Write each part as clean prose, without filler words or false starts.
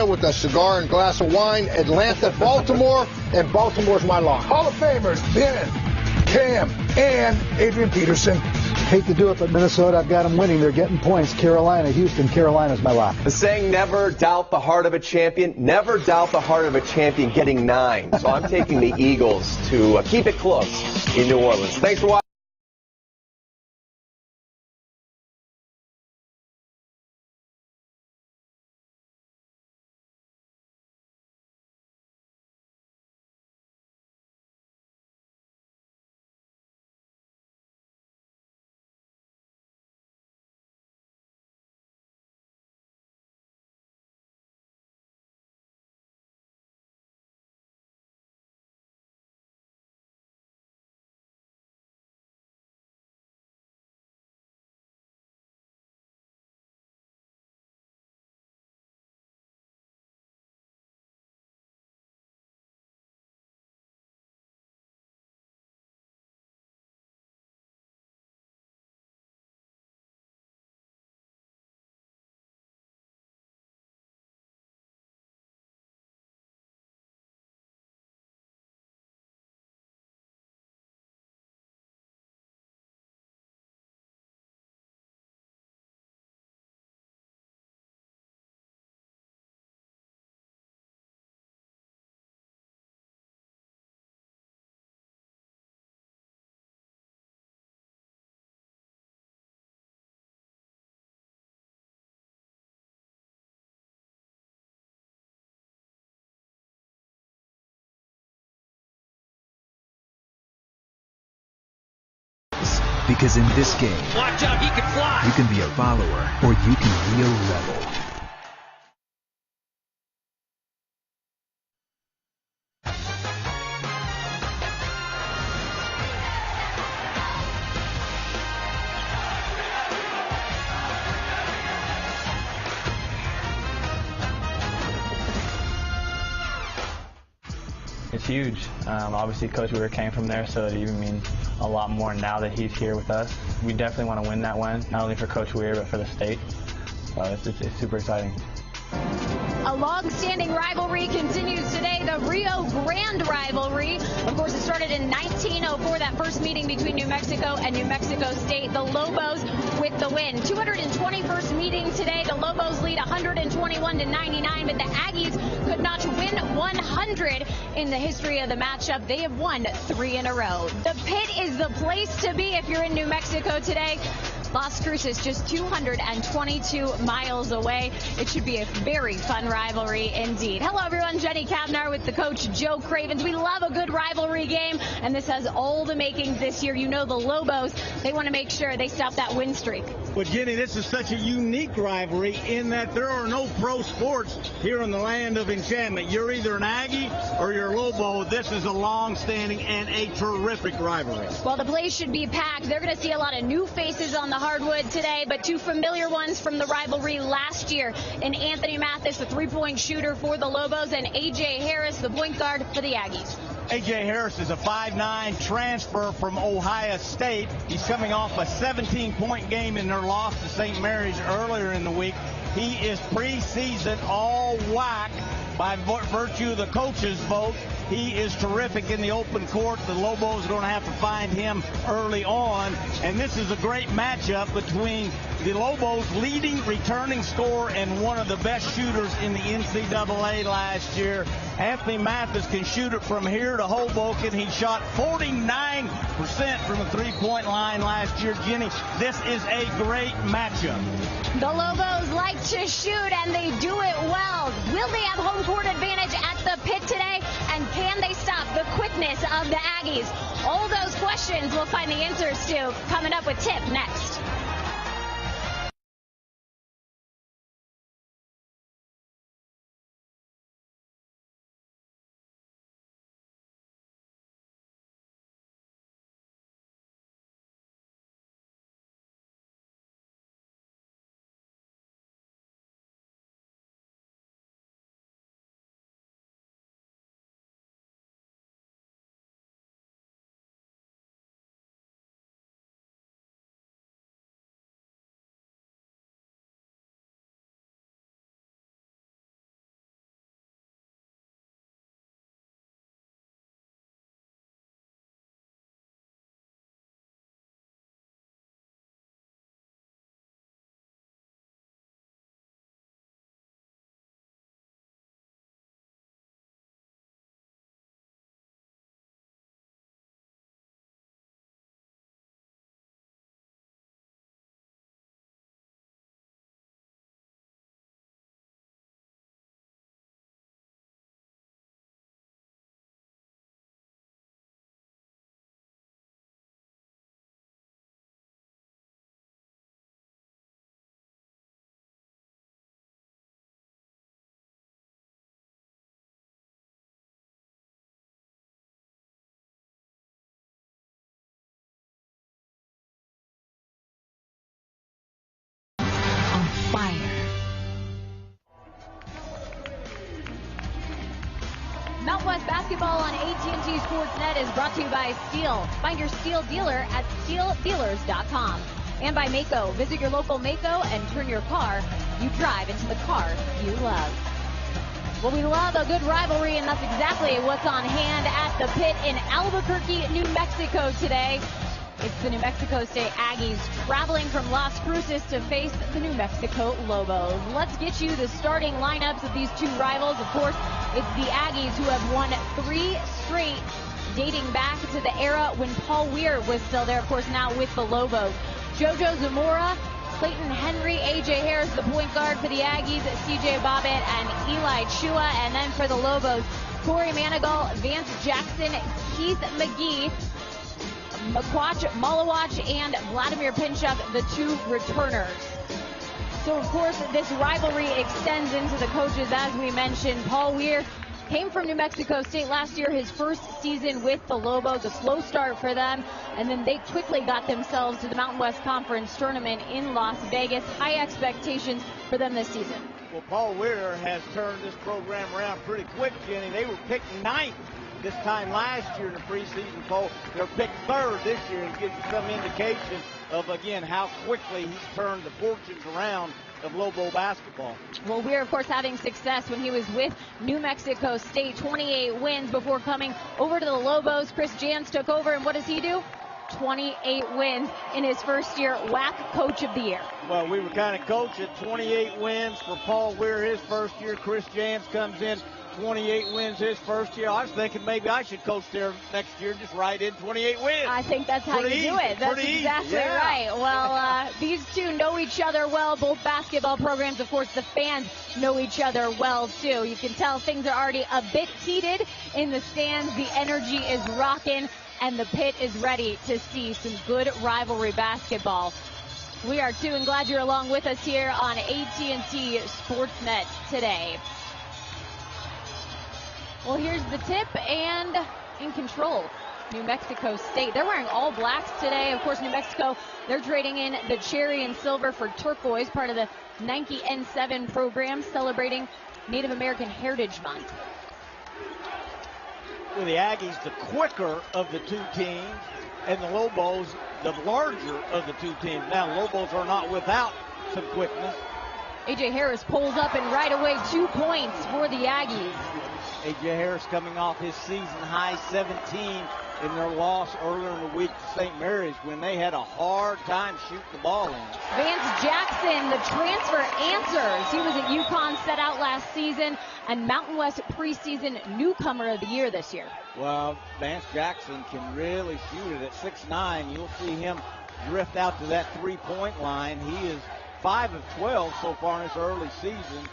with a cigar and glass of wine. Atlanta, Baltimore, and Baltimore's my lock. Hall of Famers, Ben, Cam, and Adrian Peterson. Hate to do it, but Minnesota, I've got them winning. They're getting points. Carolina, Houston, Carolina's my lock. The saying, never doubt the heart of a champion. Never doubt the heart of a champion getting 9. So I'm taking the Eagles to keep it close in New Orleans. Thanks for watching. Because in this game, watch out, he can fly. You can be a follower or you can be a rebel. It's huge. Obviously, Coach Weir came from there, so it even means a lot more now that he's here with us. We definitely want to win that one, not only for Coach Weir, but for the state. So it's super exciting. A long-standing rivalry continues today, the Rio Grande rivalry. Of course, it started in 1904, that first meeting between New Mexico and New Mexico State. The Lobos with the win. 221st meeting today. The Lobos lead 121-99, but the Aggies could not win 100 in the history of the matchup. They have won 3 in a row. The pit is the place to be if you're in New Mexico today. Las Cruces just 222 miles away. It should be a very fun rivalry indeed. Hello everyone, Jenny Kavnar with the coach Joe Cravens. We love a good rivalry game, and this has all the makings this year. You know the Lobos, they want to make sure they stop that win streak. Well, Jenny, this is such a unique rivalry in that there are no pro sports here in the land of enchantment. You're either an Aggie or you're a Lobo. This is a long-standing and a terrific rivalry. Well, the place should be packed. They're going to see a lot of new faces on the hardwood today, but 2 familiar ones from the rivalry last year in Anthony Mathis, the three-point shooter for the Lobos, and A.J. Harris, the point guard for the Aggies. A.J. Harris is a 5'9" transfer from Ohio State. He's coming off a 17-point game in their loss to St. Mary's earlier in the week. He is preseason all WAC by virtue of the coaches' vote. He is terrific in the open court. The Lobos are going to have to find him early on. And this is a great matchup between the Lobos' leading returning scorer and one of the best shooters in the NCAA last year. Anthony Mathis can shoot it from here to Hoboken. He shot 49% from the three-point line last year. Jenny, this is a great matchup. The Lobos like to shoot, and they do it well. Will they have home court advantage at the pit today? And can they stop the quickness of the Aggies? All those questions we'll find the answers to coming up with Tip next. Mountain West basketball on AT&T Sportsnet is brought to you by Steel. Find your Steel dealer at steeldealers.com. And by Mako. Visit your local Mako and turn your car you drive into the car you love. Well, we love a good rivalry, and that's exactly what's on hand at the pit in Albuquerque, New Mexico today. It's the New Mexico State Aggies traveling from Las Cruces to face the New Mexico Lobos. Let's get you the starting lineups of these two rivals. Of course, it's the Aggies who have won 3 straight, dating back to the era when Paul Weir was still there, of course, now with the Lobos. JoJo Zamora, Clayton Henry, A.J. Harris, the point guard for the Aggies, C.J. Bobbitt, and Eli Chua. And then for the Lobos, Corey Manigal, Vance Jackson, Keith McGee, Makwach Malawach, and Vladimir Pinchuk, the 2 returners. So, of course, this rivalry extends into the coaches, as we mentioned. Paul Weir came from New Mexico State last year, his first season with the Lobos, a slow start for them, and then they quickly got themselves to the Mountain West Conference Tournament in Las Vegas. High expectations for them this season. Well, Paul Weir has turned this program around pretty quick, Jenny. They were picked 9th this time last year in the preseason poll. They're picked 3rd this year, and gives you some indication of, again, how quickly he's turned the fortunes around of Lobo basketball. Well, Weir, of course, having success when he was with New Mexico State, 28 wins before coming over to the Lobos. Chris Jans took over, and what does he do? 28 wins in his first year, WAC Coach of the Year. Well, we were kind of coaching 28 wins for Paul Weir his first year. Chris Jans comes in, 28 wins his first year. I was thinking maybe I should coach there next year, just write in 28 wins. I think that's how you do it. That's exactly right. Well, these two know each other well, both basketball programs. Of course, the fans know each other well, too. You can tell things are already a bit heated in the stands. The energy is rocking, and the pit is ready to see some good rivalry basketball. We are, too, and glad you're along with us here on AT&T Sportsnet today. Well, here's the tip, and in control, New Mexico State. They're wearing all blacks today. Of course, New Mexico, they're trading in the cherry and silver for turquoise, part of the Nike N7 program, celebrating Native American Heritage Month. Well, the Aggies, the quicker of the 2 teams, and the Lobos, the larger of the 2 teams. Now, Lobos are not without some quickness. A.J. Harris pulls up, and right away 2 points for the Aggies. A.J. Harris coming off his season-high 17 in their loss earlier in the week to St. Mary's when they had a hard time shooting the ball in. Vance Jackson, the transfer, answers. He was at UConn, set out last season, and Mountain West preseason newcomer of the year this year. Well, Vance Jackson can really shoot it at 6'9". You'll see him drift out to that 3-point line. He is 5 of 12 so far in his early season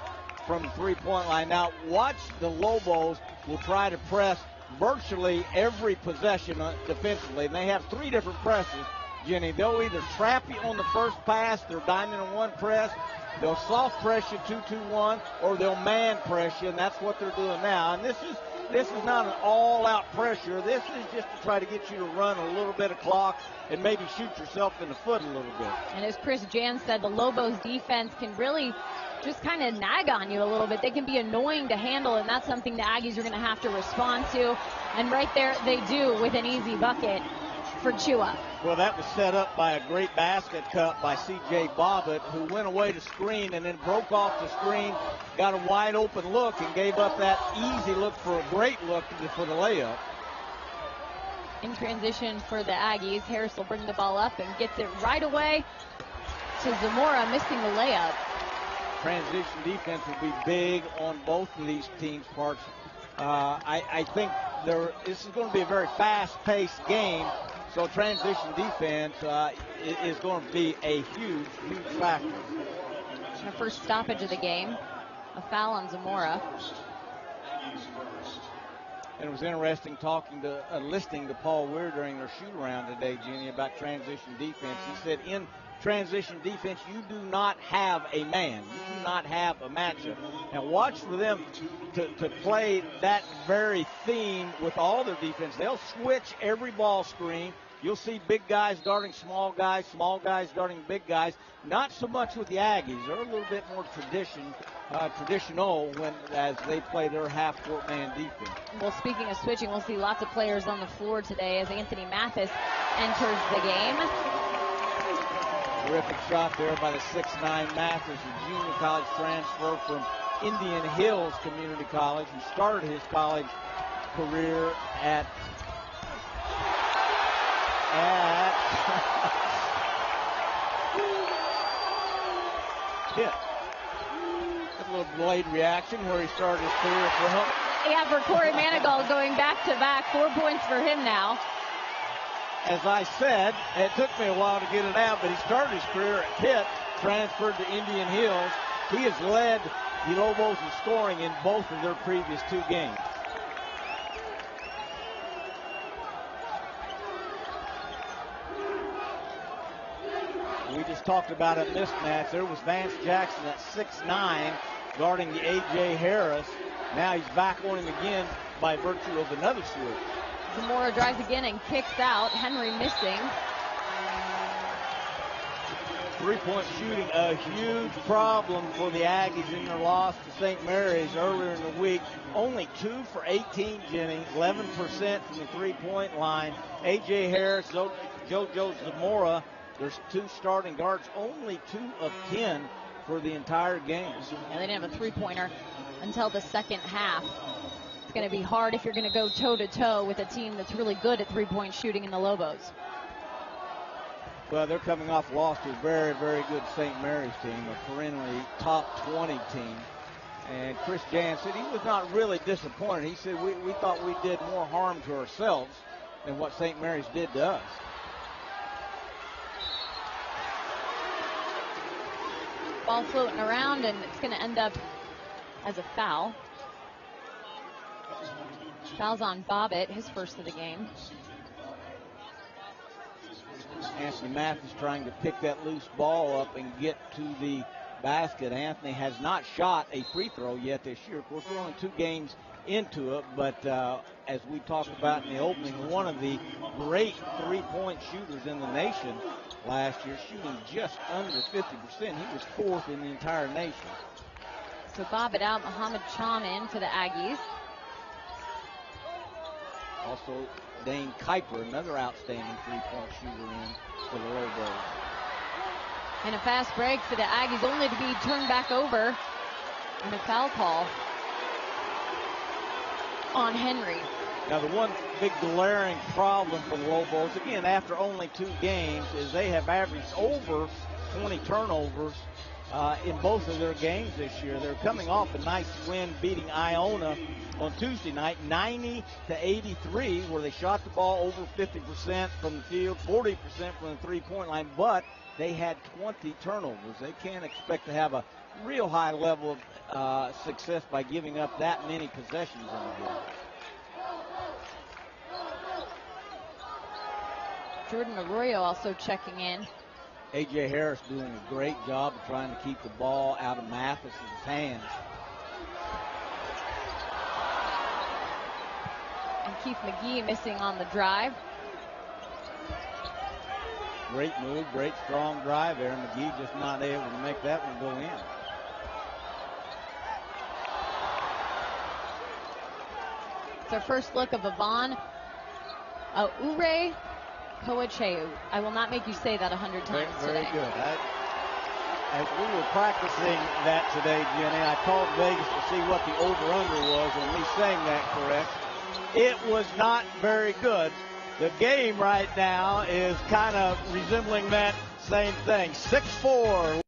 from the 3-point line. Now, watch the Lobos will try to press virtually every possession defensively. And they have 3 different presses, Jenny. They'll either trap you on the first pass, their diamond and 1 press, they'll soft press you 2-2-1, or they'll man press you, and that's what they're doing now. And this is not an all-out pressure. This is just to try to get you to run a little bit of clock and maybe shoot yourself in the foot a little bit. And as Chris Jans said, the Lobos defense can really just kind of nag on you a little bit. They can be annoying to handle, and that's something the Aggies are going to have to respond to. And right there they do with an easy bucket for Chua. Well, that was set up by a great basket cut by C.J. Bobbitt, who went away to screen and then broke off the screen, got a wide open look, and gave up that easy look for a great look for the layup. In transition for the Aggies, Harris will bring the ball up and gets it right away to Zamora, missing the layup. Transition defense will be big on both of these teams' parts. I think this is going to be a very fast-paced game, so transition defense is going to be a huge, huge factor. Our first stoppage of the game, a foul on Zamora. And it was interesting listening to Paul Weir during their shoot-around today, Jenny, about transition defense. He said in transition defense, you do not have a man. You do not have a matchup. And watch for them to play that very theme with all their defense. They'll switch every ball screen. You'll see big guys guarding small guys guarding big guys. Not so much with the Aggies. They're a little bit more traditional as they play their half-court man defense. Well, speaking of switching, we'll see lots of players on the floor today as Anthony Mathis enters the game. Terrific shot there by the 6'9" Mathis, a junior college transfer from Indian Hills Community College. He started his college career at Pitt. A little delayed reaction where he started his career from. Yeah, for Corey Manigault going back-to-back. 4 points for him now. As I said, it took me a while to get it out, but he started his career at Pitt, transferred to Indian Hills. He has led the Lobos in scoring in both of their previous 2 games. We just talked about a mismatch. There was Vance Jackson at 6'9", guarding the A.J. Harris. Now he's back on him again by virtue of another switch. Zamora drives again and kicks out. Henry missing. Three-point shooting, a huge problem for the Aggies in their loss to St. Mary's earlier in the week. Only 2 for 18, Jenny, 11% from the three-point line. A.J. Harris, JoJo Zamora, there's 2 starting guards, only 2 of 10 for the entire game. Yeah, they didn't have a three-pointer until the second half. It's going to be hard if you're going to go toe-to-toe with a team that's really good at three-point shooting in the Lobos. Well, they're coming off a loss to a very, very good St. Mary's team, a perennially top 20 team. And Chris Jan said he was not really disappointed. He said, we thought we did more harm to ourselves than what St. Mary's did to us. Ball floating around, and it's going to end up as a foul. Foul's on Bobbitt, his first of the game. Anthony Mathis trying to pick that loose ball up and get to the basket. Anthony has not shot a free throw yet this year. Of course, we're only 2 games into it, but as we talked about in the opening, one of the great three-point shooters in the nation last year, shooting just under 50%. He was 4th in the entire nation. So Bobbitt out, Muhammad Chan in for the Aggies. Also, Dane Kuiper, another outstanding three-point shooter in for the Lobos. And a fast break for the Aggies, only to be turned back over and a foul call on Henry. Now, the one big glaring problem for the Lobos, again, after only 2 games, is they have averaged over 20 turnovers in both of their games this year. They're coming off a nice win beating Iona on Tuesday night, 90-83, where they shot the ball over 50% from the field, 40% from the three-point line, but they had 20 turnovers. They can't expect to have a real high level of success by giving up that many possessions in the game. Jordan Arroyo also checking in. A.J. Harris doing a great job of trying to keep the ball out of Mathis's hands. And Keith McGee missing on the drive. Great move, great strong drive there. McGee just not able to make that one go in. It's our first look of Yvonne Ure Coacheu. I will not make you say that 100 times very today. Good. As we were practicing that today, Jenny, I called Vegas to see what the over-under was on me saying that correct. It was not very good. The game right now is kind of resembling that same thing. 6-4.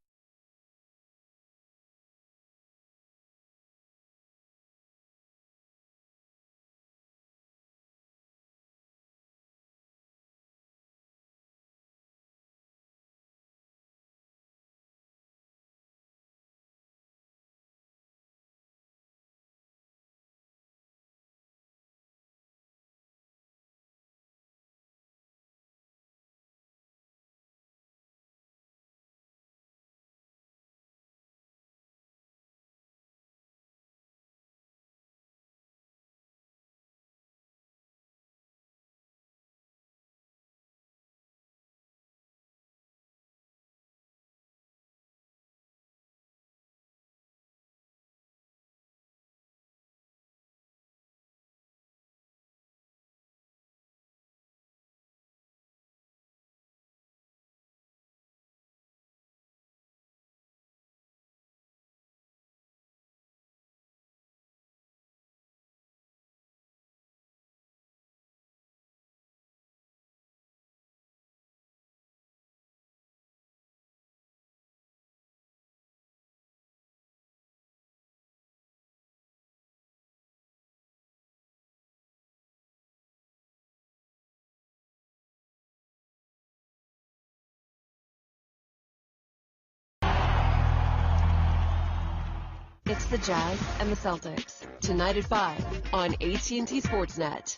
It's the Jazz and the Celtics. Tonight at 5 on AT&T Sportsnet.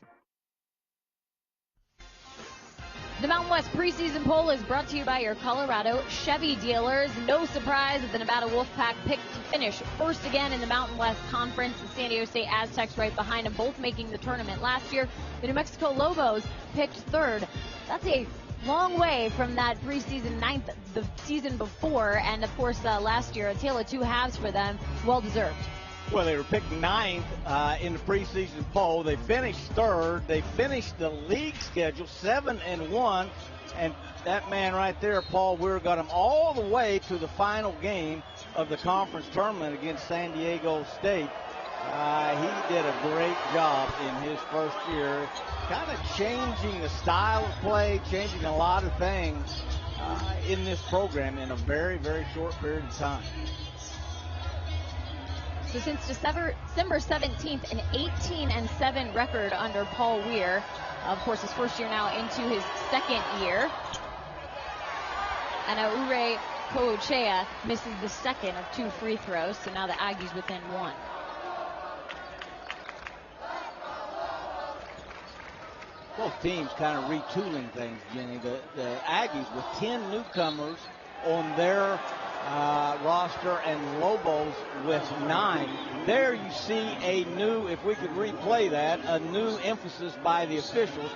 The Mountain West preseason poll is brought to you by your Colorado Chevy dealers. No surprise that the Nevada Wolfpack picked to finish first again in the Mountain West Conference. The San Diego State Aztecs right behind them, both making the tournament last year. The New Mexico Lobos picked third. That's a long way from that preseason ninth the season before. And, of course, last year, a tale of two halves for them. Well-deserved. Well, they were picked ninth in the preseason poll. They finished third. They finished the league schedule 7-1, and that man right there, Paul Weir, got them all the way to the final game of the conference tournament against San Diego State. He did a great job in his first year, kind of changing the style of play, changing a lot of things in this program in a very, very short period of time. So since December 17th, an 18-7 record under Paul Weir. Of course, his first year now into his second year. And Aure Koochea misses the second of 2 free throws, so now the Aggies within 1. Both teams kind of retooling things, Jenny. The Aggies with 10 newcomers on their roster and Lobos with 9. There you see a new, if we could replay that, a new emphasis by the officials.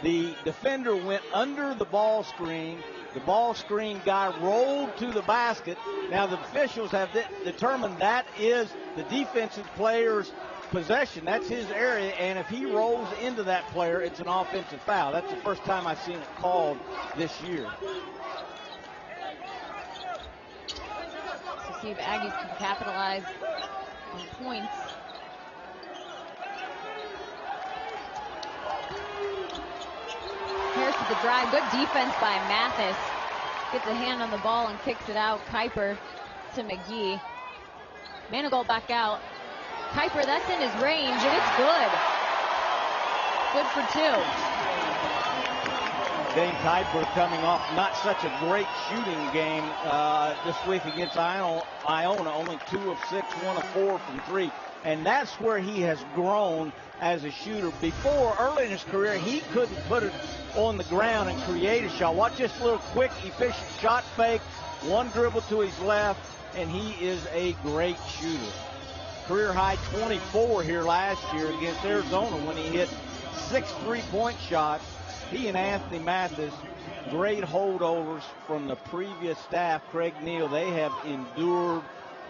The defender went under the ball screen. The ball screen guy rolled to the basket. Now the officials have determined that is the defensive player's possession. That's his area, and if he rolls into that player, it's an offensive foul. That's the first time I've seen it called this year. See if Aggies can capitalize on points. Here's to the drive. Good defense by Mathis. Gets a hand on the ball and kicks it out. Kuiper to McGee. Manigault back out. Kuiper, that's in his range, and it's good. Good for 2. Dane Kuiper coming off not such a great shooting game this week against Iona. Only 2 of 6, 1 of 4 from 3. And that's where he has grown as a shooter. Before, early in his career, he couldn't put it on the ground and create a shot. Watch this little quick, efficient shot fake. One dribble to his left, and he is a great shooter. Career high 24 here last year against Arizona when he hit 6 3-point shots. He and Anthony Mathis, great holdovers from the previous staff, Craig Neal. They have endured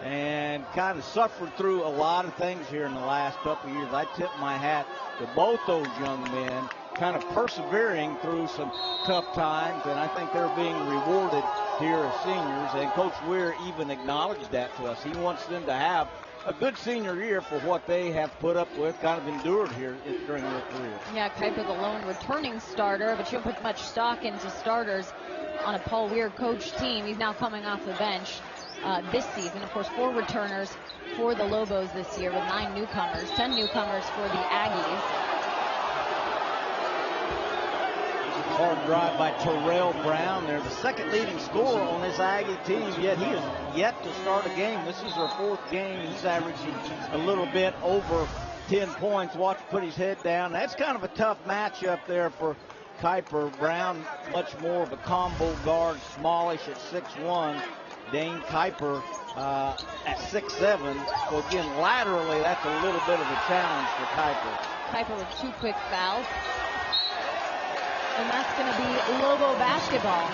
and kind of suffered through a lot of things here in the last couple of years. I tip my hat to both those young men, kind of persevering through some tough times, and I think they're being rewarded here as seniors. And Coach Weir even acknowledged that to us. He wants them to have a good senior year for what they have put up with, kind of endured here during their career. Yeah, Kuiper the lone returning starter, but you don't put much stock into starters on a Paul Weir coach team. He's now coming off the bench this season. Of course, 4 returners for the Lobos this year with 9 newcomers, 10 newcomers for the Aggies. Hard drive by Terrell Brown. They're the second leading scorer on this Aggie team, yet he has yet to start a game. This is their 4th game. He's averaging a little bit over 10 points. Watch him put his head down. That's kind of a tough matchup there for Kuiper. Brown, much more of a combo guard, smallish at 6'1". Dane Kuiper at 6'7". So again, laterally, that's a little bit of a challenge for Kuiper. Kuiper with 2 quick fouls. And that's going to be Lobo basketball.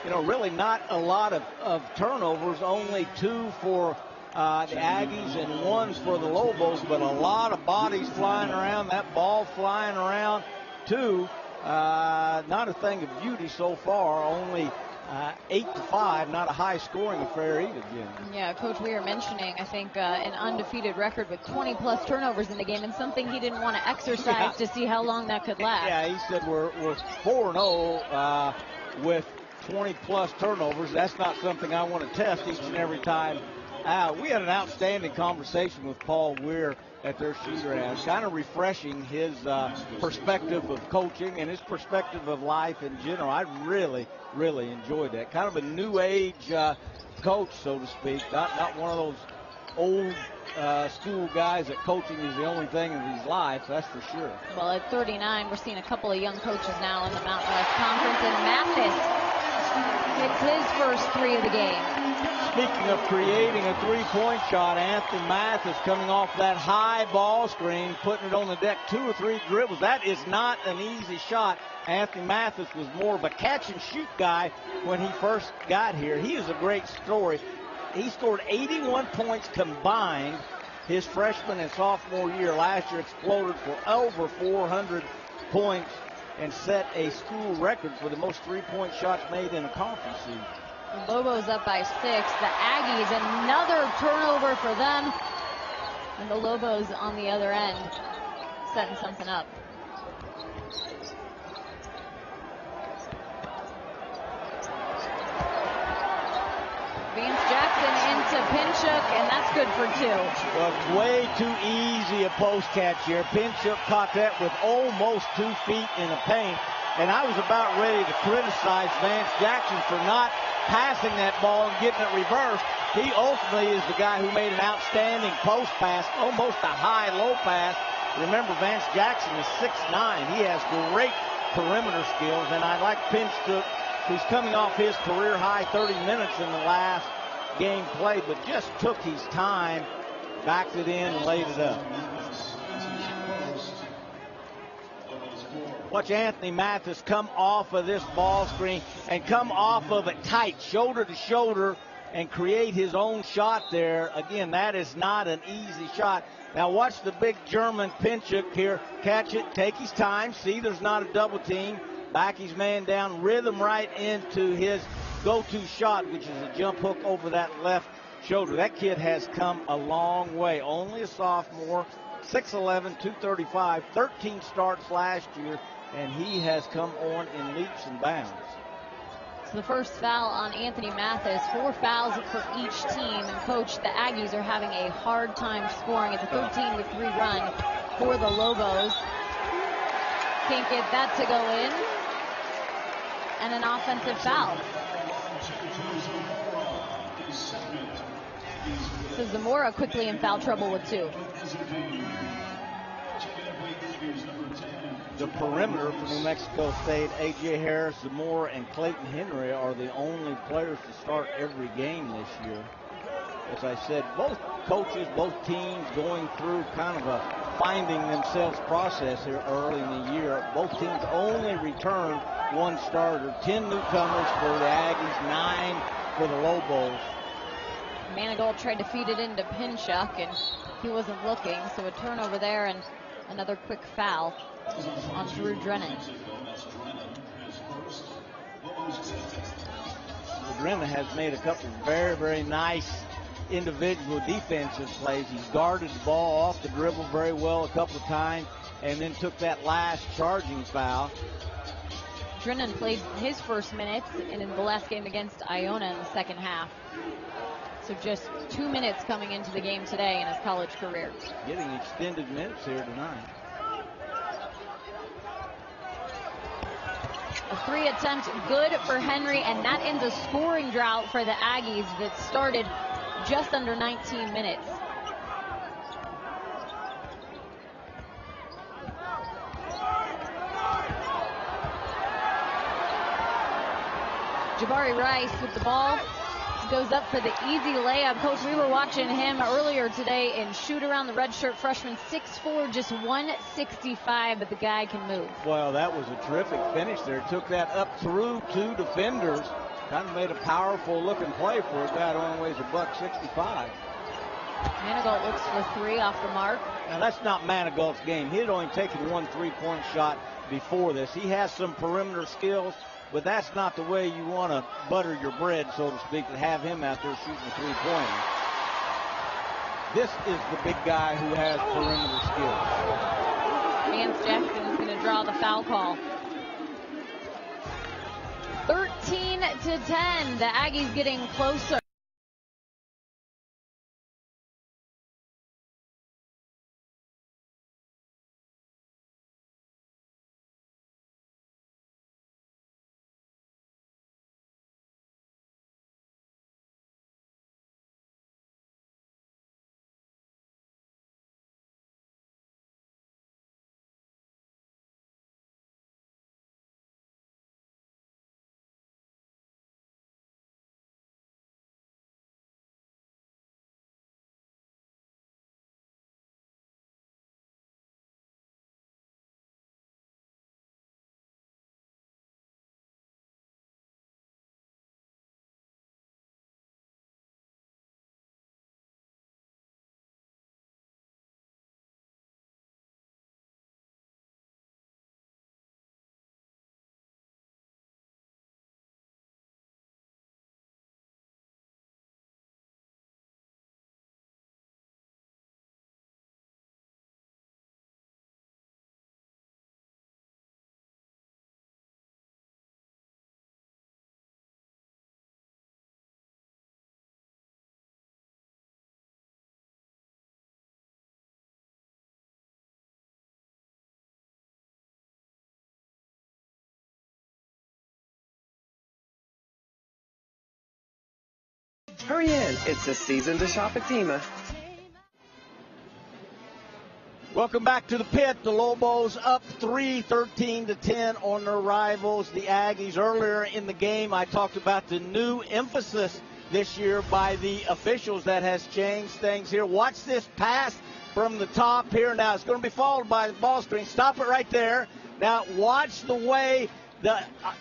You know, really not a lot of turnovers, only 2 for the Aggies and 1 for the Lobos, but a lot of bodies flying around, that ball flying around too. Not a thing of beauty so far, only 8-5, not a high-scoring affair either, Jim. Yeah, Coach Weir mentioning, I think, an undefeated record with 20-plus turnovers in the game, and something he didn't want to exercise to see how long that could last. Yeah, he said we're 4-0 with 20-plus turnovers. That's not something I want to test each and every time. We had an outstanding conversation with Paul Weir at their shooter house, kind of refreshing his perspective of coaching and his perspective of life in general. I really enjoyed that. Kind of a new age coach, so to speak. Not one of those old school guys that coaching is the only thing in his life, that's for sure. Well, at 39, we're seeing a couple of young coaches now in the Mountain West Conference, and Mathis gets his first 3 of the game. Speaking of creating a three-point shot, Anthony Mathis coming off that high ball screen, putting it on the deck, 2 or 3 dribbles. That is not an easy shot. Anthony Mathis was more of a catch-and-shoot guy when he first got here. He is a great story. He scored 81 points combined his freshman and sophomore year. Last year exploded for over 400 points and set a school record for the most three-point shots made in a conference season. Lobos up by 6. The Aggies, another turnover for them. And the Lobos on the other end, setting something up. Vance Jackson into Pinchuk, and that's good for 2. Well, way too easy a post catch here. Pinchuk caught that with almost 2 feet in the paint. And I was about ready to criticize Vance Jackson for not passing that ball and getting it reversed. He ultimately is the guy who made an outstanding post pass, almost a high-low pass. Remember, Vance Jackson is 6'9". He has great perimeter skills, and I like Pinchuk, who's coming off his career-high 30 minutes in the last game played, but just took his time, backed it in, and laid it up. Watch Anthony Mathis come off of this ball screen and come off of it tight, shoulder to shoulder, and create his own shot there. Again, that is not an easy shot. Now watch the big German Pinchuk here. Catch it, take his time. See, there's not a double team. Back his man down, rhythm right into his go-to shot, which is a jump hook over that left shoulder. That kid has come a long way. Only a sophomore, 6'11", 235, 13 starts last year, and he has come on in leaps and bounds. So the first foul on Anthony Mathis, 4 fouls for each team. And coach, the Aggies are having a hard time scoring. It's a 13-3 run for the Lobos. Can't get that to go in. And an offensive foul. So Zamora quickly in foul trouble with 2. The perimeter for New Mexico State, A.J. Harris, Zamora, and Clayton Henry are the only players to start every game this year. As I said, both coaches, both teams going through kind of a finding themselves process here early in the year. Both teams only return 1 starter. 10 newcomers for the Aggies, 9 for the Lobos. Manigault tried to feed it into Pinchuk, and he wasn't looking, so a turnover there and another quick foul on Drew Drennan. Drennan has made a couple of very, very nice individual defensive plays. He's guarded the ball off the dribble very well a couple of times and then took that last charging foul. Drennan played his first minutes in the last game against Iona in the second half. So just 2 minutes coming into the game today in his college career. Getting extended minutes here tonight. A 3 attempt, good for Henry, and that ends a scoring drought for the Aggies that started just under 19 minutes. Jabari Rice with the ball. Goes up for the easy layup. Coach, we were watching him earlier today and shoot around the redshirt freshman, 6'4", just 165, but the guy can move. Well, that was a terrific finish there. Took that up through 2 defenders. Kind of made a powerful looking play for a guy that only weighs $165. Manigault looks for 3 off the mark. Now, that's not Manigault's game. He had only taken 1 3-point shot before this. He has some perimeter skills, but that's not the way you want to butter your bread, so to speak, to have him out there shooting a 3-pointer. This is the big guy who has perimeter skills. Vance Jackson is going to draw the foul call. 13-10, the Aggies getting closer. Hurry in. It's the season to shop at Tima. Welcome back to the pit. The Lobos up 13-10 on their rivals, the Aggies. Earlier in the game, I talked about the new emphasis this year by the officials that has changed things here. Watch this pass from the top here. Now, it's going to be followed by the ball screen. Stop it right there. Now, watch the way the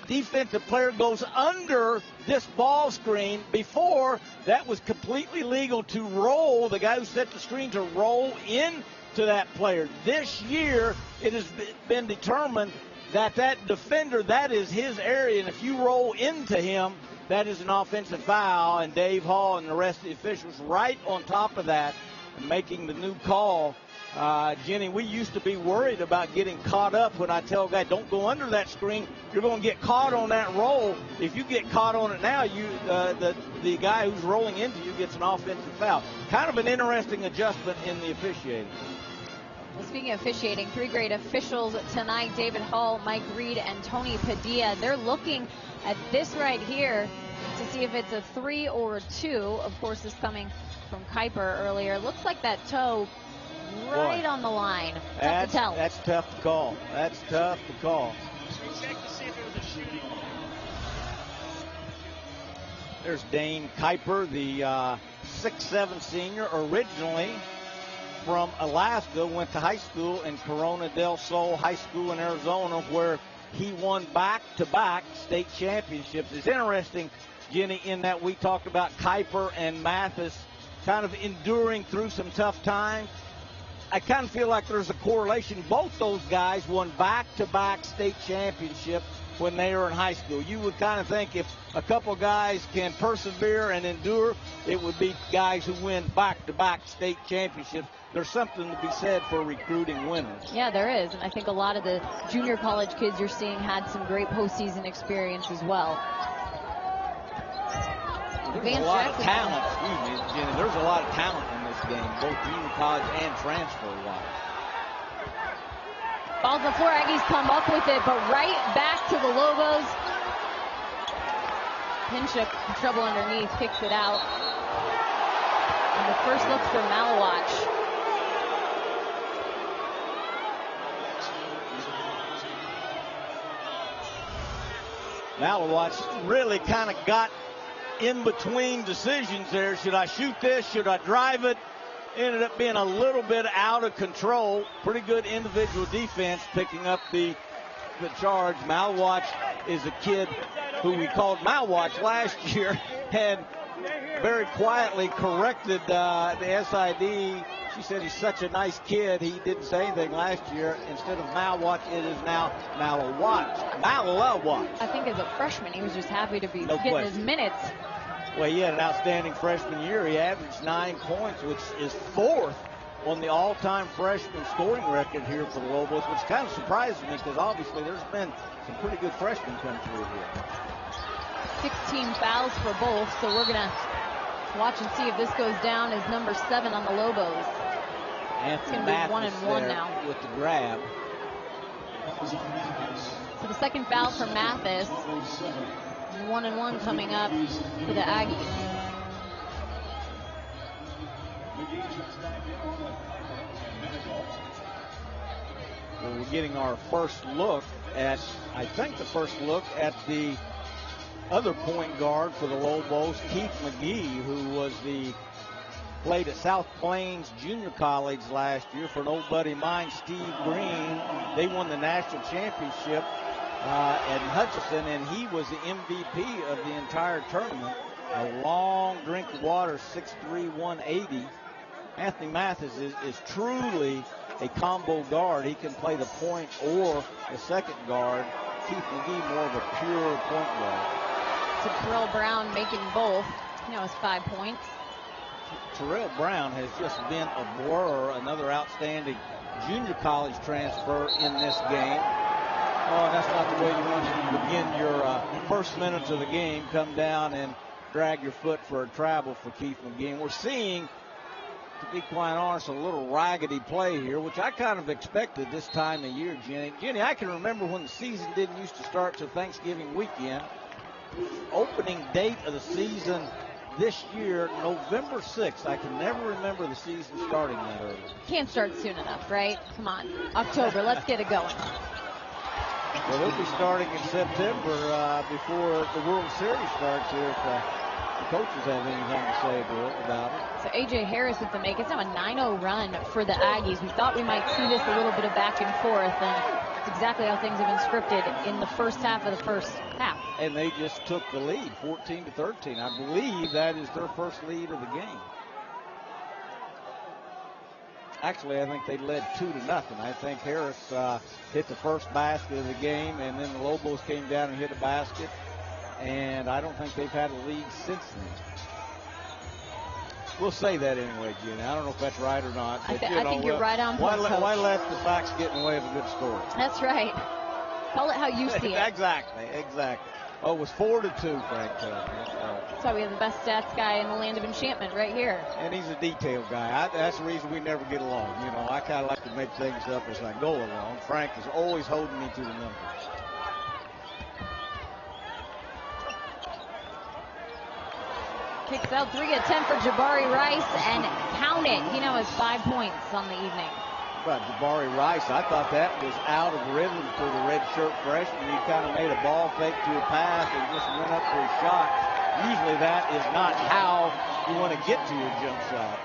defensive player goes under this ball screen. Before, that was completely legal to roll, the guy who set the screen to roll in to that player. This year, it has been determined that defender, that is his area, and if you roll into him, that is an offensive foul, and Dave Hall and the rest of the officials right on top of that, making the new call. Jenny, we used to be worried about getting caught up when I tell a guy, don't go under that screen. You're going to get caught on that roll. If you get caught on it now, the guy who's rolling into you gets an offensive foul. Kind of an interesting adjustment in the officiating. Well, speaking of officiating, 3 great officials tonight, David Hall, Mike Reed, and Tony Padilla. They're looking at this right here to see if it's a 3 or a 2. Of course, this coming from Kuiper earlier. Looks like that toe right on the line. Tough to tell. That's tough to call. That's tough to call. Check to see if it was a shooting. There's Dane Kuiper, the 6'7" senior, originally from Alaska, went to high school in Corona del Sol High School in Arizona, where he won back-to-back state championships. It's interesting, Jenny, in that we talked about Kuiper and Mathis kind of enduring through some tough times. I kind of feel like there's a correlation. Both those guys won back-to-back state championships when they were in high school. You would kind of think if a couple guys can persevere and endure, it would be guys who win back-to-back state championships. There's something to be said for recruiting winners. Yeah, there is. And I think a lot of the junior college kids you're seeing had some great postseason experience as well. There's a lot of talent, Jenny. There's a lot of talent in this game, both junior college and transfer-wise. Ball's on the floor. Aggies come up with it, but right back to the Lobos. Pinchuk in trouble underneath, kicks it out. And the first look for Malawach. Malawach really kind of got in between decisions there. Should I shoot this? Should I drive it? Ended up being a little bit out of control. Pretty good individual defense picking up the charge. Malawach is a kid who we called Malawach last year, had very quietly corrected the SID. She said he's such a nice kid. He didn't say anything last year. Instead of Malawach, it is now Malawach. Malawach. I think as a freshman, he was just happy to be getting his minutes. Well, he had an outstanding freshman year. He averaged 9 points, which is 4th on the all-time freshman scoring record here for the Lobos, which kind of surprises me because obviously there's been some pretty good freshmen come through here. 16 fouls for both, so we're going to watch and see if this goes down as number 7 on the Lobos. Anthony it's going to be 1-1 now with the grab. So the second foul for Mathis. 1-1 coming up for the Aggies. Well, we're getting our first look at, I think the first look at the other point guard for the Lobos, Keith McGee, who played at South Plains Junior College last year for an old buddy of mine, Steve Green. They won the national championship at Hutchinson, and he was the MVP of the entire tournament. A long drink of water, 6'3", 180. Anthony Mathis is truly a combo guard. He can play the point or the second guard. Keith McGee more of a pure point guard. So Terrell Brown making both. He now has 5 points. Terrell Brown has just been a blur, another outstanding junior college transfer in this game. Oh, that's not the way you want to begin your first minutes of the game. Come down and drag your foot for a travel for Keith McGee. And we're seeing, to be quite honest, a little raggedy play here, which I kind of expected this time of year, Jenny. Jenny, I can remember when the season didn't used to start till Thanksgiving weekend. Opening date of the season this year, November 6th. I can never remember the season starting that early. Can't start soon enough, right? Come on. October, let's get it going. Well, they'll be starting in September before the World Series starts here if the coaches have anything to say about it. So A.J. Harris with the make. It's now a 9-0 run for the Aggies. We thought we might see this a little bit of back and forth, and it's exactly how things have been scripted in the first half of the first half. And they just took the lead, 14-13. I believe that is their first lead of the game. Actually, I think they led 2-0. I think Harris hit the first basket of the game, and then the Lobos came down and hit a basket. And I don't think they've had a lead since then. We'll say that anyway, Gina. I don't know if that's right or not. But, I think you're right on point, why let the facts get in the way of a good story? That's right. Call it how you see it. Exactly. Oh, it was 4-2, Frank. That's why we have the best stats guy in the land of enchantment right here. And he's a detail guy. That's the reason we never get along. You know, I kind of like to make things up as I go along. Frank is always holding me to the numbers. Kicks out 3 attempt for Jabari Rice, and count it. He now has 5 points on the evening. But Jabari Rice, I thought that was out of rhythm for the redshirt freshman. He kind of made a ball fake to a pass and just went up for a shot. Usually that is not how you want to get to your jump shot.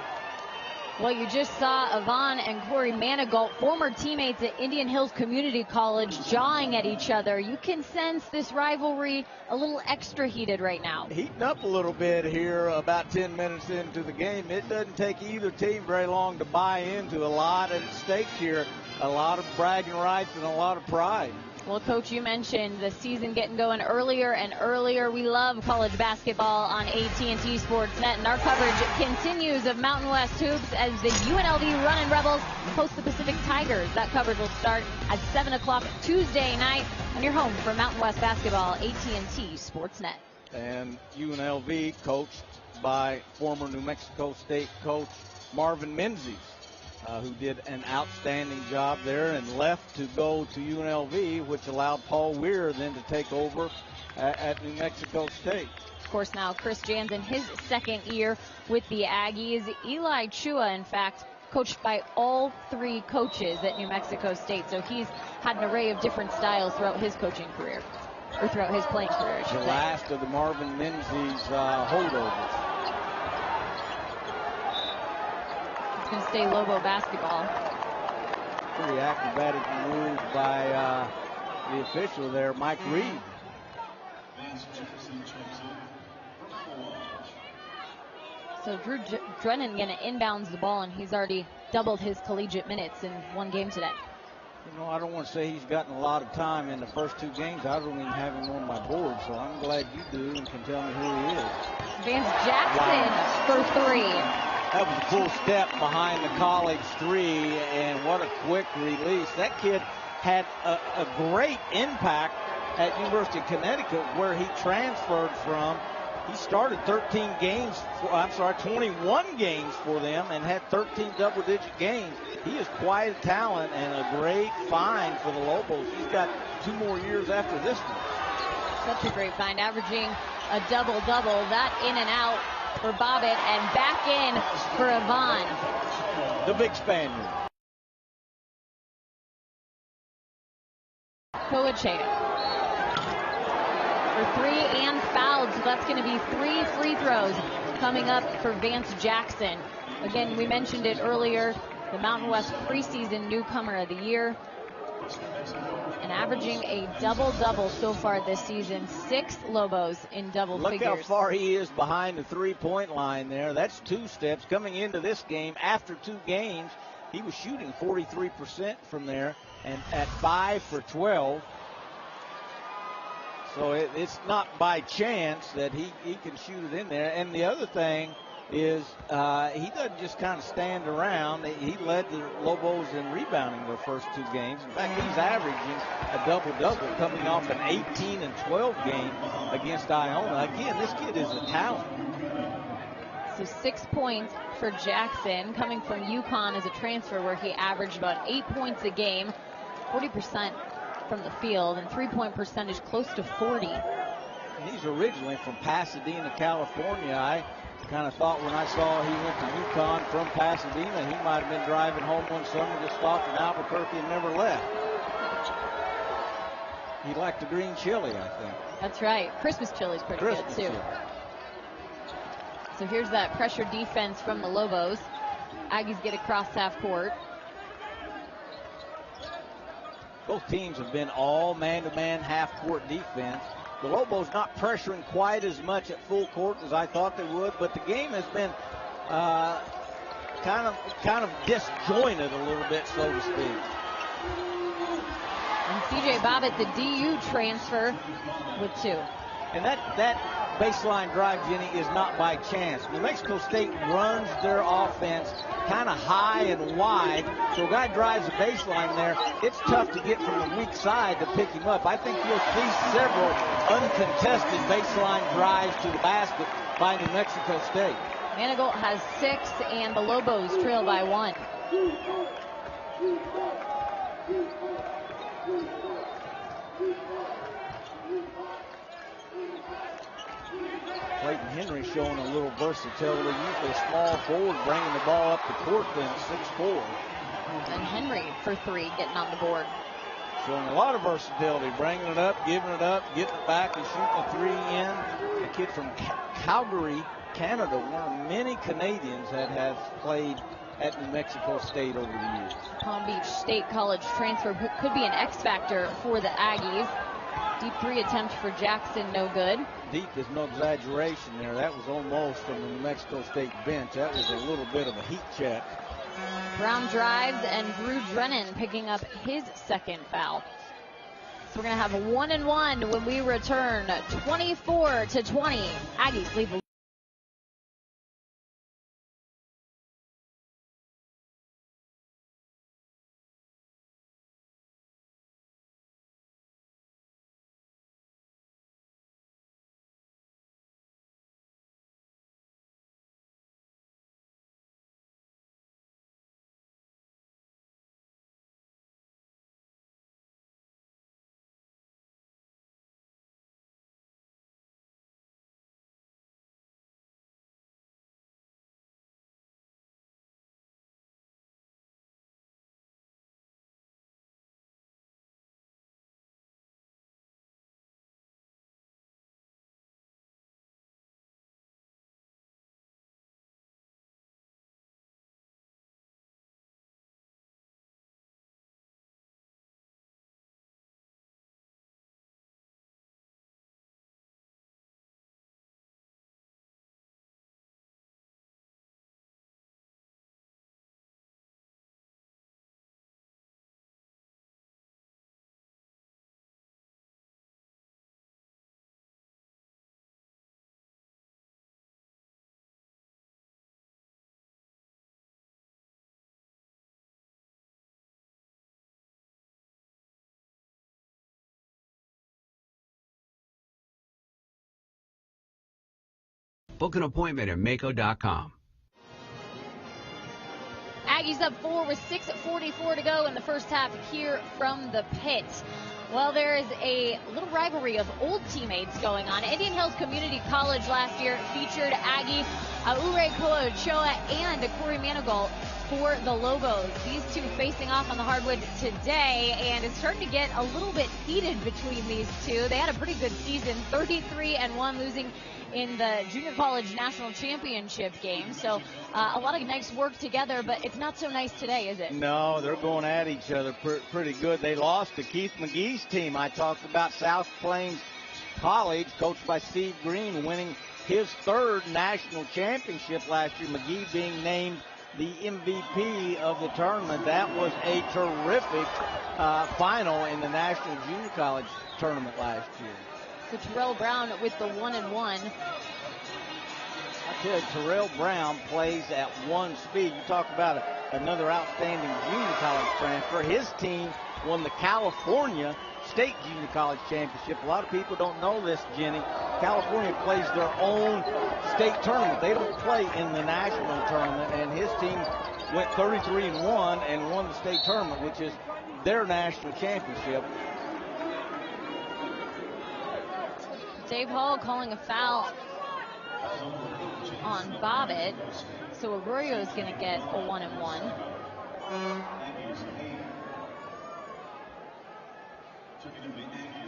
Well, you just saw Yvonne and Corey Manigault, former teammates at Indian Hills Community College, jawing at each other. You can sense this rivalry a little extra heated right now. Heating up a little bit here about 10 minutes into the game. It doesn't take either team very long to buy into a lot at stake here. A lot of bragging rights and a lot of pride. Well, Coach, you mentioned the season getting going earlier and earlier. We love college basketball on AT&T Sportsnet, and our coverage continues of Mountain West Hoops as the UNLV Runnin' Rebels host the Pacific Tigers. That coverage will start at 7 o'clock Tuesday night on your home for Mountain West basketball, AT&T Sportsnet. And UNLV coached by former New Mexico State coach Marvin Menzies. Who did an outstanding job there and left to go to UNLV, which allowed Paul Weir then to take over at New Mexico State. Of course, now Chris Jansen, his second year with the Aggies. Eli Chua, in fact, coached by all 3 coaches at New Mexico State, so he's had an array of different styles throughout his coaching career, or throughout his playing career, I should say. The last of the Marvin Menzies holdovers. It's going to stay Lobo basketball. Pretty acrobatic move by the official there, Mike Reed. So Drew Drennan going to inbounds the ball, and he's already doubled his collegiate minutes in one game today. You know, I don't want to say he's gotten a lot of time in the first 2 games. I don't even have him on my board, so I'm glad you do and can tell me who he is. Vance Jackson for 3. That was a cool step behind the college 3, and what a quick release. That kid had a great impact at University of Connecticut, where he transferred from. He started 21 games for them and had 13 double-digit games. He is quite a talent and a great find for the Lobos. He's got 2 more years after this one. Such a great find, averaging a double-double. That in and out for Bobbitt, and back in for Yvonne. The big Spaniard. Coachea for 3 and fouled, so that's going to be 3 free throws coming up for Vance Jackson. Again, we mentioned it earlier, the Mountain West preseason newcomer of the year, and averaging a double-double so far this season. 6 Lobos in double figures. Look how far he is behind the 3-point line there. That's 2 steps. Coming into this game, after 2 games, he was shooting 43% from there and at 5 for 12. So it's not by chance that he can shoot it in there. And the other thing is he doesn't just kind of stand around. He led the Lobos in rebounding their first 2 games. In fact, he's averaging a double-double coming off an 18-12 game against Iona. Again, this kid is a talent. So 6 points for Jackson, coming from UConn as a transfer, where he averaged about 8 points a game, 40% from the field, and 3-point percentage close to 40. He's originally from Pasadena, California. Kind of thought when I saw he went to UConn from Pasadena, he might have been driving home one summer, just stopped in Albuquerque and never left. He liked the green chili, I think. That's right. Christmas chili's pretty good, too. Chili. So here's that pressure defense from the Lobos. Aggies get across half court. Both teams have been all man-to-man half-court defense. The Lobos not pressuring quite as much at full court as I thought they would, but the game has been kind of disjointed a little bit, so to speak. And C.J. Bobbitt, the DU transfer, with 2. And that baseline drive, Jenny, is not by chance. New Mexico State runs their offense kind of high and wide, so a guy drives the baseline there. It's tough to get from the weak side to pick him up. I think you'll see several uncontested baseline drives to the basket by New Mexico State. Manigault has 6, and the Lobos trail by 1. Clayton Henry showing a little versatility. Usually a small forward bringing the ball up the court then, 6'4". And Henry for 3 getting on the board. Showing a lot of versatility, bringing it up, getting it back, and shooting a 3 in. A kid from Calgary, Canada, one of many Canadians that have played at New Mexico State over the years. Palm Beach State College transfer could be an X factor for the Aggies. Deep 3 attempt for Jackson, no good. Deep is no exaggeration there. That was almost from the New Mexico State bench. That was a little bit of a heat check. Brown drives, and Drew Drennan picking up his 2nd foul. So we're going to have a 1-and-1 when we return. 24-20. Aggies lead the Book an appointment at Mako.com. Aggies up 4 with 6:44 to go in the first half here from the pit. Well, there is a little rivalry of old teammates going on. Indian Hills Community College last year featured Aggie Ure Ochoa and Corey Manigault for the Lobos. These two facing off on the hardwood today, and it's starting to get a little bit heated between these two. They had a pretty good season, 33-1, losing in the Junior College National Championship game. So a lot of nice work together, but it's not so nice today, is it? No, they're going at each other pretty good. They lost to Keith McGee's team. I talked about South Plains College, coached by Steve Green, winning his 3rd national championship last year. McGee being named the MVP of the tournament. That was a terrific final in the National Junior College tournament last year. So Terrell Brown with the 1-1. I tell you, Terrell Brown plays at 1 speed. You talk about another outstanding junior college transfer. His team won the California State Junior College Championship. A lot of people don't know this, Jenny. California plays their own state tournament. They don't play in the national tournament, and his team went 33-1 and won the state tournament, which is their national championship. Dave Hall calling a foul on Bobbitt. So Arroyo's going to get a 1-and-1.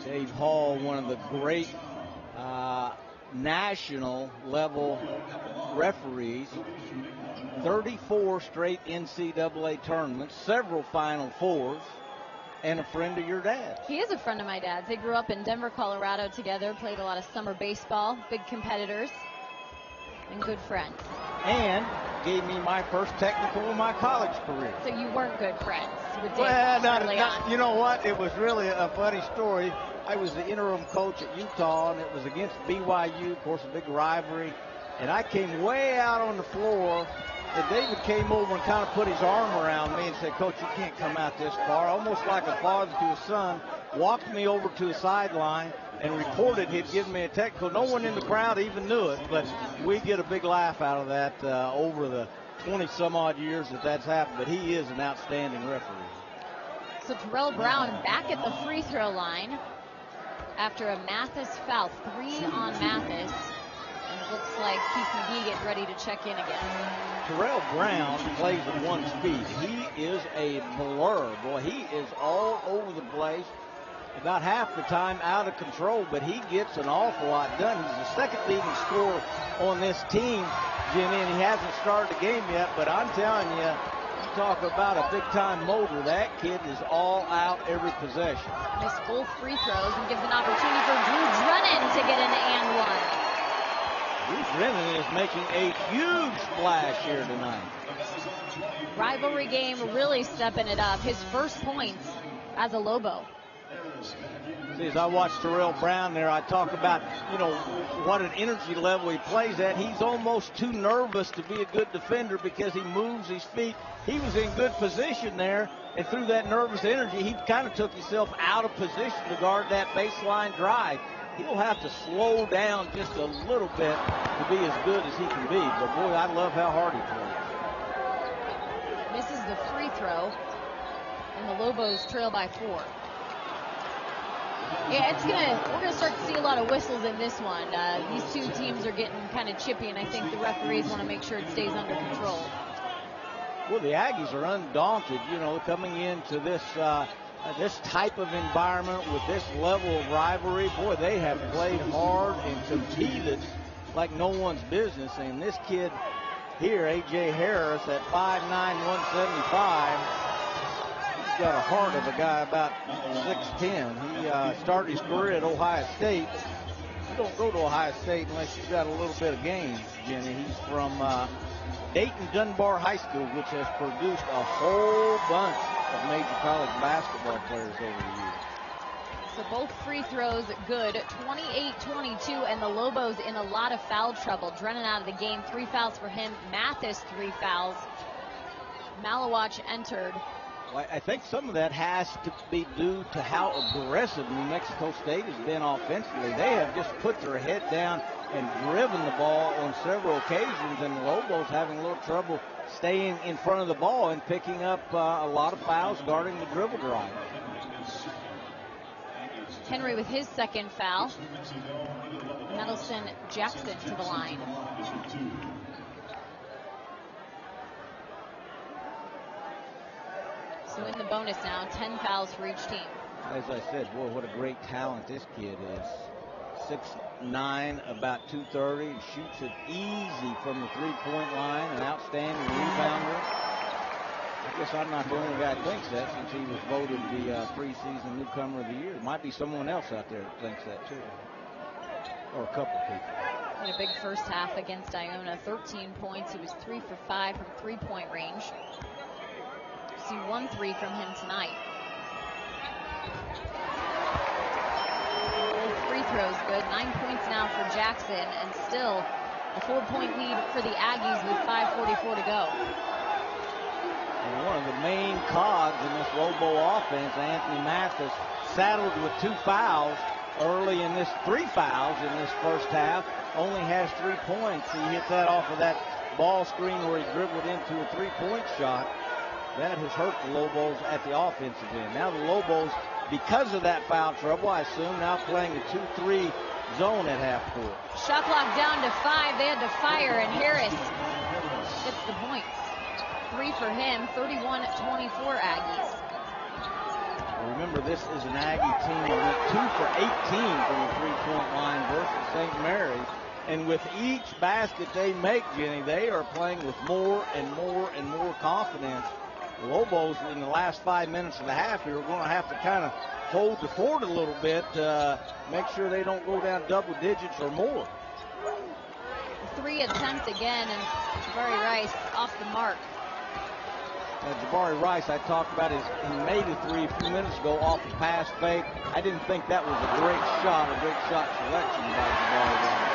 Dave Hall, one of the great national level referees, 34 straight NCAA tournaments, several Final Fours, and a friend of your dad. He is a friend of my dad's. They grew up in Denver, Colorado together, played a lot of summer baseball, big competitors, and good friends. And gave me my first technical in my college career. So you weren't good friends with Dave Well, Hall early on. you know what? It was really a funny story. I was the interim coach at Utah, and it was against BYU, of course, a big rivalry. And I came way out on the floor, and David came over and kind of put his arm around me and said, "Coach, you can't come out this far," almost like a father to his son, walked me over to the sideline and reported he'd given me a technical. No one in the crowd even knew it, but we get a big laugh out of that over the 20-some-odd years that's happened. But he is an outstanding referee. So Terrell Brown back at the free throw line after a Mathis foul. 3 on Mathis. And it looks like Keith McGee getting ready to check in again. Terrell Brown plays at 1 speed. He is a blur. Boy, he is all over the place. About half the time out of control, but he gets an awful lot done. He's the second leading scorer on this team, Jimmy, and he hasn't started the game yet, but I'm telling you, you talk about a big-time motor. That kid is all out every possession. Missed both free throws and gives an opportunity for Drew Drennan to get an and one. Drew Drennan is making a huge splash here tonight. Rivalry game really stepping it up. His first points as a Lobo. See, as I watch Terrell Brown there, I talk about, what an energy level he plays at. He's almost too nervous to be a good defender because he moves his feet. He was in good position there, and through that nervous energy, he kind of took himself out of position to guard that baseline drive. He'll have to slow down just a little bit to be as good as he can be. But, boy, I love how hard he plays. Misses the free throw, and the Lobos trail by 4. Yeah, we're gonna start to see a lot of whistles in this one. These two teams are getting kind of chippy, and I think the referees want to make sure it stays under control. Well, the Aggies are undaunted, coming into this this type of environment with this level of rivalry. Boy, they have played hard and competed like no one's business. And this kid here, A.J. Harris, at 5'9", 175, got a heart of a guy about 6'10". He started his career at Ohio State. You don't go to Ohio State unless you've got a little bit of game, Jenny. He's from Dayton Dunbar High School, which has produced a whole bunch of major college basketball players over the years. So both free throws good, 28-22, and the Lobos in a lot of foul trouble. Drennan out of the game, 3 fouls for him. Mathis, 3 fouls. Malawach entered. Well, I think some of that has to be due to how aggressive New Mexico State has been offensively. They have just put their head down and driven the ball on several occasions, and the Lobos having a little trouble staying in front of the ball and picking up a lot of fouls guarding the dribble drive. Henry with his second foul. Nettleson Jackson to the line. So in the bonus now, 10 fouls for each team. As I said, boy, what a great talent this kid is. 6'9", about 230, shoots it easy from the three-point line, an outstanding rebounder. I guess I'm not the only guy that thinks that, since he was voted the preseason newcomer of the year. Might be someone else out there that thinks that too, or a couple people. Had a big first half against Iona, 13 points. He was 3 for 5 from three-point range. See 1 3 from him tonight. Both free throws good. 9 points now for Jackson, and still a 4-point lead for the Aggies with 5:44 to go. And one of the main cogs in this Lobo offense, Anthony Mathis, saddled with 2 fouls early in this, 3 fouls in this first half. Only has 3 points. He hit that off of that ball screen where he dribbled into a 3-point shot. That has hurt the Lobos at the offensive end. Now the Lobos, because of that foul trouble, I assume, now playing a 2-3 zone at half court. Shot clock down to 5. They had to fire, and Harris gets the points. 3 for him, 31-24 Aggies. Remember, this is an Aggie team that went 2 for 18 from the three-point line versus St. Mary's. And with each basket they make, Jenny, they are playing with more and more and more confidence. The Lobos, in the last 5 minutes of the half here, are going to have to kind of hold the fort a little bit, make sure they don't go down double digits or more. 3 attempts again, and Jabari Rice off the mark. Jabari Rice, I talked about, he made a 3 a few minutes ago off a pass fake. I didn't think that was a great shot selection by Jabari Rice.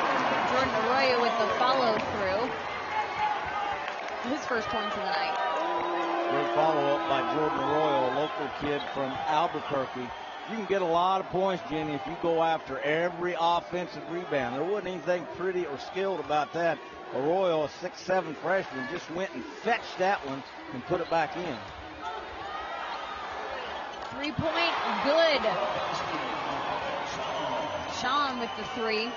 Jordan Arroyo with the follow-through. His first points of the night. Great follow-up by Jordan Arroyo, a local kid from Albuquerque. You can get a lot of points, Jenny, if you go after every offensive rebound. There wasn't anything pretty or skilled about that. Arroyo, a 6'7" freshman, just went and fetched that one and put it back in. 3-point, good. Sean with the 3.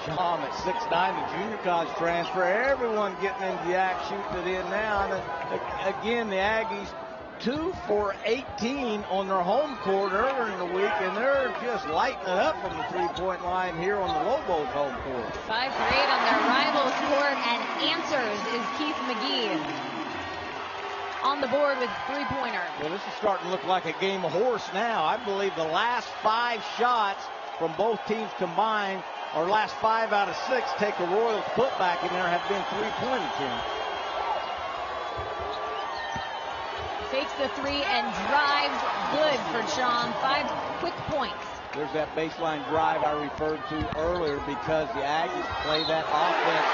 Sean at 6'9", the junior college transfer. Everyone getting into the act, shooting it in now. And again, the Aggies 2 for 18 on their home court earlier in the week, and they're just lighting it up from the three-point line here on the Lobos home court. 5 for 8 on their rivals court, and answers is Keith McGee on the board with 3-pointer. Well, this is starting to look like a game of horse now. I believe the last 5 shots from both teams combined, or last 5 out of 6, take a Royals putback in there, have been 3-pointed, Tim. Takes the 3 and drives. Good for Sean. 5 quick points. There's that baseline drive I referred to earlier, because the Aggies play that offense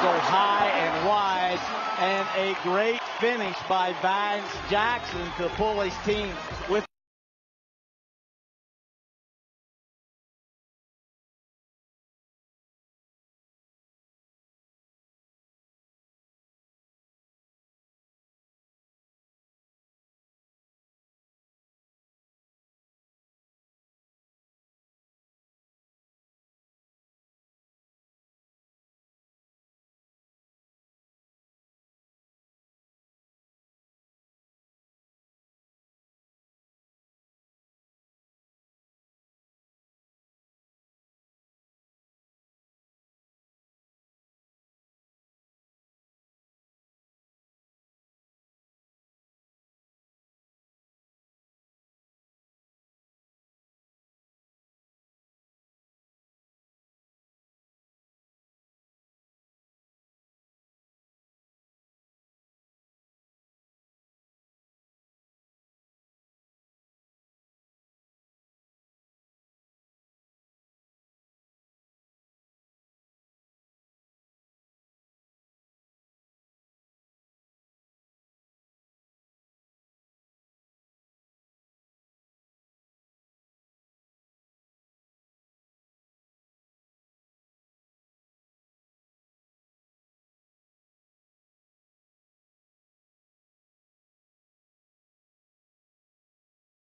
so high and wide, and a great finish by Vance Jackson to pull his team with.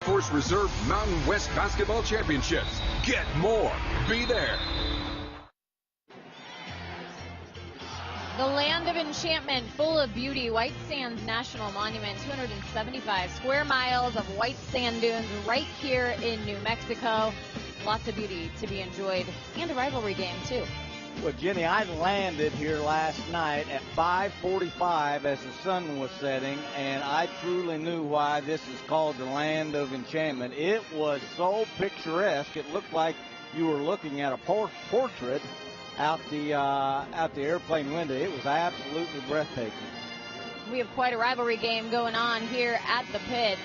Force Reserve Mountain West Basketball Championships. Get more. Be there. The land of enchantment, full of beauty. White Sands National Monument, 275 square miles of white sand dunes right here in New Mexico. Lots of beauty to be enjoyed, and a rivalry game, too. Well, Jenny, I landed here last night at 5:45 as the sun was setting, and I truly knew why this is called the land of enchantment. It was so picturesque. It looked like you were looking at a portrait out the airplane window. It was absolutely breathtaking. We have quite a rivalry game going on here at the pit.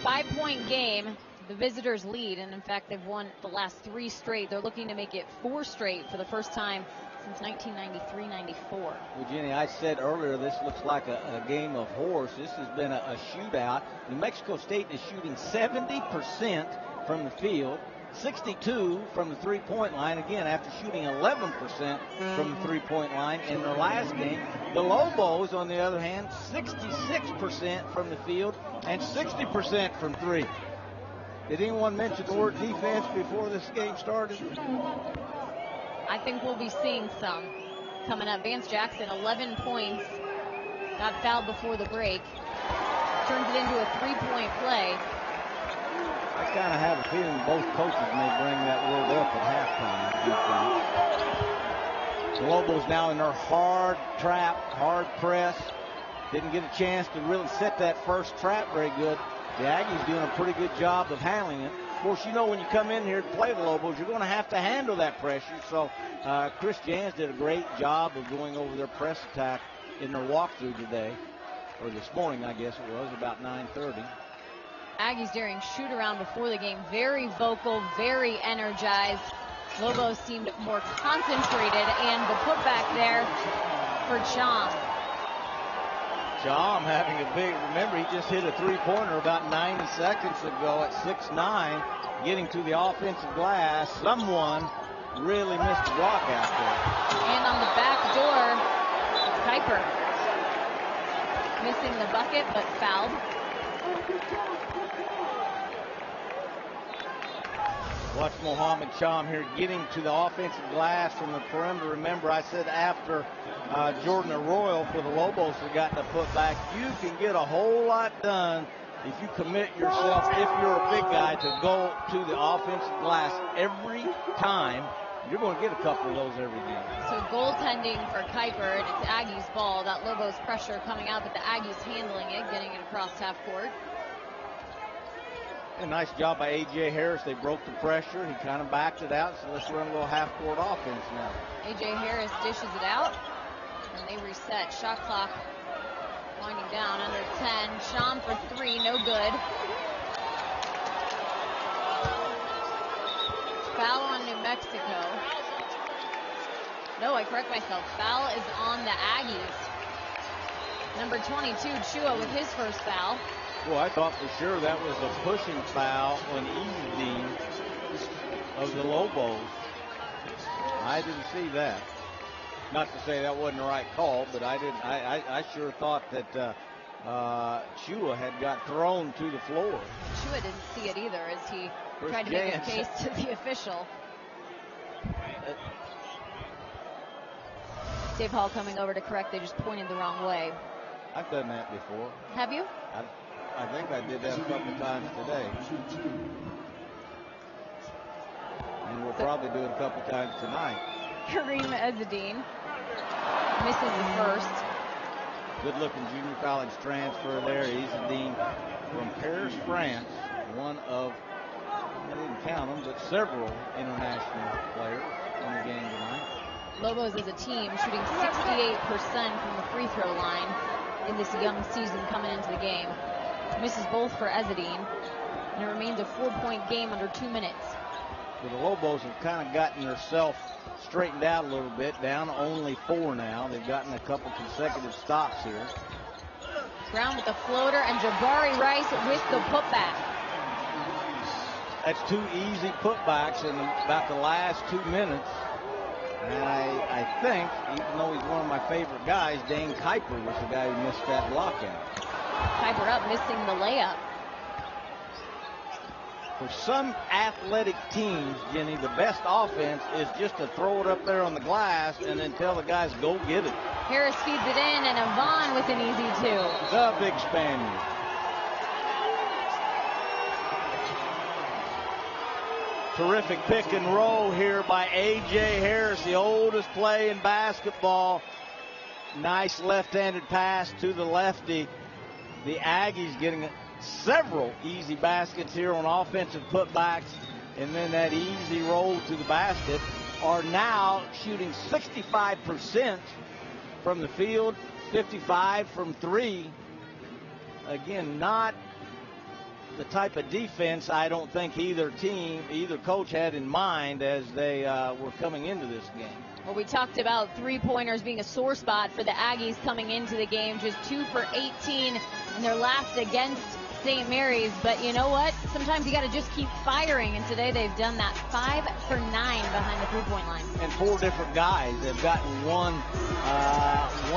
5-point game. The visitors lead, and in fact, they've won the last 3 straight. They're looking to make it 4 straight for the first time since 1993-94. Well, Jenny, I said earlier this looks like a game of horse. This has been a shootout. New Mexico State is shooting 70% from the field, 62 from the three-point line, again, after shooting 11% from the three-point line in their last game. The Lobos, on the other hand, 66% from the field and 60% from 3. Did anyone mention the word defense before this game started? I think we'll be seeing some coming up. Vance Jackson, 11 points. Got fouled before the break. Turns it into a 3-point play. I kind of have a feeling both coaches may bring that word up at halftime. The Lobos now in their hard trap, hard press. Didn't get a chance to really set that first trap very good. The Aggies doing a pretty good job of handling it. Of course, you know when you come in here to play the Lobos, you're going to have to handle that pressure. So Chris Jans did a great job of going over their press attack in their walkthrough today, or this morning, I guess it was, about 9:30. Aggies during shoot around before the game, very vocal, very energized. Lobos seemed more concentrated, and the putback there for Chom. Chom having a big, remember he just hit a three-pointer about 90 seconds ago at 6'9", getting to the offensive glass. Someone really missed the block out there. And on the back door, Kuiper missing the bucket, but fouled. Watch Mohamed Cham here getting to the offensive glass from the perimeter. Remember, I said after Jordan Arroyo for the Lobos had gotten a putback, you can get a whole lot done if you commit yourself, if you're a big guy, to go to the offensive glass every time. You're going to get a couple of those every game. So goaltending for Kuiper, and it's Aggies' ball. That Lobos pressure coming out, but the Aggies handling it, getting it across half court. A nice job by A.J. Harris. They broke the pressure. He kind of backed it out, so let's run a little half-court offense now. A.J. Harris dishes it out, and they reset. Shot clock winding down under 10. Cham for three, no good. Foul on New Mexico. No, I correct myself. Foul is on the Aggies. Number 22, Chua with his first foul. Well, I thought for sure that was a pushing foul on Easy of the Lobos. I didn't see that. Not to say that wasn't the right call, but I didn't. I sure thought that Chua had got thrown to the floor. Chua didn't see it either as he tried to make his case to the official. Dave Hall coming over to correct. They just pointed the wrong way. I've done that before. Have you? I think I did that a couple of times today. And we'll probably do it a couple of times tonight. Kareem Ezzedine misses the first. Good-looking junior college transfer there. Ezzedine from Paris, France. One of, I didn't count them, but several international players in the game tonight. Lobos as a team shooting 68% from the free throw line in this young season coming into the game. Misses both for Ezzedine, and it remains a 4-point game under 2 minutes. So the Lobos have kind of gotten themselves straightened out a little bit, down only 4 now. They've gotten a couple consecutive stops here. Brown with the floater, and Jabari Rice with the putback. That's 2 easy putbacks in about the last 2 minutes. And I think, even though he's one of my favorite guys, Dane Kuiper was the guy who missed that block out. Kuiper up, missing the layup. For some athletic teams, Jenny, the best offense is just to throw it up there on the glass and then tell the guys, go get it. Harris feeds it in, and Avon with an easy 2. The big Spaniard. Terrific pick and roll here by A.J. Harris, the oldest play in basketball. Nice left-handed pass to the lefty. The Aggies getting several easy baskets here on offensive putbacks, and then that easy roll to the basket. Are now shooting 65% from the field, 55 from 3. Again, not the type of defense I don't think either coach had in mind as they were coming into this game. Well, we talked about three-pointers being a sore spot for the Aggies coming into the game. Just 2 for 18 in their last against St. Mary's. But you know what? Sometimes you got to just keep firing. And today they've done that. 5 for 9 behind the three-point line. And 4 different guys. They've gotten one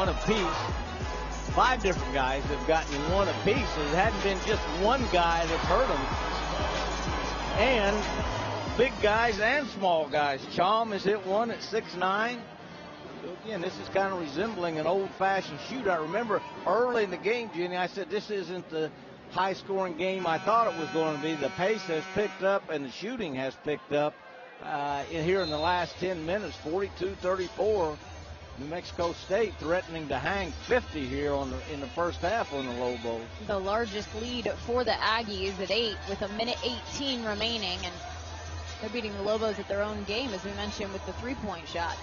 apiece. 5 different guys have gotten one apiece. It hadn't been just one guy that's hurt them. and big guys and small guys. Chom has hit one at 6'9". So again, this is kind of resembling an old-fashioned shootout. Remember, early in the game, Jenny, I said this isn't the high-scoring game I thought it was going to be. The pace has picked up and the shooting has picked up here in the last 10 minutes, 42-34. New Mexico State threatening to hang 50 here in the first half on the Lobos. The largest lead for the Aggies at 8 with a minute 18 remaining, and they're beating the Lobos at their own game, as we mentioned, with the three-point shot.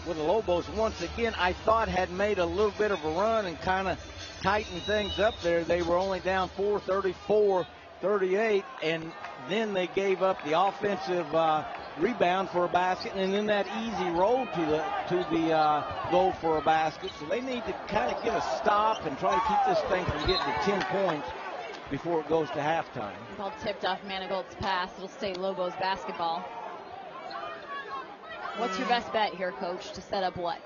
Well, the Lobos, once again, I thought had made a little bit of a run and kind of tightened things up there. They were only down 4, 34-38, and then they gave up the offensive rebound for a basket, and then that easy roll to the goal for a basket. So they need to kind of get a stop and try to keep this thing from getting to 10 points before it goes to halftime. Ball tipped off Manigolt's pass. It'll stay Lobos basketball. What's your best bet here, Coach, to set up what?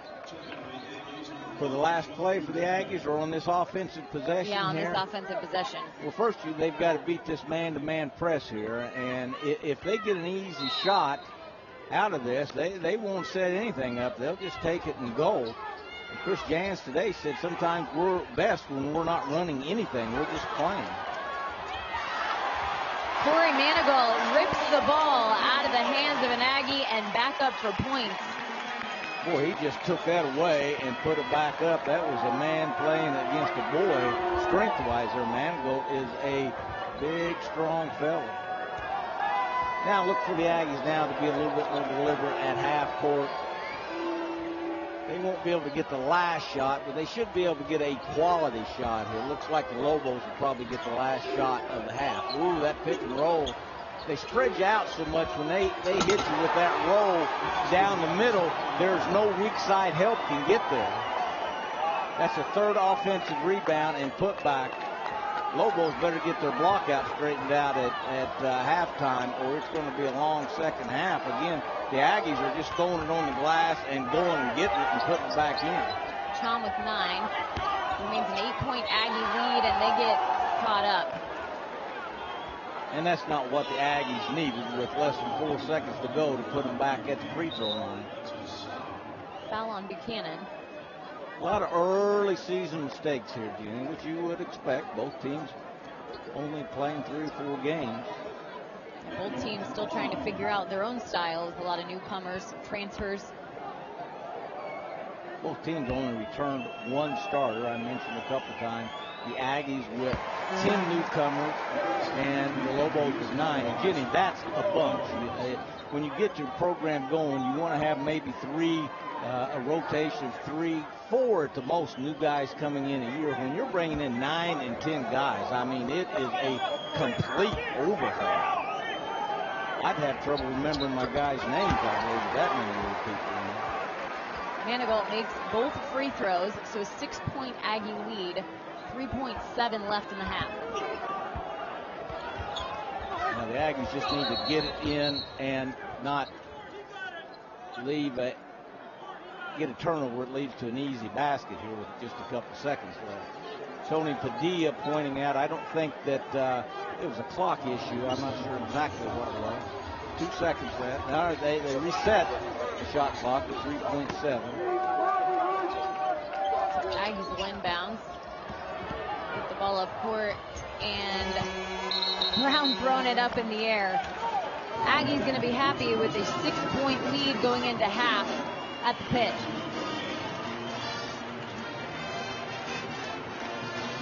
For the last play for the Aggies, or on this offensive possession? Yeah, on here? this offensive possession. Well, first, they've got to beat this man-to-man press here, and if they get an easy shot out of this, they won't set anything up. They'll just take it and go. And Chris Jans today said sometimes we're best when we're not running anything. We're just playing. Corey Manigault rips the ball out of the hands of an Aggie and back up for points. Boy, he just took that away and put it back up. That was a man playing against a boy. Strength-wise, there, Manigault is a big, strong fella. Now look for the Aggies now to be a little bit more deliberate at half court. They won't be able to get the last shot, but they should be able to get a quality shot here. Looks like the Lobos will probably get the last shot of the half. Ooh, that pick and roll. They spread you out so much when they hit you with that roll down the middle. There's no weak side help can get there. That's a third offensive rebound and putback. Lobos better get their block out straightened out at halftime, or it's going to be a long second half. Again, the Aggies are just throwing it on the glass and going and getting it and putting it back in. Chom with 9. Remains an 8-point Aggie lead, and they get caught up. And that's not what the Aggies needed with less than 4 seconds to go to put them back at the free throw line. Foul on Buchanan. A lot of early season mistakes here, Jenny, which you would expect. Both teams only playing 3 or 4 games. Both teams still trying to figure out their own styles. A lot of newcomers, transfers. Both teams only returned 1 starter. I mentioned a couple times. The Aggies with 10 newcomers and the Lobos with 9. And Jenny, that's a bunch. When you get your program going, you want to have maybe 3, a rotation of 3, 4 at the most new guys coming in a year. When you're bringing in 9 and 10 guys, I mean, it is a complete overhaul. I'd have trouble remembering my guys' names probably with that many new people in there. Manigault makes both free throws, so a 6-point Aggie lead. 3.7 left in the half. Now the Aggies just need to get it in and not get a turnover. It leads to an easy basket here with just a couple seconds left. Tony Padilla pointing out, I don't think that it was a clock issue. I'm not sure exactly what it was. 2 seconds left. Now they reset the shot clock to 3.7. Aggies will inbounds. Get the ball up court, and Brown throwing it up in the air. Aggie's going to be happy with a 6-point lead going into half at the pitch.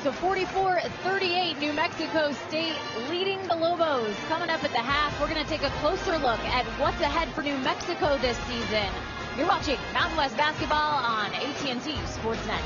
So 44-38, New Mexico State leading the Lobos. Coming up at the half, we're going to take a closer look at what's ahead for New Mexico this season. You're watching Mountain West Basketball on AT&T Sportsnet.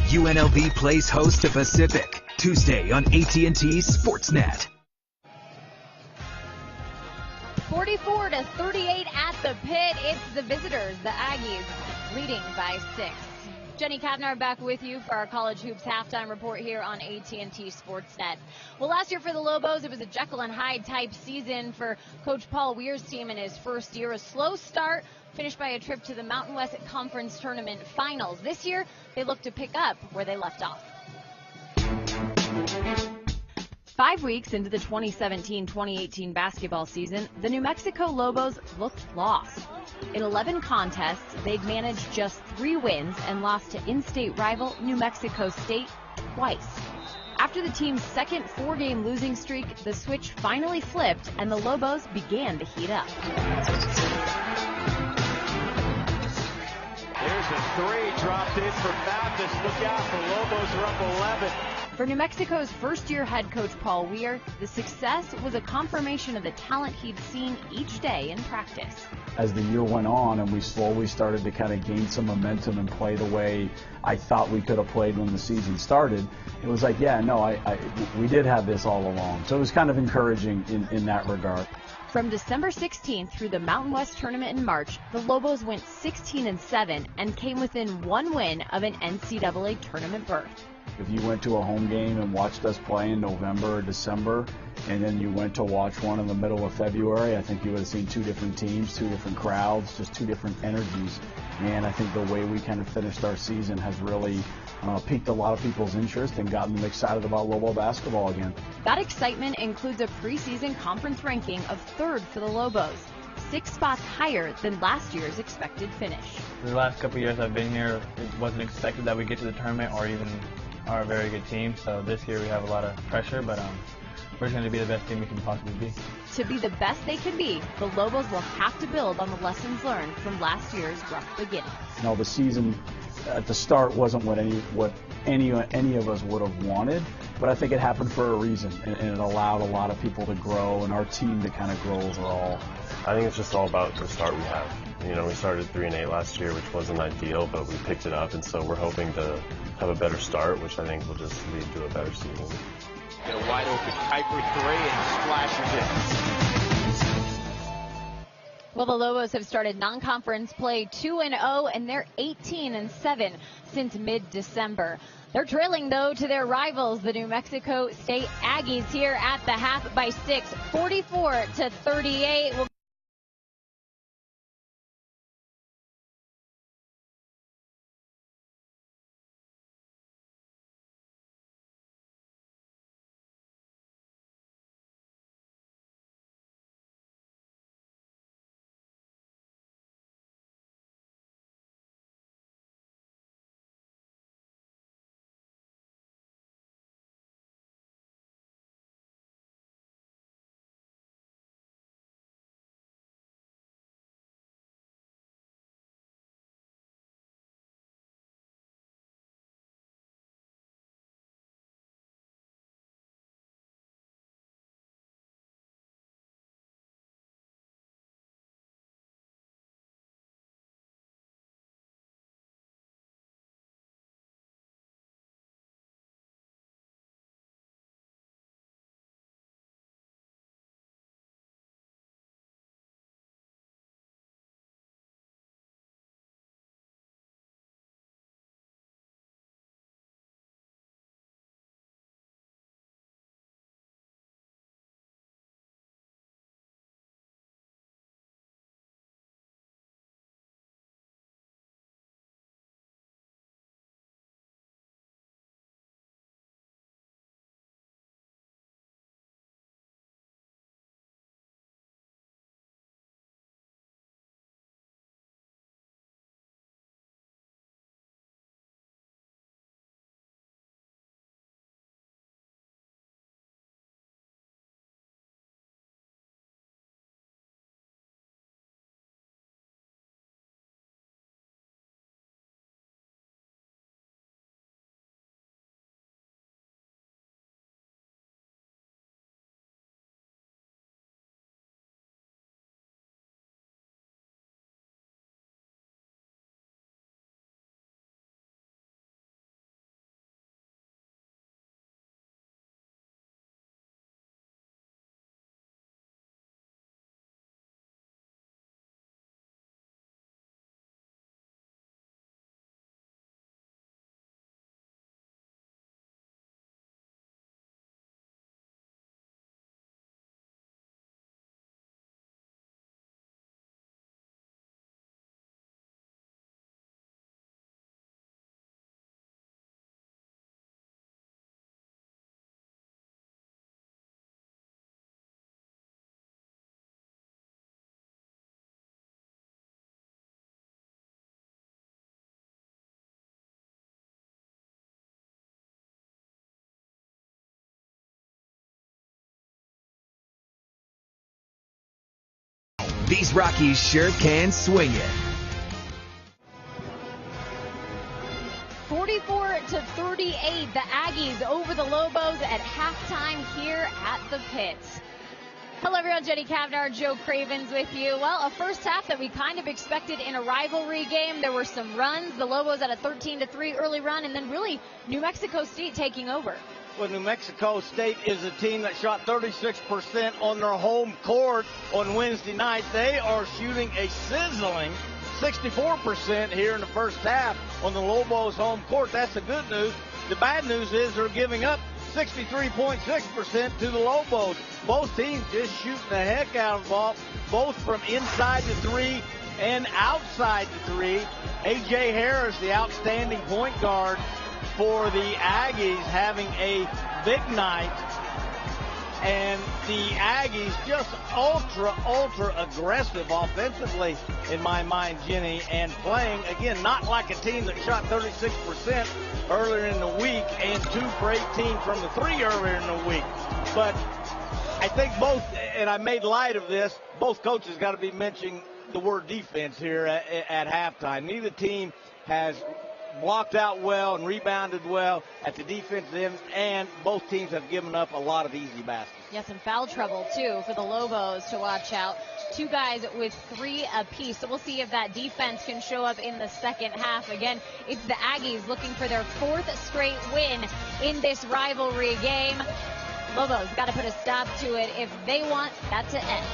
UNLV plays host to Pacific, Tuesday on AT&T Sportsnet. 44-38 at the pit. It's the visitors, the Aggies, leading by 6. Jenny Kavnar back with you for our College Hoops halftime report here on AT&T Sportsnet. Well, last year for the Lobos, it was a Jekyll and Hyde type season for Coach Paul Weir's team in his first year. A slow start, finished by a trip to the Mountain West Conference Tournament Finals. This year, they look to pick up where they left off. 5 weeks into the 2017-2018 basketball season, the New Mexico Lobos looked lost. In 11 contests, they'd managed just 3 wins and lost to in-state rival New Mexico State twice. After the team's second 4-game losing streak, the switch finally flipped and the Lobos began to heat up. There's a 3 dropped in for Baptist. Look out, the Lobos are up 11. For New Mexico's first-year head coach Paul Weir, the success was a confirmation of the talent he'd seen each day in practice. As the year went on and we slowly started to kind of gain some momentum and play the way I thought we could have played when the season started, it was like, yeah, no, we did have this all along. So it was kind of encouraging in that regard. From December 16th through the Mountain West Tournament in March, the Lobos went 16-7 and came within 1 win of an NCAA tournament berth. If you went to a home game and watched us play in November or December, and then you went to watch one in the middle of February, I think you would have seen 2 different teams, 2 different crowds, just 2 different energies. And I think the way we kind of finished our season has really piqued a lot of people's interest and gotten them excited about Lobo basketball again. That excitement includes a preseason conference ranking of 3rd for the Lobos, 6 spots higher than last year's expected finish. The last couple years I've been here, it wasn't expected that we get to the tournament or even are a very good team. So this year we have a lot of pressure, but we're going to be the best team we can possibly be. To be the best they can be, the Lobos will have to build on the lessons learned from last year's rough beginning. The season at the start wasn't what any of us would have wanted, but I think it happened for a reason, and it allowed a lot of people to grow and our team to kind of grow overall. I think it's just all about the start we have. We started 3-8 last year, which wasn't ideal, but we picked it up, and so we're hoping to have a better start, which I think will just lead to a better season. Get a wide open Kuiper 3 and splashes it. Well, the Lobos have started non-conference play 2-0, and they're 18-7 since mid-December. They're trailing, though, to their rivals, the New Mexico State Aggies, here at the half by 6, 44-38. These Rockies sure can swing it. 44-38, the Aggies over the Lobos at halftime here at the pits. Hello everyone, Jenny Kavnar, Joe Cravens with you. Well, a first half that we kind of expected in a rivalry game. There were some runs, the Lobos had a 13-3 early run, and then really New Mexico State taking over. Well, New Mexico State is a team that shot 36% on their home court on Wednesday night. They are shooting a sizzling 64% here in the first half on the Lobos home court. That's the good news. The bad news is they're giving up 63.6% to the Lobos. Both teams just shooting the heck out of the ball, both from inside the three and outside the three. A.J. Harris, the outstanding point guard for the Aggies, having a big night. And the Aggies just ultra aggressive offensively, in my mind, Jenny, and playing, again, not like a team that shot 36% earlier in the week and 2 for 18 from the three earlier in the week. But I think both, and I made light of this, both coaches got to be mentioning the word defense here at halftime. Neither team has blocked out well and rebounded well at the defensive end, and both teams have given up a lot of easy baskets. Yes, some foul trouble, too, for the Lobos to watch out. 2 guys with 3 apiece. So we'll see if that defense can show up in the second half. Again, it's the Aggies looking for their 4th straight win in this rivalry game. Lobos got to put a stop to it if they want that to end.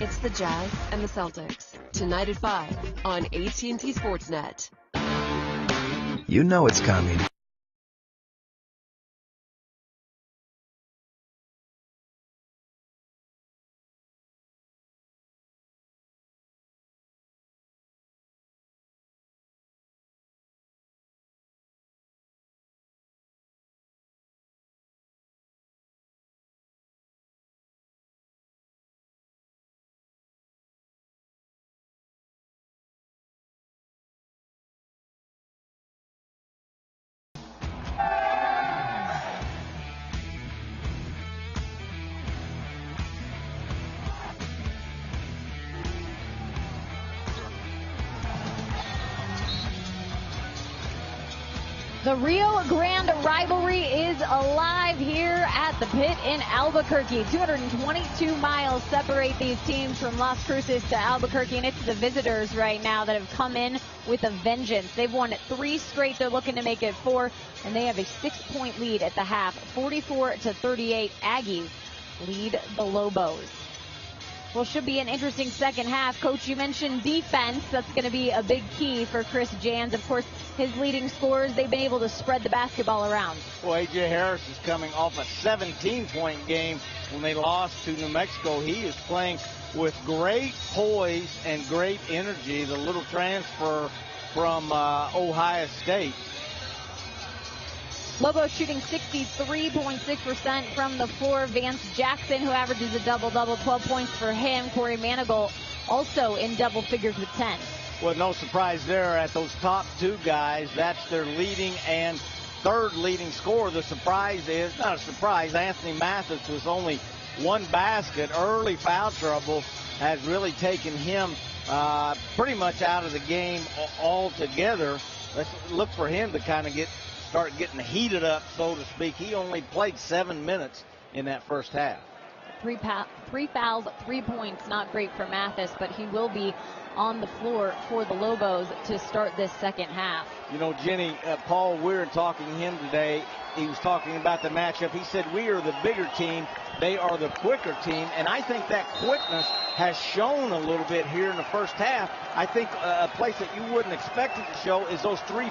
It's the Jazz and the Celtics, tonight at 5 on AT&T Sportsnet. You know it's coming. The Rio Grande rivalry is alive here at the pit in Albuquerque. 222 miles separate these teams from Las Cruces to Albuquerque, and it's the visitors right now that have come in with a vengeance. They've won 3 straight. They're looking to make it 4, and they have a 6-point lead at the half. 44-38, Aggies lead the Lobos. Well, should be an interesting second half. Coach, you mentioned defense. That's going to be a big key for Chris Jans. Of course, his leading scorers, they've been able to spread the basketball around. Well, A.J. Harris is coming off a 17-point game when they lost to New Mexico. He is playing with great poise and great energy, the little transfer from Ohio State. Lobos shooting 63.6% from the floor. Vance Jackson, who averages a double-double, 12 points for him. Corey Manigault also in double figures with 10. Well, no surprise there at those top 2 guys. That's their leading and third leading scorer. The surprise is, not a surprise, Anthony Mathis was only 1 basket. Early foul trouble has really taken him pretty much out of the game altogether. Let's look for him to kind of start getting heated up, so to speak. He only played 7 minutes in that first half. 3 fouls, 3 points. Not great for Mathis, but he will be on the floor for the Lobos to start this second half. You know, Jenny, Paul Weir talking to him today, he was talking about the matchup. He said we are the bigger team. They are the quicker team. And I think that quickness has shown a little bit here in the first half. I think a place that you wouldn't expect it to show is those 3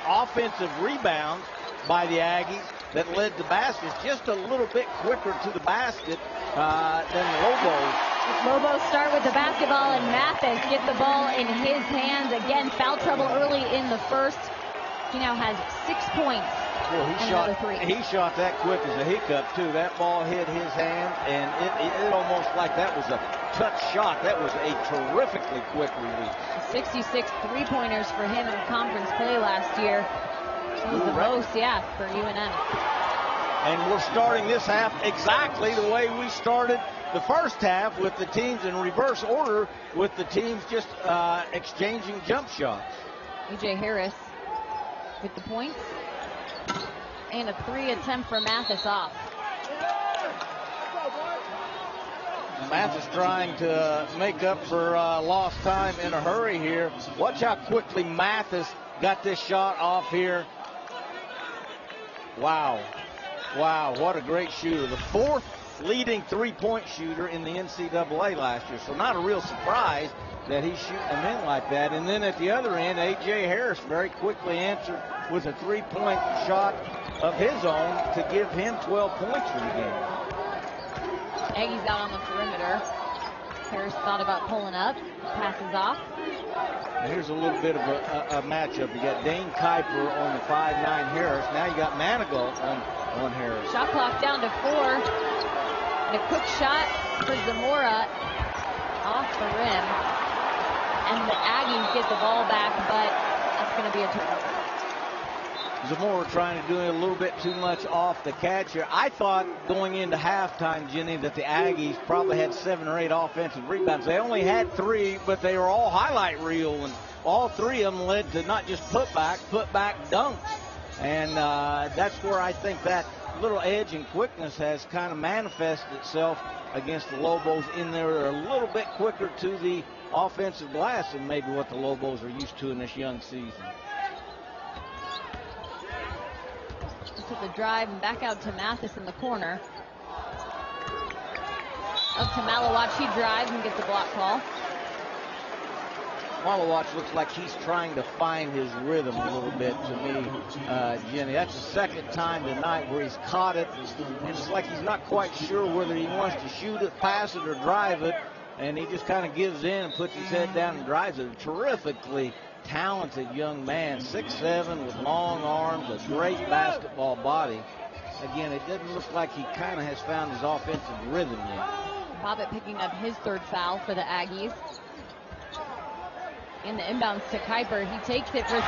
offensive rebounds by the Aggies that led to baskets, just a little bit quicker to the basket than the Lobos. Lobos start with the basketball, and Mathis gets the ball in his hands. Again, foul trouble early in the first. He now has 6 points. Well, he shot that quick as a hiccup, too. That ball hit his hand, and it almost like that was a touch shot. That was a terrifically quick release. 66 3-pointers for him in conference play last year. It was the most, for UNM. And we're starting this half exactly the way we started the first half, with the teams in reverse order, with the teams just exchanging jump shots. A.J. Harris with the points. And a 3 attempt for Mathis off. Mathis trying to make up for lost time in a hurry here. Watch how quickly Mathis got this shot off here. Wow, what a great shooter. The 4th leading 3-point shooter in the NCAA last year. So not a real surprise that he's shooting them in like that. And then at the other end, A.J. Harris very quickly answered with a 3-point shot of his own to give him 12 points for the game. Aggie's out on the perimeter. Harris thought about pulling up. Passes off. And here's a little bit of a matchup. You got Dane Kuiper on the 5'9" Harris. Now you got Manigault on Harris. Shot clock down to 4. And a quick shot for Zamora off the rim. And the Aggies get the ball back, but that's going to be a turnover. Zamora trying to do a little bit too much off the catch here. I thought going into halftime, Jenny, that the Aggies probably had 7 or 8 offensive rebounds. They only had 3, but they were all highlight reel, and all 3 of them led to not just putback dunks. And that's where I think that little edge and quickness has kind of manifested itself against the Lobos. In there, a little bit quicker to the offensive glass than maybe what the Lobos are used to in this young season. To the drive and back out to Mathis in the corner. Up to Malawatch, he drives and gets a block call. Malawatch looks like he's trying to find his rhythm a little bit to me, Jenny. That's the second time tonight where he's caught it. It's like he's not quite sure whether he wants to shoot it, pass it, or drive it. And he just kind of gives in and puts his head down and drives it. Terrifically talented young man, 6'7", with long arms, a great basketball body. Again, it doesn't look like he kind of has found his offensive rhythm yet. Bobbitt picking up his 3rd foul for the Aggies. In the inbounds to Kuiper, he takes it for 3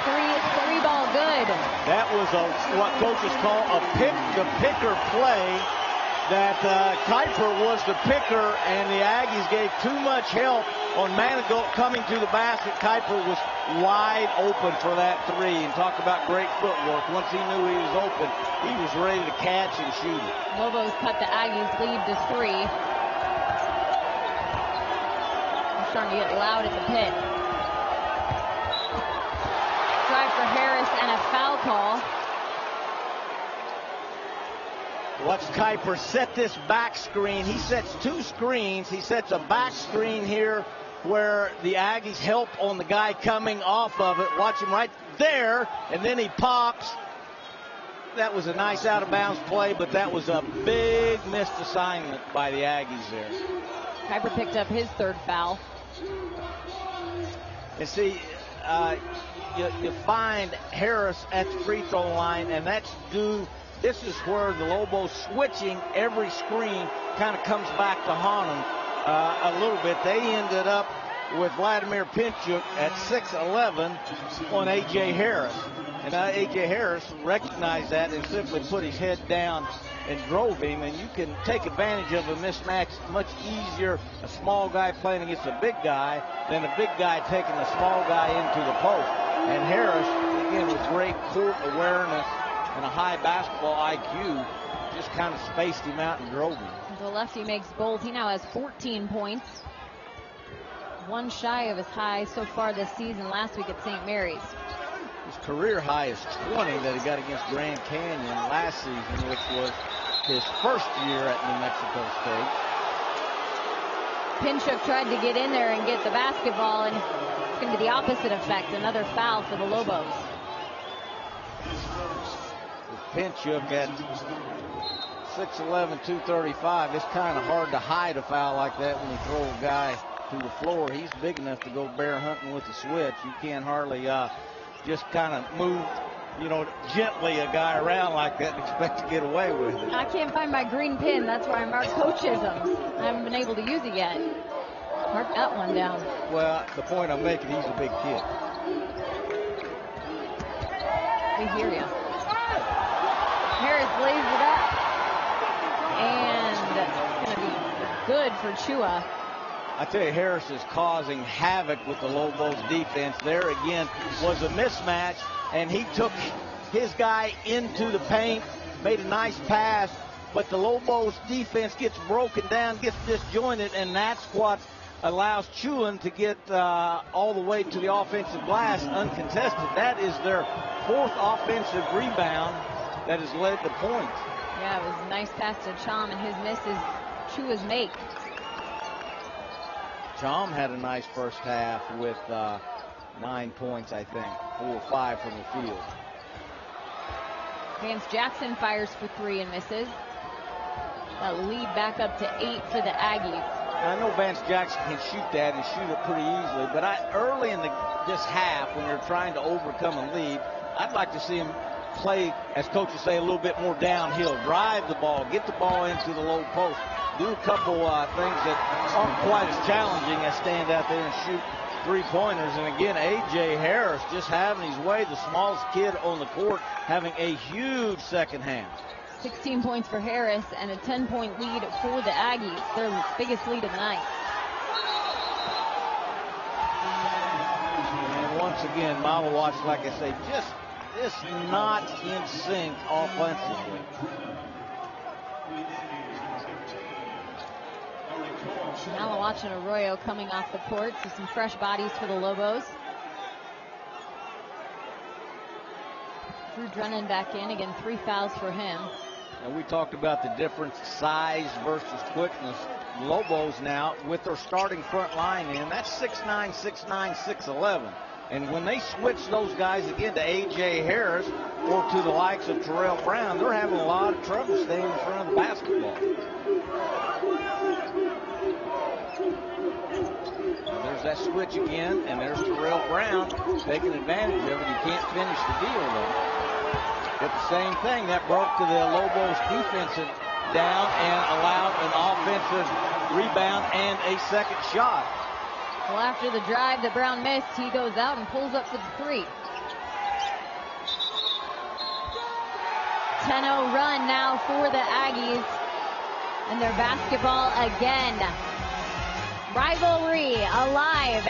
ball good. That was what coaches call a pick-the-picker play. that Kuiper was the picker, and the Aggies gave too much help on Manigault coming to the basket. Kuiper was wide open for that three, and talk about great footwork. Once he knew he was open, he was ready to catch and shoot it. Lobos cut the Aggies' lead to 3. It's starting to get loud at the pit. Drive for Harris and a foul call. Watch Kuiper set this back screen. He sets 2 screens. He sets a back screen here where the Aggies help on the guy coming off of it. Watch him right there, and then he pops. That was a nice out-of-bounds play, but that was a big missed assignment by the Aggies there. Kuiper picked up his 3rd foul. And see, you find Harris at the free throw line, and that's due. This is where the Lobos switching every screen kind of comes back to haunt them a little bit. They ended up with Vladimir Pinchuk at 6'11" on A.J. Harris. And A.J. Harris recognized that and simply put his head down and drove him. And you can take advantage of a mismatch much easier, a small guy playing against a big guy, than a big guy taking a small guy into the post. And Harris, again, with great court awareness and a high basketball IQ, just kind of spaced him out and drove him. The lefty makes bold. He now has 14 points. 1 shy of his high so far this season last week at St. Mary's. His career high is 20 that he got against Grand Canyon last season, which was his first year at New Mexico State. Pinchuk tried to get in there and get the basketball, and it's going to be the opposite effect. Another foul for the Lobos. Pinchuk at 6'11", 235. It's kind of hard to hide a foul like that when you throw a guy to the floor. He's big enough to go bear hunting with the switch. You can't hardly just kind of move, gently a guy around like that and expect to get away with it. I can't find my green pin. That's where I marked coachisms. I haven't been able to use it yet. Mark that one down. Well, the point I'm making, he's a big kid. We hear you. Harris lays it up, and it's going to be good for Chua. I tell you, Harris is causing havoc with the Lobos defense. There again was a mismatch, and he took his guy into the paint, made a nice pass, but the Lobos defense gets broken down, gets disjointed, and that's what allows Chua to get all the way to the offensive glass uncontested. That is their 4th offensive rebound that has led to points. Yeah, it was a nice pass to Chom, and his miss is Chua's make. Chom had a nice first half with 9 points, I think. 4 or 5 from the field. Vance Jackson fires for 3 and misses. That lead back up to 8 for the Aggies. I know Vance Jackson can shoot that and shoot it pretty easily, but early in this half, when they're trying to overcome a lead, I'd like to see him play, as coaches say, a little bit more downhill. Drive the ball, get the ball into the low post. Do a couple things that aren't quite as challenging as stand out there and shoot 3-pointers. And again, A.J. Harris just having his way, the smallest kid on the court, having a huge second half. 16 points for Harris and a 10-point lead for the Aggies, their biggest lead of the night. And once again, Malawatch, like I say, just not in sync offensively. Malawatch and Arroyo coming off the court, so some fresh bodies for the Lobos. Drew Drennan back in, again 3 fouls for him. And we talked about the difference, size versus quickness. Lobos now, with their starting front line in, that's 6'9", 6'9", 6'11". And when they switch those guys again to A.J. Harris or to the likes of Terrell Brown, they're having a lot of trouble staying in front of the basketball. There's that switch again, and there's Terrell Brown taking advantage of it. He can't finish the deal, though. But the same thing, that broke to the Lobos defensive down and allowed an offensive rebound and a second shot. Well, after the drive that Brown missed, he goes out and pulls up for the 3. 10-0 run now for the Aggies. And their basketball again. Rivalry alive.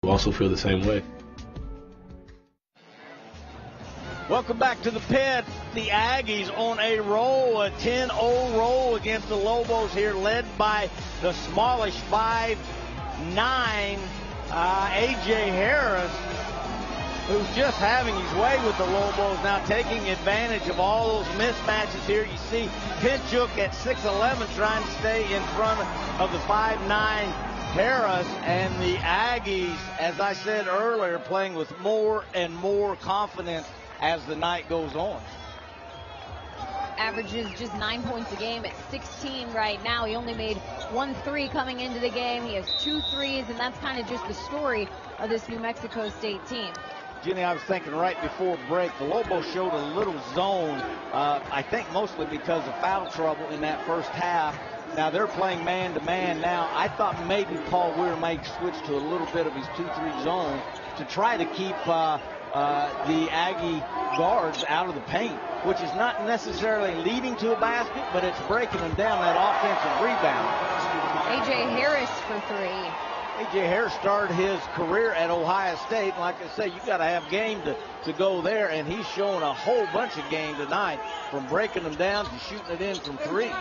Also feel the same way. Welcome back to the pit. The Aggies on a roll, a 10-0 roll against the Lobos here, led by the smallish 5'9", A.J. Harris, who's just having his way with the Lobos, now taking advantage of all those mismatches here. You see Pinchuk at 6'11", trying to stay in front of the 5'9", Harris, and the Aggies, as I said earlier, playing with more and more confidence as the night goes on. Averages just 9 points a game at 16 right now. He only made 1 3 coming into the game. He has 2 threes, and that's kind of just the story of this New Mexico State team. Jenny, I was thinking right before break, the Lobos showed a little zone, I think mostly because of foul trouble in that first half. Now they're playing man-to-man now. I thought maybe Paul Weir might switch to a little bit of his 2-3 zone to try to keep the Aggie guards out of the paint, which is not necessarily leading to a basket, but it's breaking them down that offensive rebound. A.J. Harris for 3. A.J. Harris started his career at Ohio State. And like I say, you got to have game to go there, and he's showing a whole bunch of game tonight, from breaking them down to shooting it in from 3.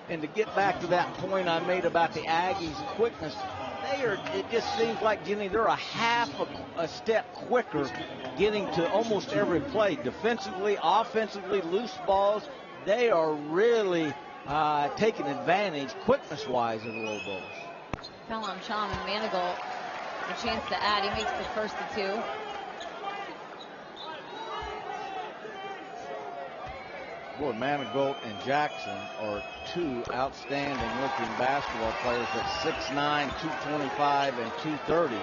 And to get back to that point I made about the Aggies' quickness, it just seems like, Jenny, they're a half a step quicker getting to almost every play. Defensively, offensively, loose balls, they are really taking advantage quickness-wise of the Lobos. Foul on Chom, and Manigault a chance to add. He makes the first of 2. Boy, Manigault and Jackson are 2 outstanding-looking basketball players at 6'9", 225, and 230.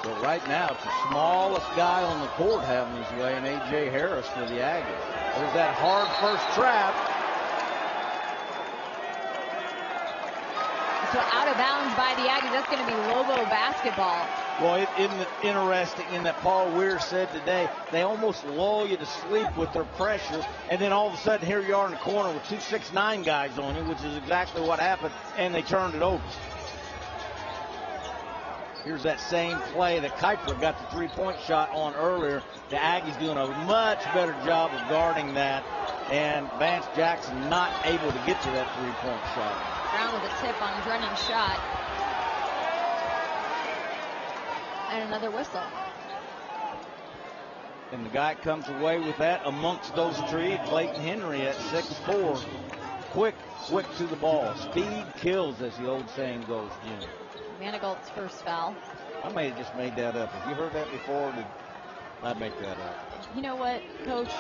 But right now, it's the smallest guy on the court having his way, and A.J. Harris for the Aggies. There's that hard first trap. So out of bounds by the Aggies. That's going to be Lobo basketball. Well, isn't it interesting in that Paul Weir said today, they almost lull you to sleep with their pressure, and then all of a sudden here you are in the corner with 2 6'9" guys on you, which is exactly what happened, and they turned it over. Here's that same play that Kuiper got the 3-point shot on earlier. The Aggies doing a much better job of guarding that, and Vance Jackson not able to get to that 3-point shot. Brown with a tip on Drennan's shot. And another whistle. And the guy comes away with that amongst those three, Clayton Henry at 6'4". Quick to the ball. Speed kills, as the old saying goes, Jim. Manigault's first foul. I may have just made that up. Have you heard that before? Did I make that up? You know what, Coach?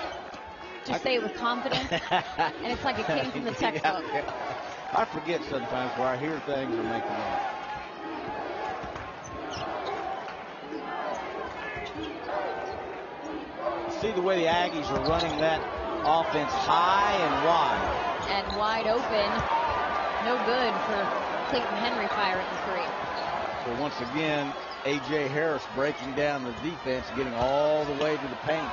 Just say it with confidence. And it's like it came from the textbook. Yeah. I forget sometimes where I hear things or make them up. see the way the Aggies are running that offense high and wide. And wide open. No good for Clayton Henry firing the three. So once again, A.J. Harris breaking down the defense, getting all the way to the paint.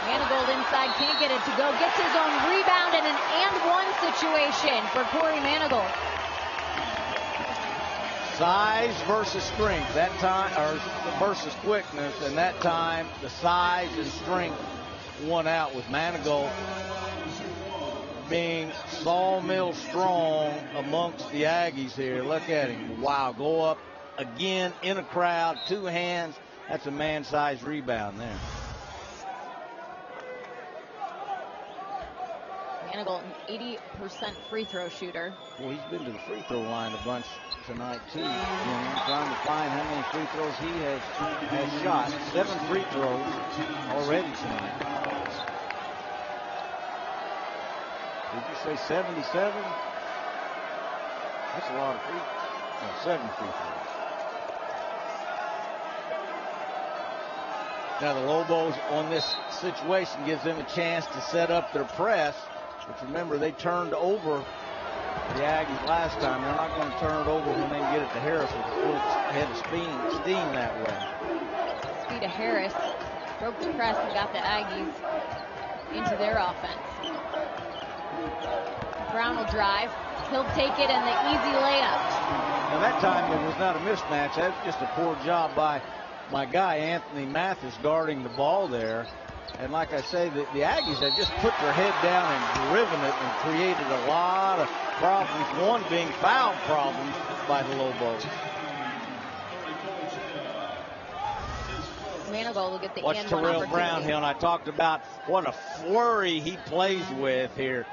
Manigault inside, can't get it to go. Gets his own rebound and an and-one situation for Corey Manigault. Size versus strength that time, or versus quickness, and that time the size and strength won out with Manigault being sawmill strong amongst the Aggies here. Look at him. Wow, go up again in a crowd, two hands. That's a man-sized rebound there. Manigault, an 80% free throw shooter. Well, he's been to the free throw line a bunch tonight, too. I'm trying to find how many free throws he has shot. 7 free throws already tonight. Did you say 77? That's a lot of free throws. 7 free throws. Now the Lobos on this situation gives them a chance to set up their press. But remember, they turned over the Aggies last time. They're not going to turn it over when they get it to Harris with a full head of steam that way. Speed of Harris broke the press and got the Aggies into their offense. Brown will drive. He'll take it and the easy layup. Now that time it was not a mismatch. That's just a poor job by my guy, Anthony Mathis, guarding the ball there. And like I say, the Aggies have just put their head down and driven it and created a lot of problems, one being foul problems by the Lobos. Manigault will get the Watch and Terrell one Brownhill, and I talked about what a flurry he plays with here.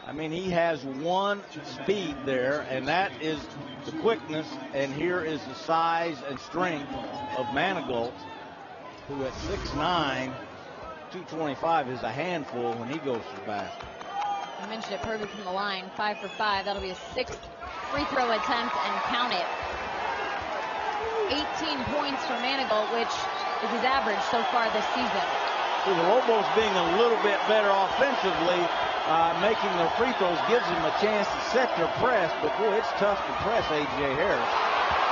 I mean, he has one speed there, and that is the quickness, and here is the size and strength of Manigault, who at 6'9", 225 is a handful when he goes to the basket. I mentioned it, perfect from the line, 5 for 5. That'll be a 6th free throw attempt and count it. 18 points for Manigault, which is his average so far this season. So the Lobos being a little bit better offensively, making their free throws gives them a chance to set their press, but boy, it's tough to press A.J. Harris.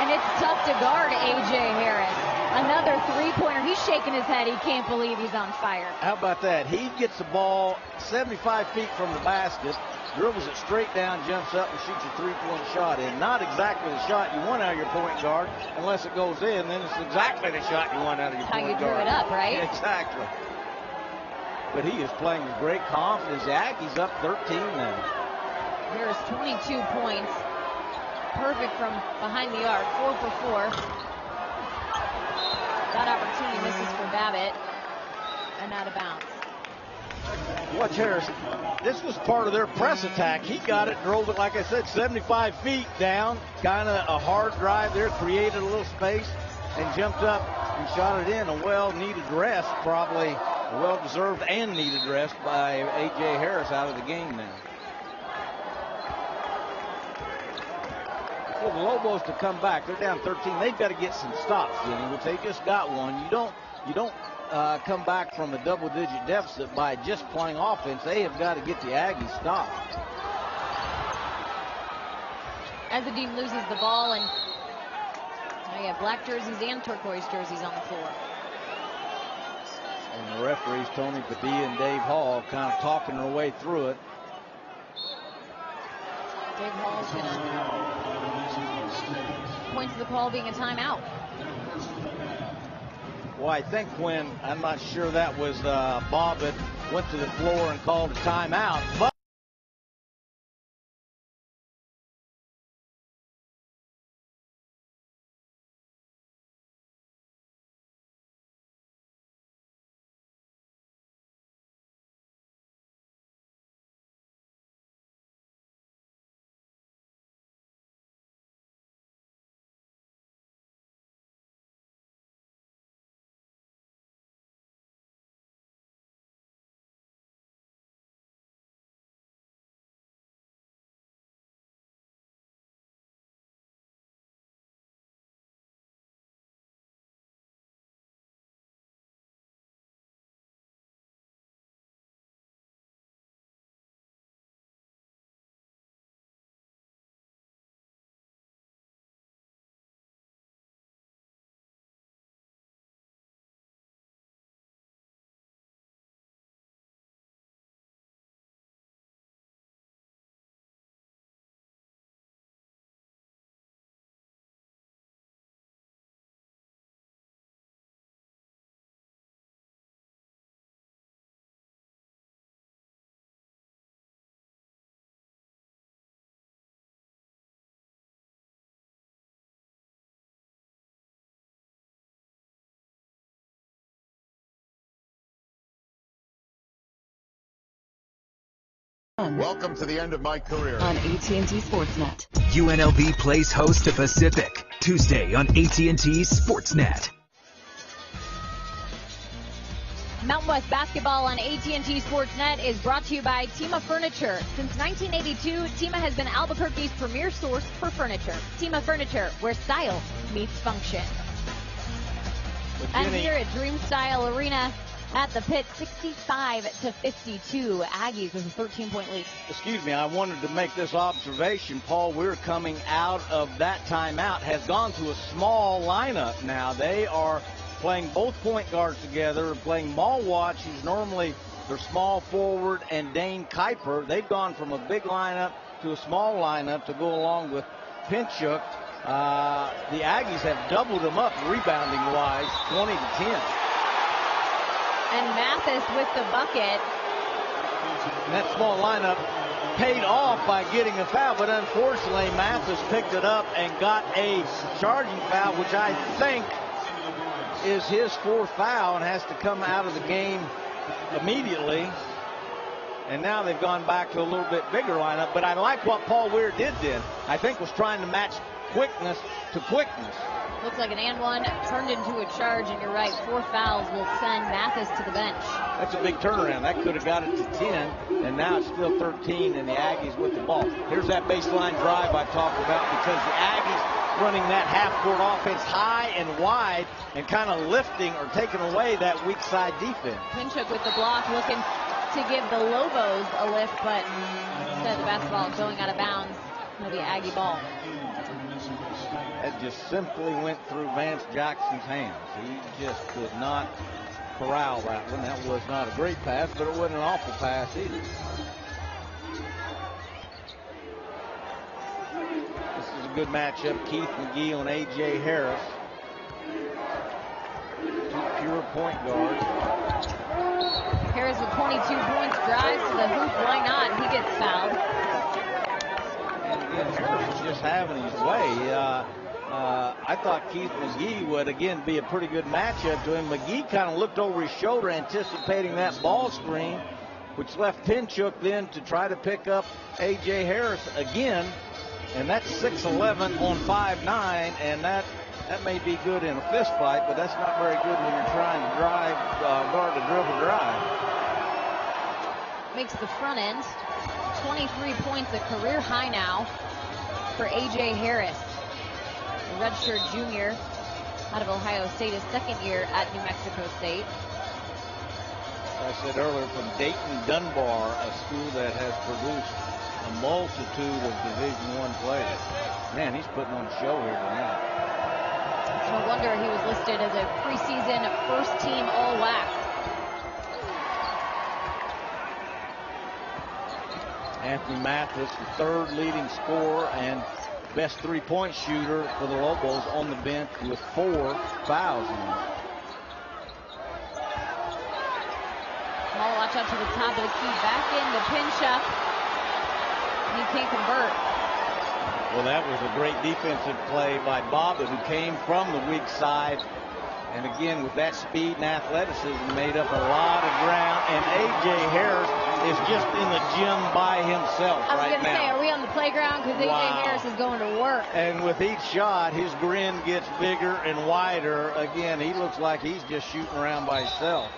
And it's tough to guard A.J. Harris. Another three-pointer. He's shaking his head. He can't believe he's on fire. How about that? He gets the ball 75 feet from the basket, dribbles it straight down, jumps up, and shoots a three-point shot in. Not exactly the shot you want out of your point guard, unless it goes in. Then it's exactly the shot you want out of your point guard. How you drew it up, right? Exactly. But he is playing with great confidence. The Aggies up 13 now. Harris, 22 points. Perfect from behind the arc, 4 for 4. That opportunity misses for Babbitt and out of bounds. Watch Harris. This was part of their press attack. He got it, drove it, like I said, 75 feet down. Kind of a hard drive there, created a little space, and jumped up and shot it in. A well-needed rest, probably a well-deserved and needed rest by A.J. Harris out of the game now. For the Lobos to come back, they're down 13. They've got to get some stops, Jenny, which they just got one. You don't come back from a double-digit deficit by just playing offense. They have got to get the Aggies stopped. Ezadine loses the ball, and now you have black jerseys and turquoise jerseys on the floor. And the referees, Tony Padilla and Dave Hall, kind of talking their way through it. Dave Hall's going to point to the call being a timeout. Well, I think when, I'm not sure that was Bobbitt, went to the floor and called a timeout. But Welcome to the end of my career. On AT&T Sportsnet. UNLV plays host to Pacific, Tuesday on AT&T Sportsnet. Mountain West basketball on AT&T Sportsnet is brought to you by Tima Furniture. Since 1982, Tima has been Albuquerque's premier source for furniture. Tima Furniture, where style meets function. And here at Dream Style Arena at the pit, 65-52. Aggies with a 13-point lead. Excuse me, I wanted to make this observation. Paul Weir, coming out of that timeout, has gone to a small lineup now. They are playing both point guards together, playing Malwatch, who's normally their small forward, and Dane Kuiper. They've gone from a big lineup to a small lineup to go along with Pinchuk. The Aggies have doubled them up rebounding-wise, 20-10. And Mathis with the bucket. And that small lineup paid off by getting a foul, but unfortunately Mathis picked it up and got a charging foul, which I think is his fourth foul and has to come out of the game immediately. And now they've gone back to a little bit bigger lineup. But I like what Paul Weir did then. I think was trying to match quickness to quickness. Looks like an and one turned into a charge, and you're right, 4 fouls will send Mathis to the bench. That's a big turnaround. That could have got it to 10, and now it's still 13, and the Aggies with the ball. Here's that baseline drive I talked about, because the Aggies running that half-court offense high and wide and kind of lifting or taking away that weak side defense. Pinchuk with the block, looking to give the Lobos a lift, but instead the basketball going out of bounds. It'll be Aggie ball. That just simply went through Vance Jackson's hands. He just could not corral that one. That was not a great pass, but it wasn't an awful pass either. This is a good matchup. Keith McGee on A.J. Harris. 2 pure point guards. Harris with 22 points, drives to the hoop. Why not? He gets fouled. And again, Harris is just having his way. I thought Keith McGee would, again, be a pretty good matchup to him. McGee kind of looked over his shoulder, anticipating that ball screen, which left Pinchuk then to try to pick up A.J. Harris again. And that's 6'11" on 5'9", and that may be good in a fist fight, but that's not very good when you're trying to guard the dribble drive. Makes the front end 23 points, a career high now for A.J. Harris. The redshirt junior out of Ohio State, his second year at New Mexico State. I said earlier, from Dayton Dunbar, a school that has produced a multitude of Division I players. Man, he's putting on a show here tonight. It's no wonder he was listed as a preseason first-team All-WAC. Anthony Mathis, the third leading scorer and best three-point shooter for the Lobos, on the bench with 4 fouls. Ball watch up to the top of the key, back in the Pinchuk. He can't convert. Well, that was a great defensive play by Bobbitt, who came from the weak side. And again, with that speed and athleticism, made up a lot of ground. And A.J. Harris is just in the gym by himself right now. I was going to say, are we on the playground? Because A.J. Harris is going to work. And with each shot, his grin gets bigger and wider. Again, he looks like he's just shooting around by himself.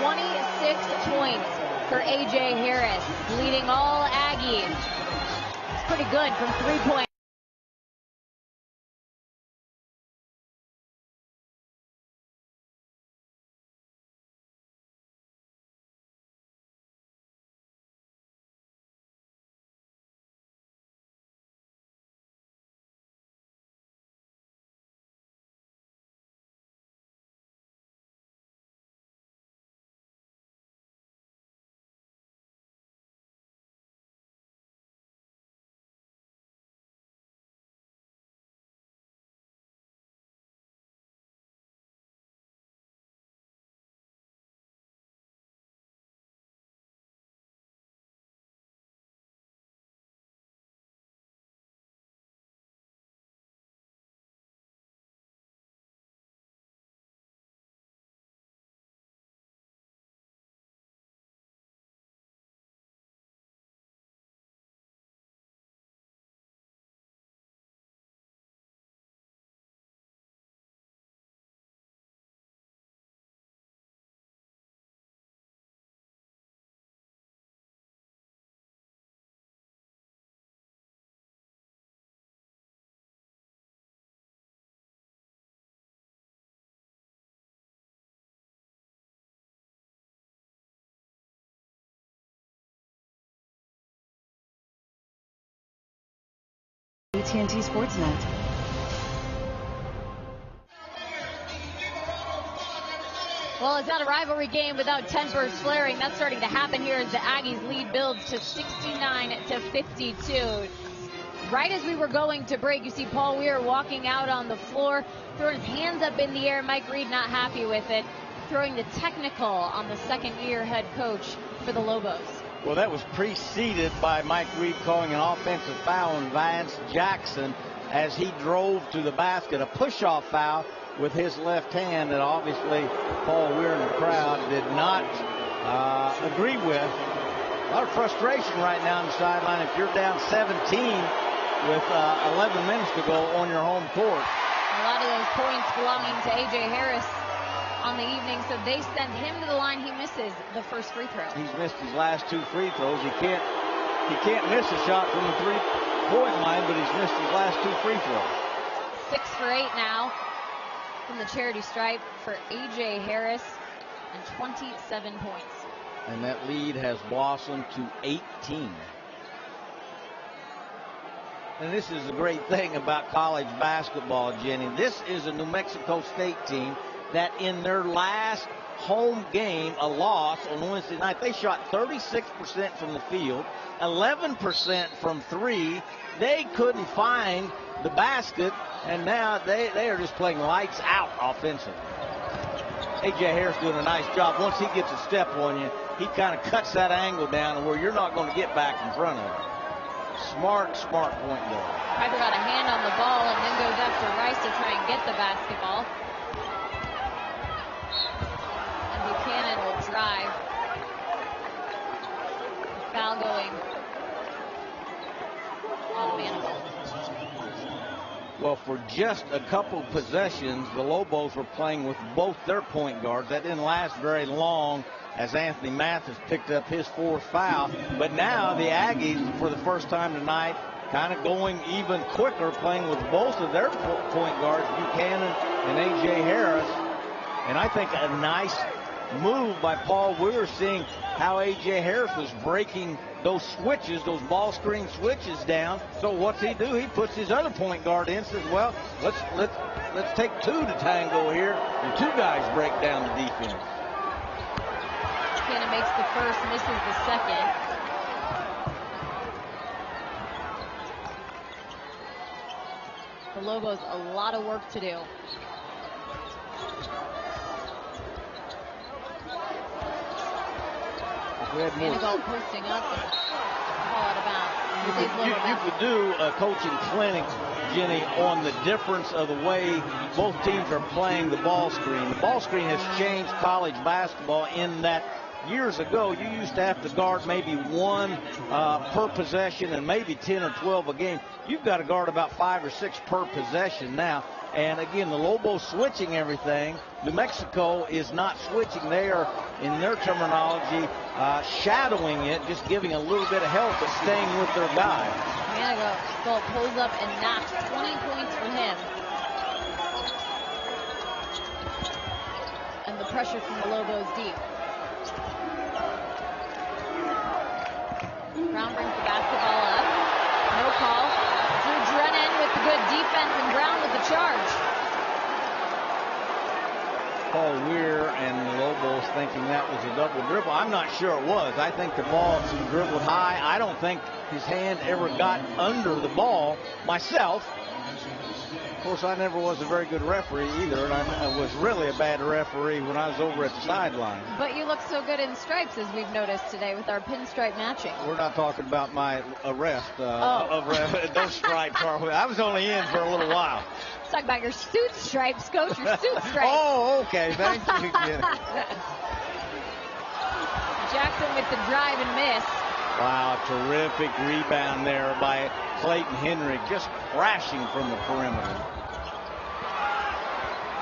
26 points for A.J. Harris, leading all Aggies. It's pretty good from 3-point. AT&T Sportsnet. Well, it's not a rivalry game without tempers flaring. That's starting to happen here as the Aggies lead builds to 69-52. Right as we were going to break, you see Paul Weir walking out on the floor, throwing his hands up in the air. Mike Reed not happy with it, throwing the technical on the second-year head coach for the Lobos. Well, that was preceded by Mike Reed calling an offensive foul on Vance Jackson as he drove to the basket, a push-off foul with his left hand that obviously Paul Weir and the crowd did not agree with. A lot of frustration right now on the sideline if you're down 17 with 11 minutes to go on your home court. A lot of those points belonging to A.J. Harris on the evening, so they send him to the line. He misses the first free throw. He's missed his last 2 free throws. He can't miss a shot from the three-point line, but he's missed his last 2 free throws. 6 for 8 now from the charity stripe for A.J. Harris and 27 points. And that lead has blossomed to 18. And this is the great thing about college basketball, Jenny. This is a New Mexico State team that in their last home game, a loss on Wednesday night, they shot 36% from the field, 11% from 3. They couldn't find the basket, and now they are just playing lights out offensively. A.J. Harris doing a nice job. Once he gets a step on you, he kind of cuts that angle down to where you're not going to get back in front of him. Smart point guard. Piper got a hand on the ball and then goes after Rice to try and get the basketball. And Buchanan will drive. Foul going on Manifold. Well, for just a couple possessions, the Lobos were playing with both their point guards. That didn't last very long as Anthony Mathis picked up his 4th foul. But now the Aggies, for the first time tonight, kind of going even quicker, playing with both of their point guards, Buchanan and A.J. Harris. And I think a nice move by Paul Weir, seeing how A.J. Harris was breaking those switches, those ball screen switches down. So what's he do? He puts his other point guard in, says, well, let's take 2 to tango here, and 2 guys break down the defense. Buchanan makes the first, misses the second. The Lobos, a lot of work to do. Manifold posting up and call out of bounds. You could do a coaching clinic, Jenny, on the difference of the way both teams are playing the ball screen. The ball screen has changed college basketball in that years ago you used to have to guard maybe 1 per possession and maybe 10 or 12 a game. You've got to guard about 5 or 6 per possession now. And again, the Lobos switching everything. New Mexico is not switching. They are, in their terminology, shadowing it, just giving a little bit of help, but staying with their guy. Manifold pulls up and knocks 20 points for him. And the pressure from the Lobos deep. Brown brings the basketball up. No call. Drew Drennan with the good defense and Brown with the charge. Paul Weir and the Lobos thinking that was a double dribble. I'm not sure it was. I think the ball dribbled high. I don't think his hand ever got under the ball myself. Of course, I never was a very good referee either, and I was really a bad referee when I was over at the sideline. But you look so good in stripes, as we've noticed today, with our pinstripe matching. We're not talking about my arrest of those stripes. I was only in for a little while. Let's talk about your suit stripes, Coach, your suit stripes. Oh, okay. Thank you. Jackson with the drive and miss. Wow, terrific rebound there by Clayton Henry, just crashing from the perimeter.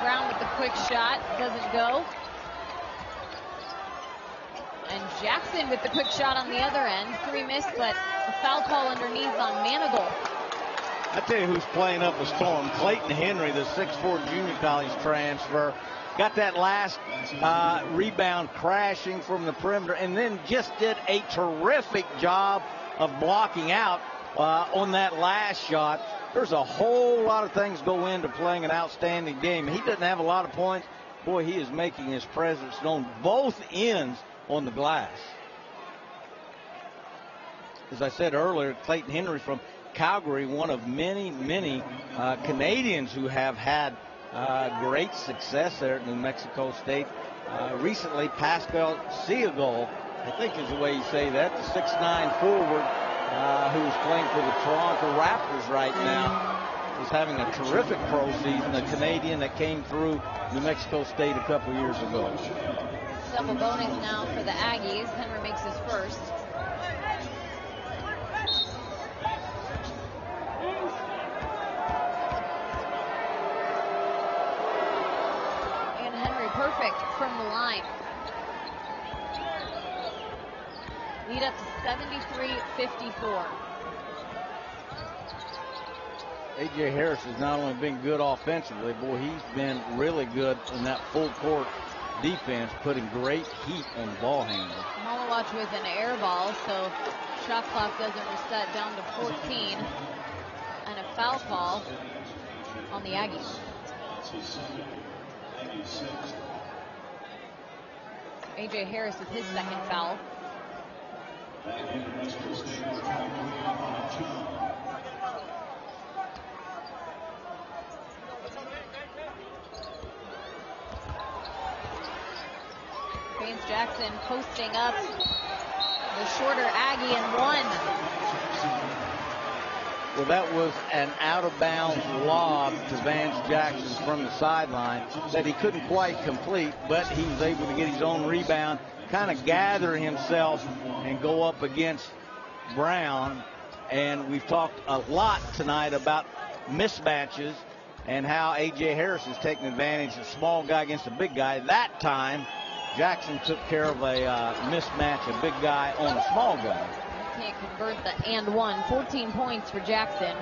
Brown with the quick shot, doesn't go. And Jackson with the quick shot on the other end. 3 missed, but a foul call underneath on Manifold. I tell you who's playing up a storm. Clayton Henry, the 6'4" junior college transfer. Got that last rebound crashing from the perimeter, and then just did a terrific job of blocking out on that last shot. There's a whole lot of things go into playing an outstanding game. He doesn't have a lot of points. Boy, he is making his presence known both ends on the glass. As I said earlier, Clayton Henry from Calgary, one of many Canadians who have had great success there at New Mexico State. Recently, Pascal Siegel, I think is the way you say that, the 6'9" forward who's playing for the Toronto Raptors right now, is having a terrific pro season, a Canadian that came through New Mexico State a couple years ago. Double bonus now for the Aggies. Henry makes his first. And Henry perfect from the line. Lead up to 73-54. A.J. Harris has not only been good offensively, boy, he's been really good in that full court defense, putting great heat on the ball handler. Malawach with an air ball, so shot clock doesn't reset down to 14. And a foul call on the Aggies. A.J. Harris with his second foul. James Jackson posting up the shorter Aggie and one. Well, that was an out-of-bounds lob to Vance Jackson from the sideline that he couldn't quite complete, but he was able to get his own rebound, kind of gather himself and go up against Brown. And we've talked a lot tonight about mismatches and how A.J. Harris is taking advantage of a small guy against a big guy. That time, Jackson took care of a mismatch, a big guy on a small guy. Can't convert the and one. 14 points for Jackson.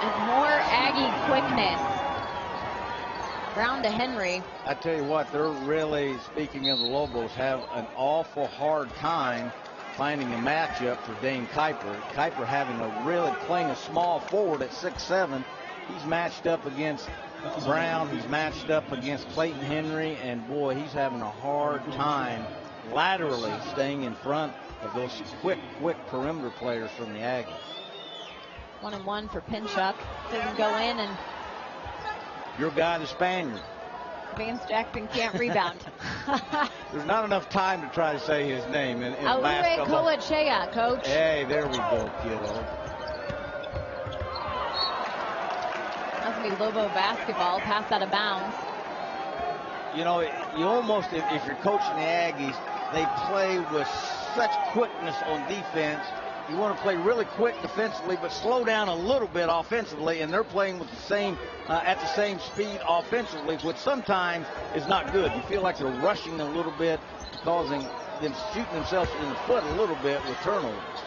And more Aggie quickness. Brown to Henry. I tell you what, they're really, speaking of the Lobos, have an awful hard time finding a matchup for Dane Kuiper. Kuiper having a really playing a small forward at 6'7". He's matched up against Brown. He's matched up against Clayton Henry, and boy, he's having a hard time laterally staying in front of those quick perimeter players from the Aggies. 1-and-1 for Pinchuk. Doesn't go in, and your guy, the Spaniard. Vance Jackson can't rebound. There's not enough time to try to say his name in basketball. Koachea, coach. Hey, there we go, kiddo. That's going to be Lobo basketball, pass out of bounds. You know, you almost, if you're coaching the Aggies, they play with such quickness on defense. You want to play really quick defensively, but slow down a little bit offensively, and they're playing with the same at the same speed offensively, which sometimes is not good. You feel like they're rushing a little bit, causing them shooting themselves in the foot a little bit with turnovers.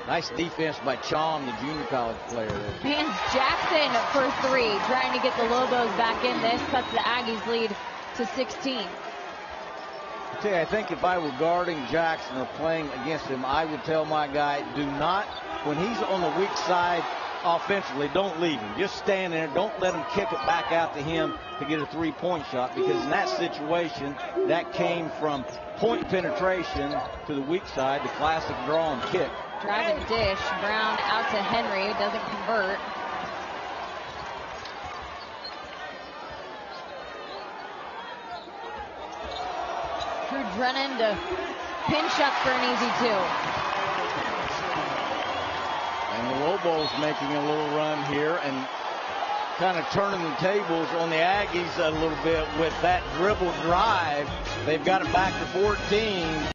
Nice defense by Chom, the junior college player. Vance Jackson for three, trying to get the Lobos back in this, cuts the Aggies lead to 16. I tell you, I think if I were guarding Jackson or playing against him, I would tell my guy, do not, when he's on the weak side offensively, don't leave him. Just stand there. Don't let him kick it back out to him to get a three-point shot, because in that situation, that came from point penetration to the weak side, the classic draw and kick. Drive and dish. Brown out to Henry. Doesn't convert. Drew Drennan to Pinchuk for an easy two. And the Lobos making a little run here and kind of turning the tables on the Aggies a little bit with that dribble drive. They've got it back to 14.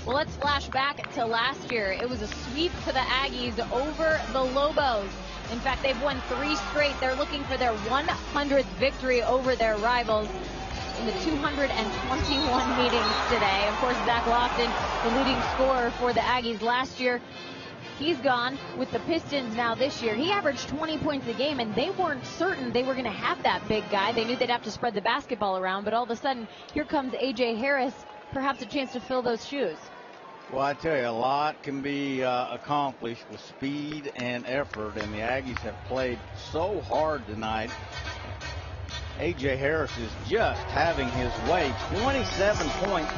Well, let's flash back to last year. It was a sweep for the Aggies over the Lobos. In fact, they've won 3 straight. They're looking for their 100th victory over their rivals in the 221 meetings today. Of course, Zach Lofton, the leading scorer for the Aggies last year. He's gone with the Pistons now this year. He averaged 20 points a game, and they weren't certain they were going to have that big guy. They knew they'd have to spread the basketball around, but all of a sudden, here comes A.J. Harris, perhaps a chance to fill those shoes. Well, I tell you, a lot can be accomplished with speed and effort, and the Aggies have played so hard tonight. A.J. Harris is just having his way. 27 points.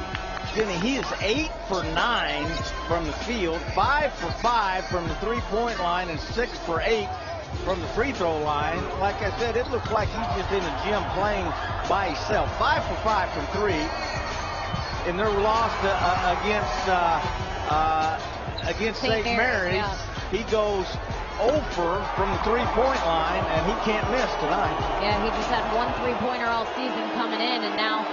Jenny, he is 8 for 9 from the field, 5 for 5 from the three-point line, and 6 for 8 from the free throw line. Like I said, it looks like he's just in the gym playing by himself. 5 for 5 from 3. In their loss against St. Mary's, he goes over from the three-point line, and he can't miss tonight. Yeah, he just had 1 3-pointer all season coming in, and now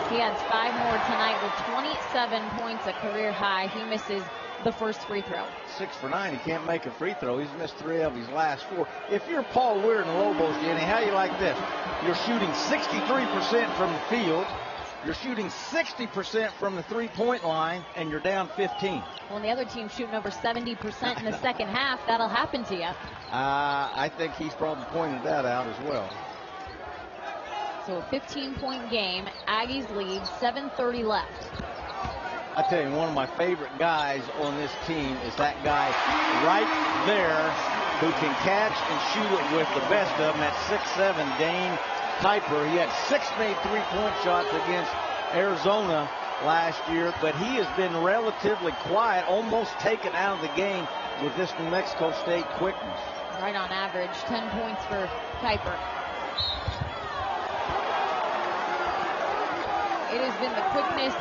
he adds 5 more tonight with 27 points, a career high. He misses the first free throw. 6 for 9. He can't make a free throw. He's missed 3 of his last 4. If you're Paul Weir and the Lobos, Jenny, how you like this? You're shooting 63% from the field. You're shooting 60% from the three-point line, and you're down 15. Well, and the other team's shooting over 70% in the second half. That'll happen to you. I think he's probably pointed that out as well. So a 15-point game. Aggies lead, 7:30 left. I tell you, one of my favorite guys on this team is that guy right there who can catch and shoot it with the best of them. That's 6'7" Dane Kuiper. He had 6 made three-point shots against Arizona last year, but he has been relatively quiet, almost taken out of the game with this New Mexico State quickness. Right on average, 10 points for Kuiper. It has been the quickness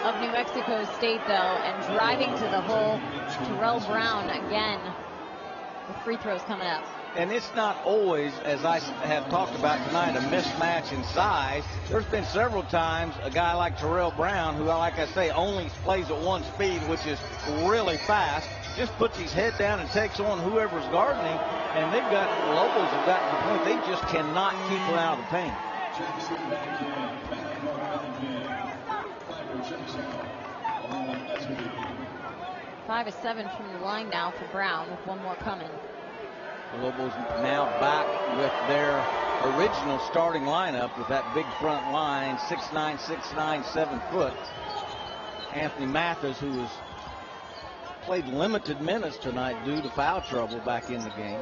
of New Mexico State, though, and driving to the hole. Terrell Brown again with free throws coming up. And it's not always, as I have talked about tonight, a mismatch in size. There's been several times a guy like Terrell Brown, who, like I say, only plays at 1 speed, which is really fast, just puts his head down and takes on whoever's guarding him. And the Lobos have gotten to the point they just cannot keep him out of the paint. 5 of 7 from the line now for Brown, with 1 more coming. The Lobos now back with their original starting lineup with that big front line, 6'9", 6'9", 7 foot. Anthony Mathis, who has played limited minutes tonight due to foul trouble, back in the game.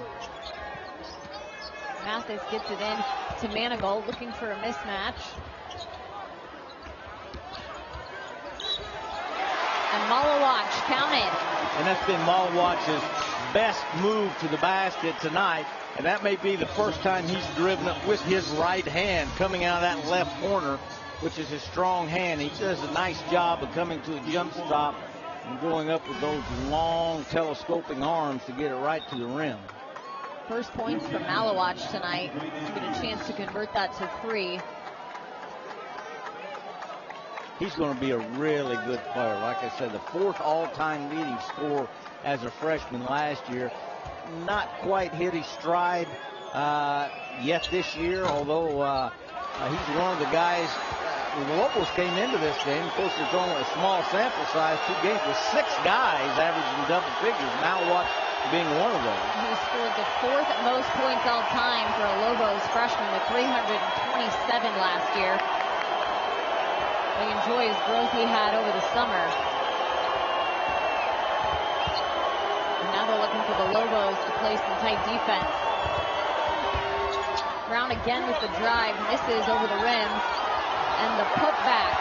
Mathis gets it in to Manigault, looking for a mismatch. And Malawatch counted. And that's been Malawatch's best move to the basket tonight, and that may be the first time he's driven it with his right hand, coming out of that left corner, which is his strong hand. He does a nice job of coming to a jump stop and going up with those long telescoping arms to get it right to the rim. First points for Malawatch tonight. Get a chance to convert that to 3. He's going to be a really good player. Like I said, the 4th all-time leading scorer as a freshman last year. Not quite hit his stride yet this year, although he's one of the guys. The Lobos came into this game. Of course, there's only a small sample size, 2 games, with 6 guys averaging double figures. Malawatch being one of those. He scored the 4th most points all time for a Lobos freshman with 327 last year. They enjoy his growth he had over the summer. And now they're looking for the Lobos to play some tight defense. Brown again with the drive, misses over the rim. And the putback.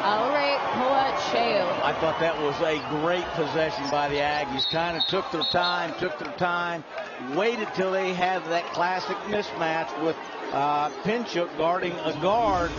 Aure Coacheo. I thought that was a great possession by the Aggies. Kind of took their time, waited till they had that classic mismatch with Pinchuk guarding a guard.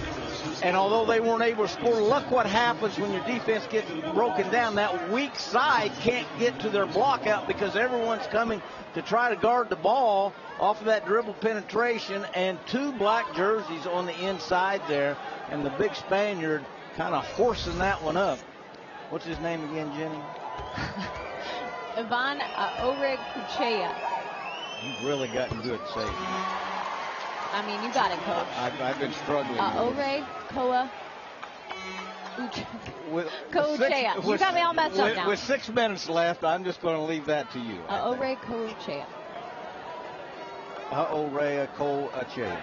And although they weren't able to score, look what happens when your defense gets broken down. That weak side can't get to their block out because everyone's coming to try to guard the ball off of that dribble penetration, and 2 black jerseys on the inside there, and the big Spaniard kind of forcing that one up. What's his name again, Jenny? Ivan Oreg-Kucheya. You've really gotten good safety. I mean, you got it, Coach. I've been struggling. Oreg-Kucheya. You got me all messed up now. With 6 minutes left, I'm just going to leave that to you. Oreg-Kucheya. Oreg-Kucheya.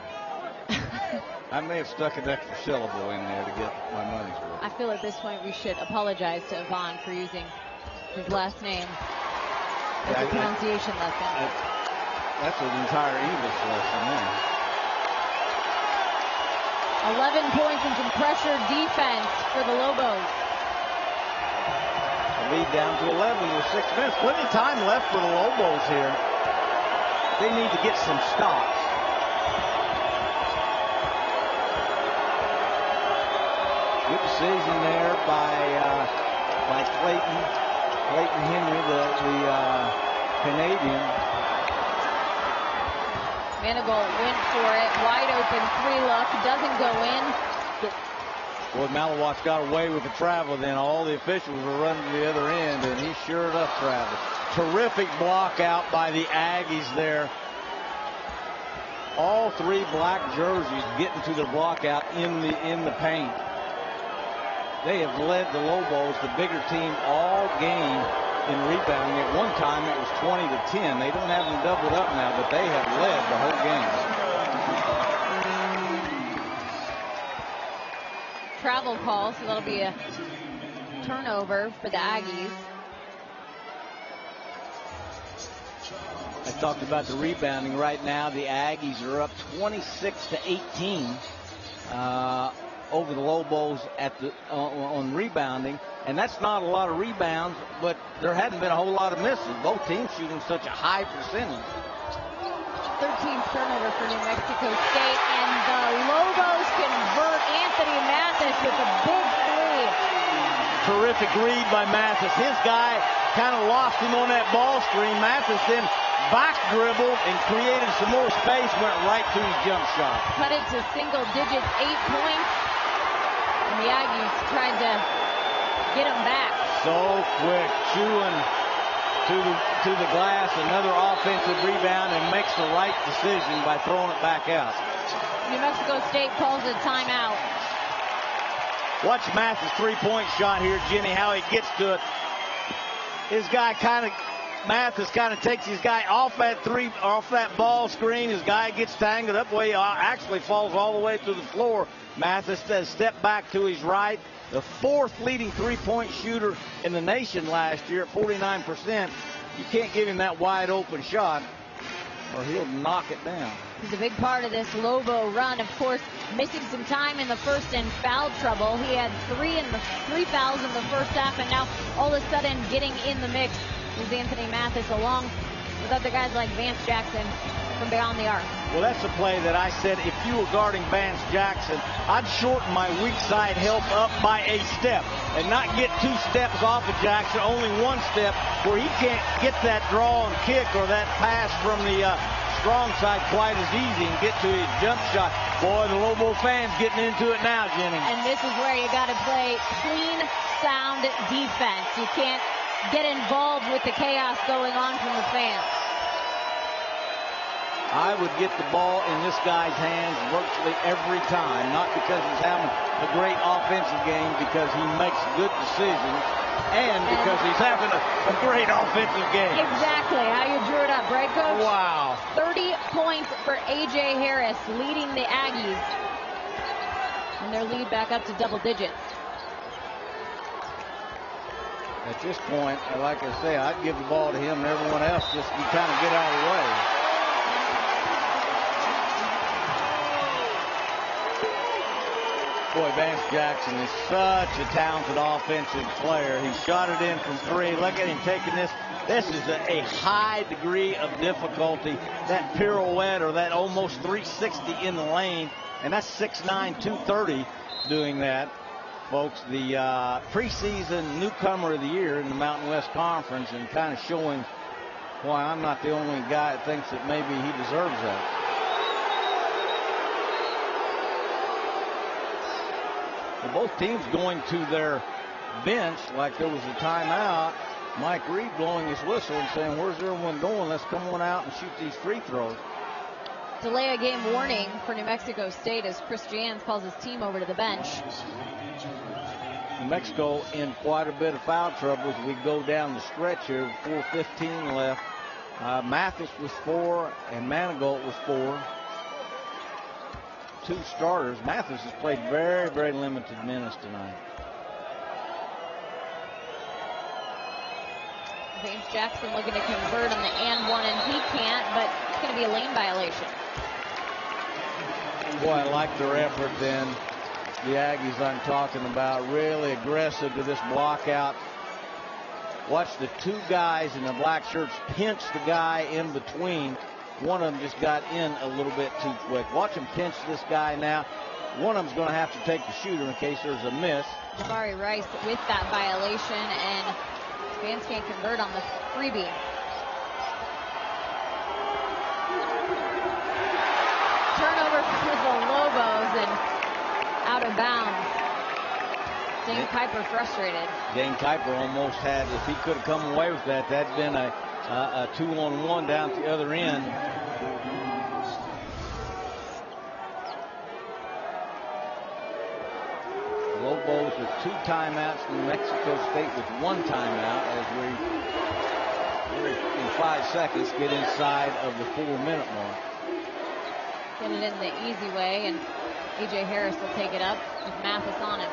I may have stuck an extra syllable in there to get my money's worth. I feel at this point we should apologize to Ivan for using his last name as a pronunciation lesson. That's an entire English lesson there. 11 points and some pressure defense for the Lobos. The lead down to 11 with 6 minutes. Plenty of time left for the Lobos here. They need to get some stops. Good decision there by Clayton Henry, the Canadian. Manigault went for it, wide open 3-look, doesn't go in. Boy, Malawat's got away with the travel, then all the officials were running to the other end, and he sure enough traveled. Terrific block out by the Aggies there. All 3 black jerseys getting to their block out in the paint. They have led the Lobos, the bigger team, all game in rebounding. At one time, it was 20-10. They don't have them doubled up now, but they have led the whole game. Travel call, so that'll be a turnover for the Aggies. I talked about the rebounding. Right now, the Aggies are up 26-18. Over the Lobos on rebounding, and that's not a lot of rebounds, but there hadn't been a whole lot of misses. Both teams shooting such a high percentage. 13th turnover for New Mexico State, and the Lobos convert. Anthony Mathis with a big 3. Terrific read by Mathis. His guy kind of lost him on that ball screen. Mathis then back dribbled and created some more space, went right to his jump shot. Cut it to single digits, 8 points. And the Aggies tried to get him back. So quick, chewing to the glass, another offensive rebound, and makes the right decision by throwing it back out. New Mexico State calls a timeout. Watch Mathis' 3-point shot here, Jenny, how he gets to it. Mathis kind of takes his guy off that ball screen. His guy gets tangled up where he actually falls all the way to the floor. Mathis says step back to his right. The 4th leading 3-point shooter in the nation last year at 49%. You can't give him that wide open shot or he'll knock it down. He's a big part of this Lobo run. Of course, missing some time in the first and foul trouble. He had 3 fouls in the first half, and now all of a sudden getting in the mix is Anthony Mathis, along with other guys like Vance Jackson from beyond the arc. Well, that's a play that I said if you were guarding Vance Jackson, I'd shorten my weak side help up by a step and not get 2 steps off of Jackson, only 1 step where he can't get that draw and kick or that pass from the strong side quite as easy and get to his jump shot. Boy, the Lobo fans getting into it now, Jenny. And this is where you got to play clean, sound defense. You can't get involved with the chaos going on from the fans. I would get the ball in this guy's hands virtually every time, not because he's having a great offensive game, because he makes good decisions, and because he's having a great offensive game. Exactly how you drew it up, right, Coach? Wow. 30 points for A.J. Harris, leading the Aggies. And their lead back up to double digits. At this point, like I say, I'd give the ball to him and everyone else just to kind of get out of the way. Boy, Vance Jackson is such a talented offensive player. He shot it in from 3. Look at him taking this. This is a high degree of difficulty. That pirouette or that almost 360 in the lane. And that's 6'9", 230 doing that. Folks, the preseason newcomer of the year in the Mountain West Conference, and kind of showing why I'm not the only guy that thinks that maybe he deserves that. Well, both teams going to their bench like there was a timeout. Mike Reed blowing his whistle and saying, where's everyone going? Let's come on out and shoot these free throws. Delay of game warning for New Mexico State as Chris Jans calls his team over to the bench. New Mexico in quite a bit of foul trouble as we go down the stretch here with 4:15 left. Mathis was 4 and Manigault was 4. 2 starters. Mathis has played very, very limited minutes tonight. James Jackson looking to convert on the and one, and he can't, but it's going to be a lane violation. Boy, I like their effort then. The Aggies I'm talking about, really aggressive to this block out. Watch the 2 guys in the black shirts pinch the guy in between. One of them just got in a little bit too quick. Watch him pinch this guy now. One of them's going to have to take the shooter in case there's a miss. Jabari Rice with that violation, and fans can't convert on the freebie. Turnover for the Lobos and out of bounds. Dane Kuiper frustrated. Dane Kuiper almost had, if he could have come away with that, that'd been a 2-on-1 down at the other end. Lobos with 2 timeouts. New Mexico State with 1 timeout as we're in 5 seconds get inside of the 4-minute mark. Get it in the easy way, and A.J. Harris will take it up with Mathis on him.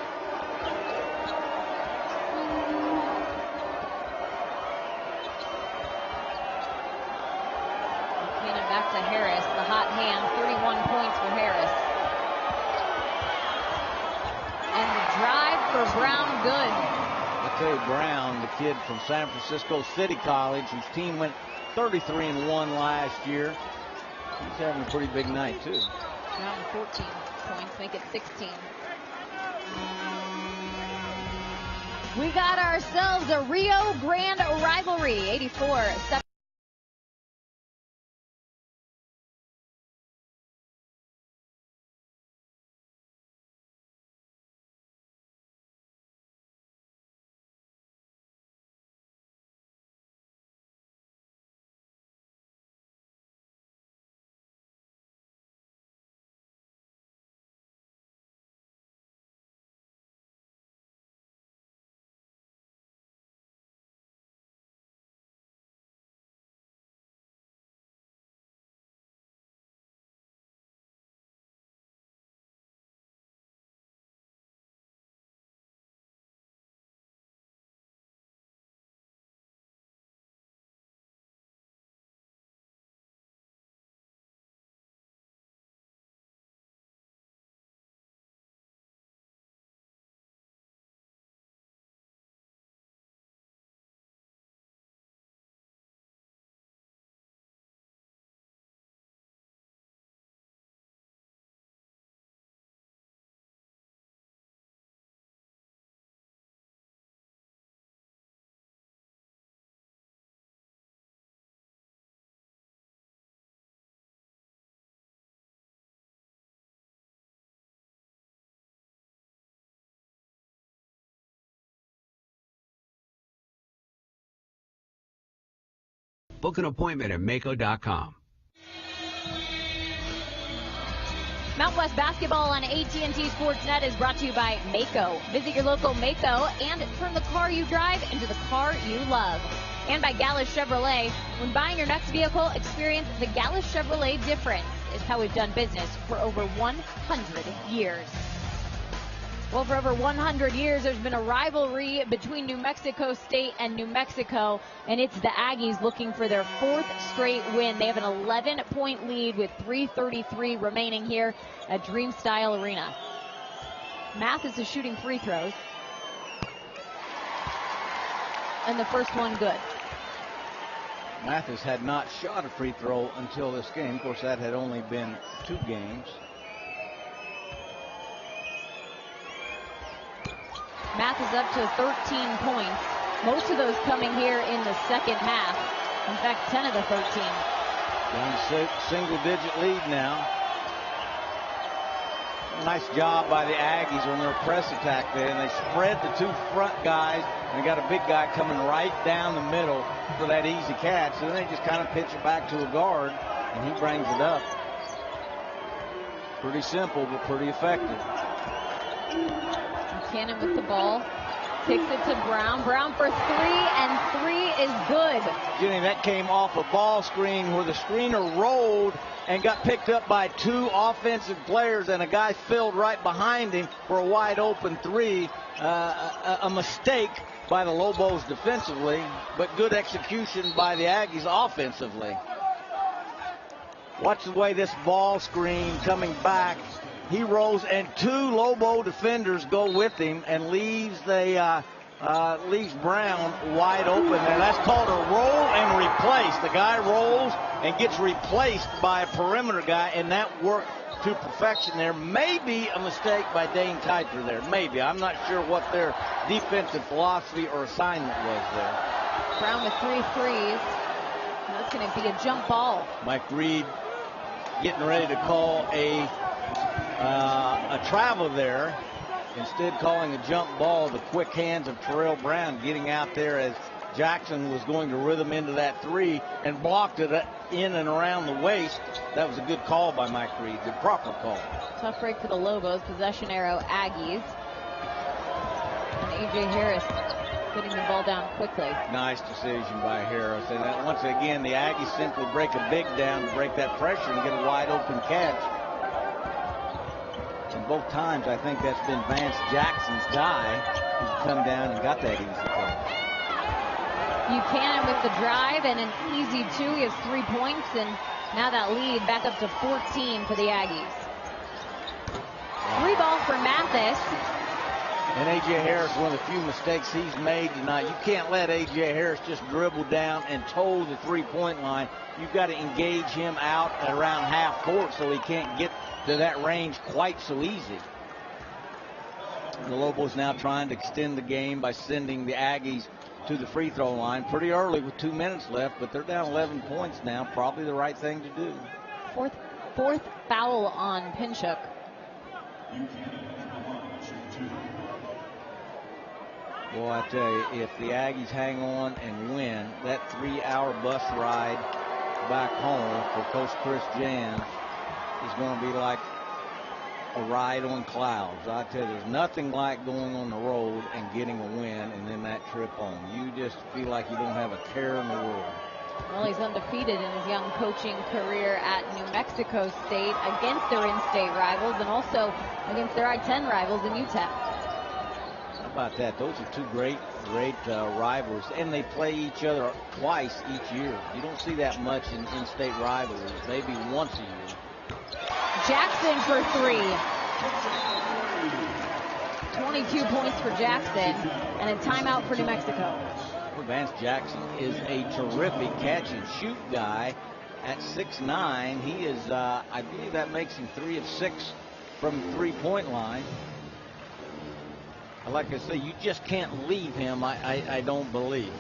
McKenna back to Harris, the hot hand, 31 points for Harris. And the drive for Brown good. I tell you, Brown, the kid from San Francisco City College, whose team went 33-1 last year. He's having a pretty big night, too. Brown 14 points, make it 16. We got ourselves a Rio Grande rivalry, 84-7. Book an appointment at Mako.com. Mountain West Basketball on AT&T Sportsnet is brought to you by Mako. Visit your local Mako and turn the car you drive into the car you love. And by Gallus Chevrolet. When buying your next vehicle, experience the Gallus Chevrolet difference. It's how we've done business for over 100 years. Well, for over 100 years, there's been a rivalry between New Mexico State and New Mexico, and it's the Aggies looking for their 4th straight win. They have an 11-point lead with 3:33 remaining here at Dream Style Arena. Mathis is shooting free throws, and the first one good. Mathis had not shot a free throw until this game. Of course, that had only been 2 games. Mathis up to 13 points. Most of those coming here in the second half. In fact, 10 of the 13. Down single-digit lead now. Nice job by the Aggies on their press attack there, and they spread the two front guys, and they got a big guy coming right down the middle for that easy catch. So then they just kind of pitch it back to a guard, and he brings it up. Pretty simple, but pretty effective. Cannon with the ball. Takes it to Brown. Brown for 3, and 3 is good. Jenny, that came off a ball screen where the screener rolled and got picked up by 2 offensive players, and a guy filled right behind him for a wide open 3. A mistake by the Lobos defensively, but good execution by the Aggies offensively. Watch the way this ball screen coming back. He rolls, and 2 Lobo defenders go with him and leaves Brown wide open. And that's called a roll and replace. The guy rolls and gets replaced by a perimeter guy, and that worked to perfection there. Maybe a mistake by Dane Kuyter there. Maybe. I'm not sure what their defensive philosophy or assignment was there. Brown with 3 threes. That's going to be a jump ball. Mike Reed getting ready to call a travel there, instead calling a jump ball. The quick hands of Terrell Brown getting out there as Jackson was going to rhythm into that 3 and blocked it in and around the waist. That was a good call by Mike Reed, the proper call. Tough break for the Lobos, possession arrow Aggies. And A.J. Harris putting the ball down quickly. Nice decision by Harris. And once again, the Aggies simply break a big down to break that pressure and get a wide open catch. And both times, I think that's been Vance Jackson's guy who's come down and got that easy catch. Buchanan with the drive and an easy 2. He has 3 points, and now that lead back up to 14 for the Aggies. 3 ball for Mathis. And A.J. Harris, one of the few mistakes he's made tonight. You can't let A.J. Harris just dribble down and toe the 3-point line. You've got to engage him out at around half court so he can't get to that range quite so easy. The Lobos now trying to extend the game by sending the Aggies to the free throw line pretty early with 2 minutes left, but they're down 11 points now. Probably the right thing to do. Fourth foul on Pinchuk. Boy, I tell you, if the Aggies hang on and win, that 3-hour bus ride back home for Coach Chris Jans is going to be like a ride on clouds. I tell you, there's nothing like going on the road and getting a win and then that trip home. You just feel like you don't have a care in the world. Well, he's undefeated in his young coaching career at New Mexico State against their in-state rivals and also against their I-10 rivals in UTEP. How about that? Those are 2 great rivals, and they play each other twice each year. You don't see that much in in-state rivalries, maybe once a year. Jackson for 3. 22 points for Jackson, and a timeout for New Mexico. Vance Jackson is a terrific catch and shoot guy at 6'9". He is, I believe that makes him 3 of 6 from the 3-point line. Like I say, you just can't leave him, I don't believe.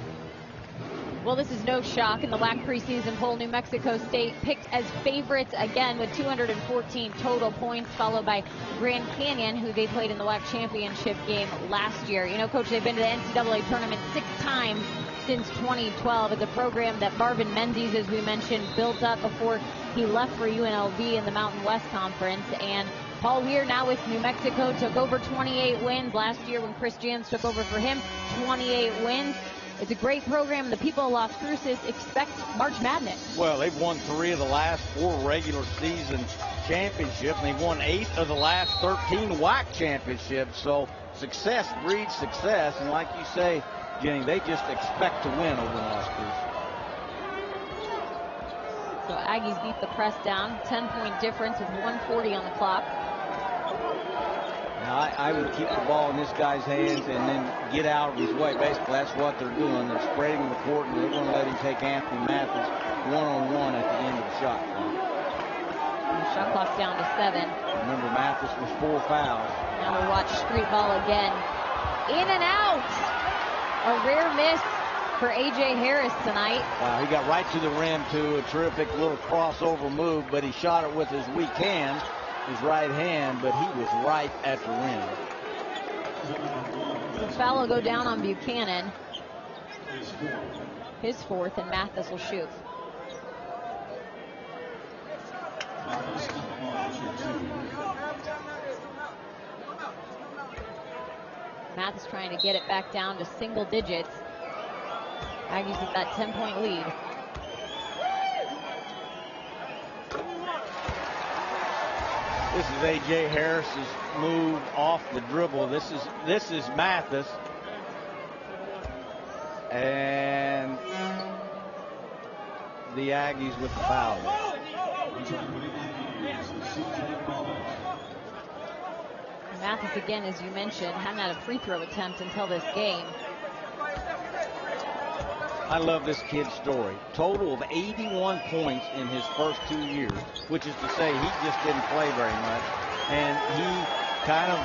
Well, this is no shock. In the WAC preseason poll, New Mexico State picked as favorites again with 214 total points, followed by Grand Canyon, who they played in the WAC championship game last year. You know, Coach, they've been to the NCAA tournament 6 times since 2012. It's a program that Marvin Menzies, as we mentioned, built up before he left for UNLV in the Mountain West Conference. And Paul Weir, now with New Mexico, took over 28 wins. Last year when Chris Jans took over for him, 28 wins. It's a great program. The people of Las Cruces expect March Madness. Well, they've won 3 of the last 4 regular season championships, and they've won 8 of the last 13 WAC championships. So success breeds success, and like you say, Jenny, they just expect to win over Las Cruces. So Aggies beat the press down, 10-point difference with 1:40 on the clock. Now, I would keep the ball in this guy's hands and then get out of his way. Basically, that's what they're doing. They're spreading the court, and they're going to let him take Anthony Mathis one-on-one at the end of the shot clock. The shot clock's down to 7. Remember, Mathis was 4 fouls. Now we'll watch street ball again. In and out. A rare miss for A.J. Harris tonight. He got right to the rim, too. A terrific little crossover move, but he shot it with his weak hands. his right hand, but he was right at the rim. So foul will go down on Buchanan. His fourth, and Mathis will shoot. Mathis trying to get it back down to single digits. Aggies with that 10-point lead. This is A.J. Harris's move off the dribble. This is Mathis. And the Aggies with the foul. Mathis, again, as you mentioned, hadn't had a free throw attempt until this game. I love this kid's story. Total of 81 points in his first 2 years, which is to say he just didn't play very much. And he kind of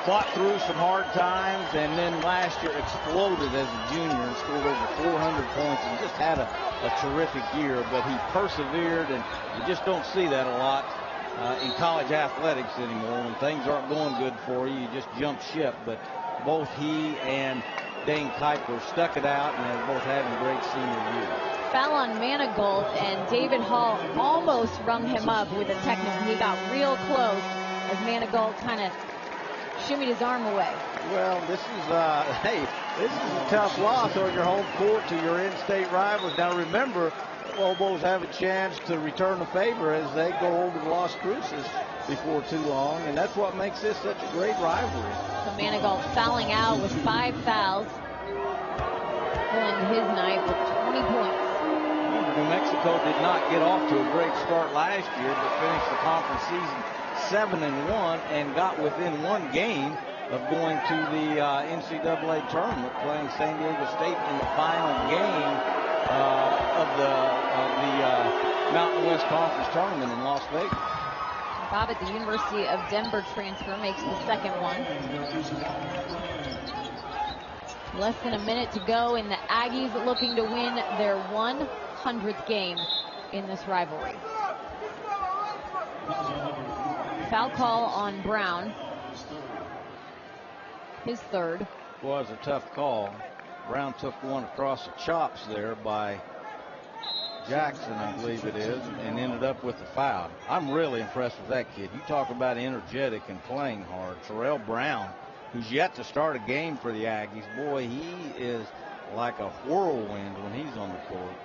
fought through some hard times, and then last year exploded as a junior and scored over 400 points and just had a terrific year. But he persevered, and you just don't see that a lot in college athletics anymore. When things aren't going good for you, you just jump ship. But both he and Dane Kuiper stuck it out, and they're both having great senior years. Foul on Manigault, and David Hall almost rung him up with a technical. He got real close as Manigault kind of shimmied his arm away. Well, this is a tough loss on your home court to your in-state rivals. Now remember, Lobos have a chance to return the favor as they go over to Las Cruces before too long, and that's what makes this such a great rivalry. So Manigault fouling out with 5 fouls. Pulling his night with 20 points. New Mexico did not get off to a great start last year, but finished the conference season 7-1 and got within 1 game of going to the NCAA tournament, playing San Diego State in the final game of the Mountain West Conference tournament in Las Vegas. Bob at the University of Denver transfer makes the second one. Less than a minute to go, and the Aggies looking to win their 100th game in this rivalry. Foul call on Brown. His third. Was a tough call. Brown took one across the chops there by Jackson, I believe it is, and ended up with the foul. I'm really impressed with that kid. You talk about energetic and playing hard. Terrell Brown, who's yet to start a game for the Aggies. Boy, he is like a whirlwind when he's on the court.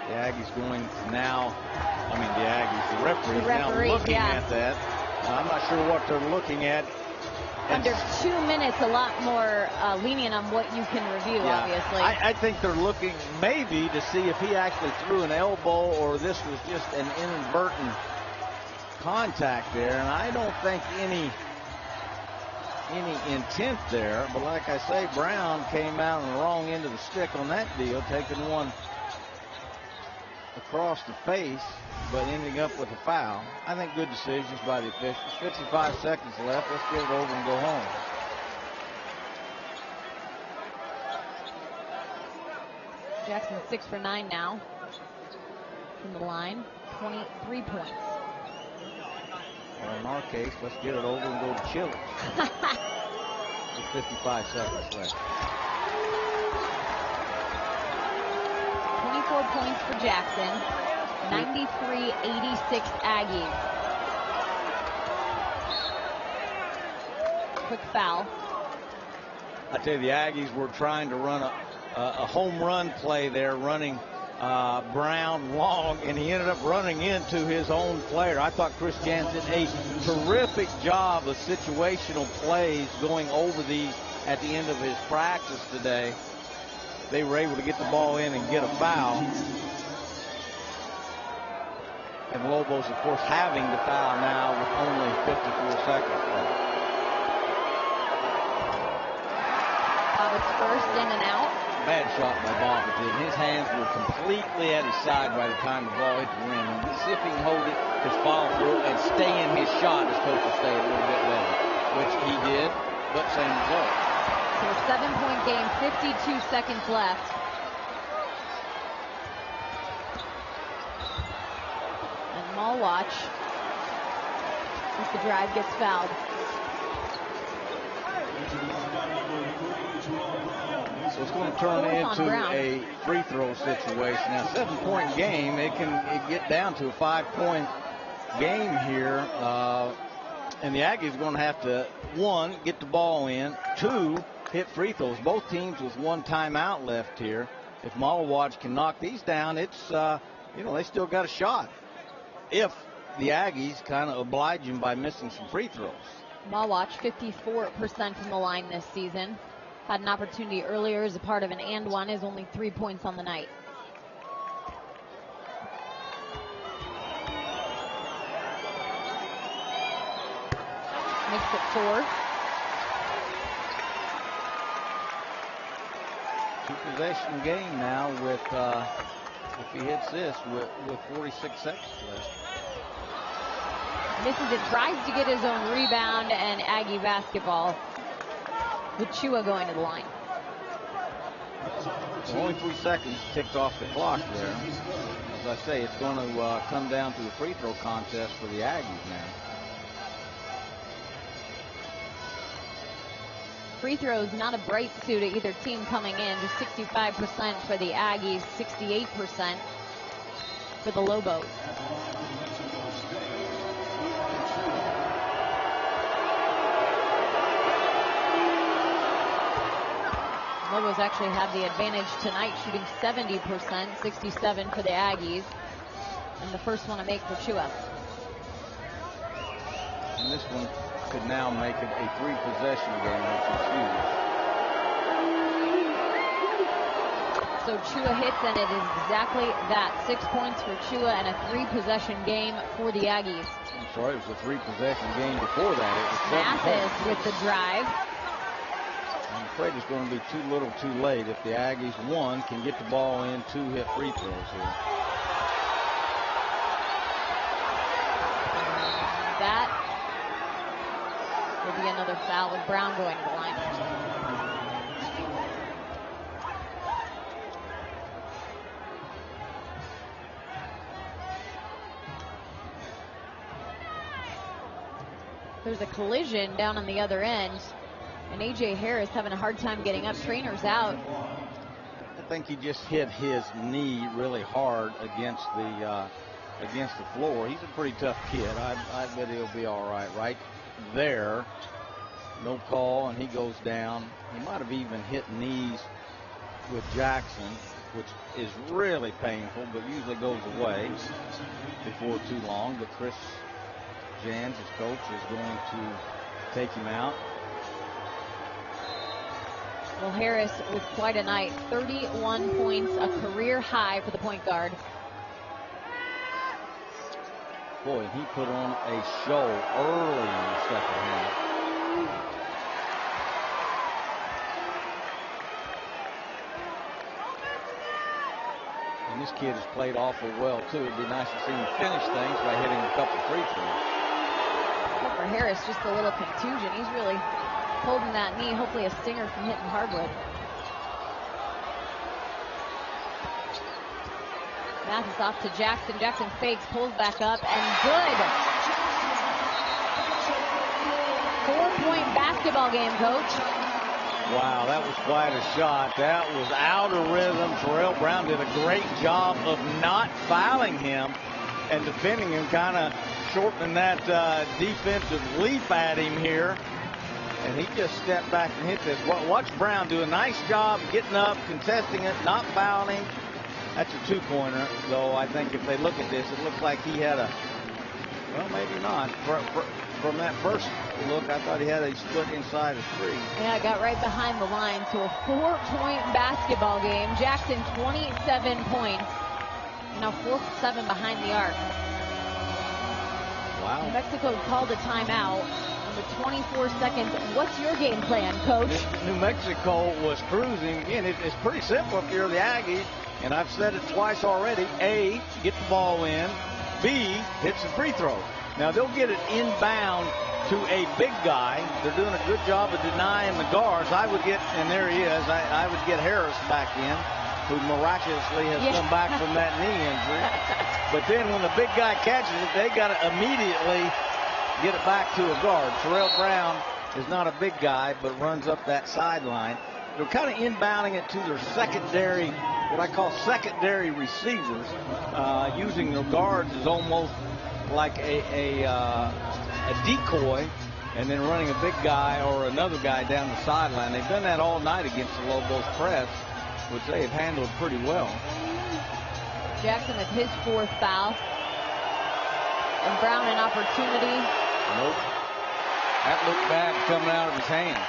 The Aggies going to now, the referee's now looking at that. I'm not sure what they're looking at. Under 2 minutes, a lot more lenient on what you can review, obviously. I think they're looking maybe to see if he actually threw an elbow or this was just an inadvertent contact there. And I don't think any intent there. But like I say, Brown came out on the wrong end of the stick on that deal, taking one across the face, but ending up with a foul. I think good decisions by the officials. 55 seconds left. Let's get it over and go home. Jackson 6 for 9 now from the line. 23 points. Well, in our case, let's get it over and go to Chile. With 55 seconds left. 24 points for Jackson. 93-86 Aggies. Quick foul. I tell you, the Aggies were trying to run a home run play there, running Brown long, and he ended up running into his own player. I thought Chris Jansen did a terrific job of situational plays going over at the end of his practice today. They were able to get the ball in and get a foul. And Lobos, of course, having the foul now with only 54 seconds left. Bobbitt's first in and out. Bad shot by Bobbitt. His hands were completely at his side by the time the ball hit the rim. And see if he can hold it, just follow through, and stay in his shot as opposed to stay a little bit better, which he did, but same result. So a 7-point game, 52 seconds left. And Malwatch, as the drive gets fouled. So it's going to turn into a free throw situation. Now, 7-point game, it get down to a 5-point game here. And the Aggies are going to have to, 1, get the ball in, 2, hit free throws. Both teams with 1 timeout left here. If Malwatch can knock these down, it's, they still got a shot. If the Aggies kind of oblige them by missing some free throws. Malwatch 54% from the line this season. Had an opportunity earlier as a part of an and one, is only 3 points on the night. Makes it 4. 2-possession game now with, if he hits this, with 46 seconds left. Misses it, tries to get his own rebound, and Aggie basketball with Chua going to the line. Only 3 seconds ticked off the clock there. As I say, it's going to come down to a free throw contest for the Aggies now. Free throws, not a bright suit at either team coming in. Just 65% for the Aggies, 68% for the Lobos. Lobos actually have the advantage tonight, shooting 70%, 67 for the Aggies. And the first one to make for Chua. And this one could now make it a 3-possession game, which is huge. So Chua hits, and it is exactly that. 6 points for Chua and a 3-possession game for the Aggies. I'm sorry, it was a 3-possession game before that. It was 7 Mathis points. with the drive. I'm afraid it's going to be too little too late if the Aggies, 1, can get the ball in, 2, hit free throws here. That will be another foul with Brown going to the line. There's a collision down on the other end, and A.J. Harris having a hard time getting up. Trainer's out. I think he just hit his knee really hard against the floor. He's a pretty tough kid. I bet he'll be all right. Right there, no call, and he goes down. He might have even hit knees with Jackson, which is really painful, but usually goes away before too long. But Chris Jans, his coach, is going to take him out. Well, Harris with quite a night. 31 points, a career high for the point guard. Boy, he put on a show early in the second half. And this kid has played awful well, too. It'd be nice to see him finish things by hitting a couple free throws. Well, for Harris, just a little contusion. He's really holding that knee, hopefully a stinger from hitting hardwood. Mathis off to Jackson. Jackson fakes, pulls back up, and good. 4-point basketball game, Coach. Wow, that was quite a shot. That was out of rhythm. Terrell Brown did a great job of not fouling him and defending him, kind of shortening that defensive leap at him here. And he just stepped back and hit this. Watch Brown do a nice job getting up, contesting it, not fouling. That's a 2-pointer, though. I think if they look at this, it looks like he had a, well, maybe not. From that first look, I thought he had a split inside of 3. Yeah, got right behind the line. So a 4-point basketball game. Jackson, 27 points. Now 4-7 behind the arc. Wow. New Mexico called a timeout. With 24 seconds, what's your game plan, Coach? New Mexico was cruising. Again, it's pretty simple if you're the Aggies, and I've said it twice already. A, get the ball in. B, hit some free throws. Now, they'll get it inbound to a big guy. They're doing a good job of denying the guards. I would get, and there he is, I would get Harris back in, who miraculously has come back from that knee injury. But then when the big guy catches it, they got to immediately get it back to a guard. Terrell Brown is not a big guy, but runs up that sideline. They're kind of inbounding it to their secondary, what I call secondary receivers, using the guards as almost like a decoy, and then running a big guy or another guy down the sideline. They've done that all night against the Lobos press, which they have handled pretty well. Jackson with his 4th foul. And Brown an opportunity. Nope. That looked bad coming out of his hands.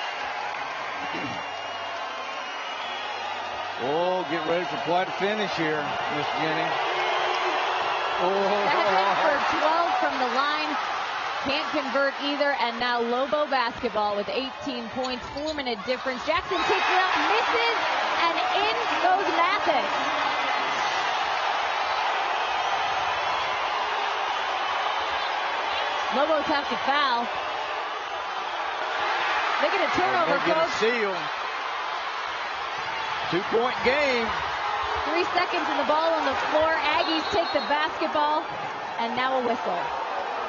Oh, get ready for quite a finish here, Miss Jenny. That's for 12 from the line. Can't convert either. And now Lobo basketball with 18 points, 4-minute difference. Jackson takes it up, misses, and in goes Mathis. Lobos have to foul. They get a turnover, get folks. A seal. 2-point game. 3 seconds and the ball on the floor. Aggies take the basketball, and now a whistle.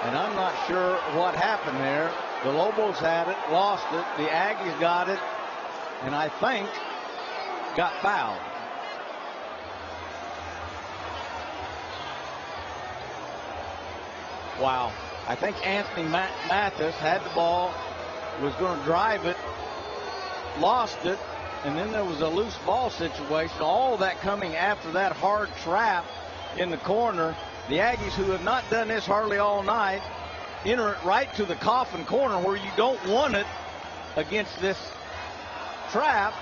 And I'm not sure what happened there. The Lobos had it, lost it. The Aggies got it, and I think got fouled. Wow. I think Anthony Mathis had the ball, was going to drive it, lost it, and then there was a loose ball situation. All of that coming after that hard trap in the corner. The Aggies, who have not done this hardly all night, enter it right to the coffin corner where you don't want it against this trap.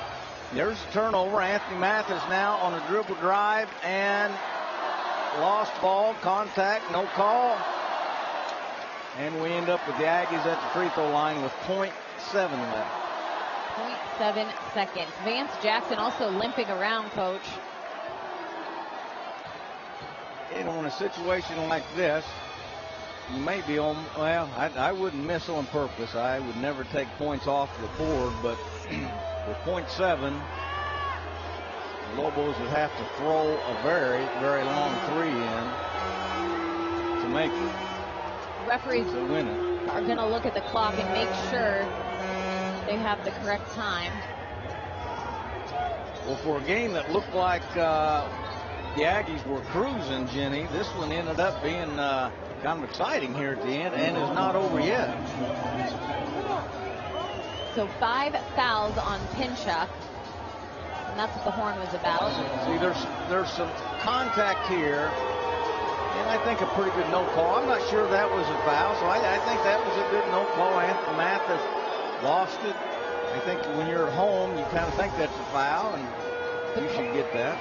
There's a turnover. Anthony Mathis now on a dribble drive and lost ball, contact, no call. And we end up with the Aggies at the free throw line with 0.7 left. 0.7 seconds. Vance Jackson also limping around, Coach. You know, in a situation like this, you may be on, well, I wouldn't miss on purpose. I would never take points off the board, but with 0.7, the Lobos would have to throw a very, very long three in to make it. Referees are going to look at the clock and make sure they have the correct time. Well, for a game that looked like the Aggies were cruising, Jenny, this one ended up being kind of exciting here at the end and is not over yet. So 5 fouls on Pinchuk, and that's what the horn was about. See, there's some contact here. And I think a pretty good no call. I'm not sure that was a foul, so I think that was a good no call. Anthony Mathis lost it. I think when you're at home, you kind of think that's a foul, and you should get that.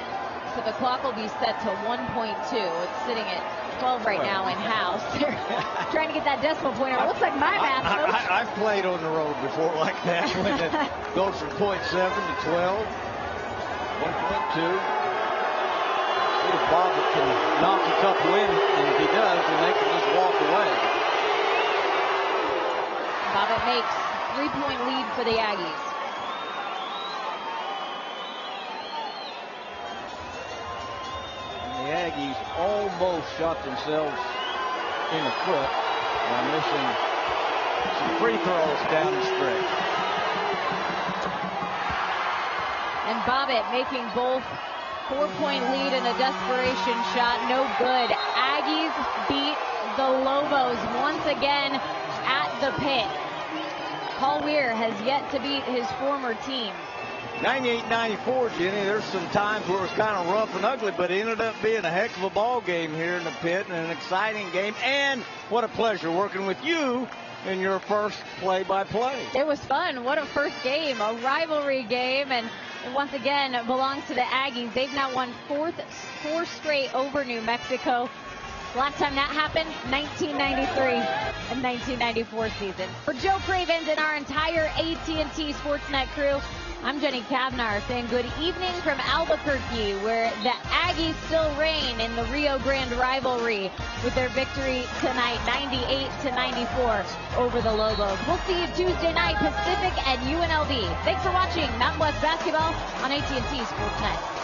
So the clock will be set to 1.2. It's sitting at 12 right now in house. They're trying to get that decimal pointer. It looks like my math, Coach. I've played on the road before like that, when it goes from 0.7 to 12, 1.2. If Bobbitt can knock a couple in, and if he does, then they can just walk away. Bobbitt makes 3-point lead for the Aggies. And the Aggies almost shot themselves in the foot by missing some free throws down the stretch. And Bobbitt making both 4-point lead and a desperation shot, no good. Aggies beat the Lobos once again at the pit. Paul Weir has yet to beat his former team. 98-94, Jenny. There's some times where it was kind of rough and ugly, but it ended up being a heck of a ball game here in the pit and an exciting game. And what a pleasure working with you in your first play-by-play. It was fun. What a first game, a rivalry game, and once again it belongs to the Aggies. They've now won 4 straight over New Mexico. Last time that happened, 1993 and 1994 season. For Joe Cravens and our entire AT&T Sportsnet crew, I'm Jenny Kavnar saying good evening from Albuquerque, where the Aggies still reign in the Rio Grande rivalry with their victory tonight, 98-94 over the Lobos. We'll see you Tuesday night, Pacific and UNLV. Thanks for watching Mountain West Basketball on AT&T Sports Net.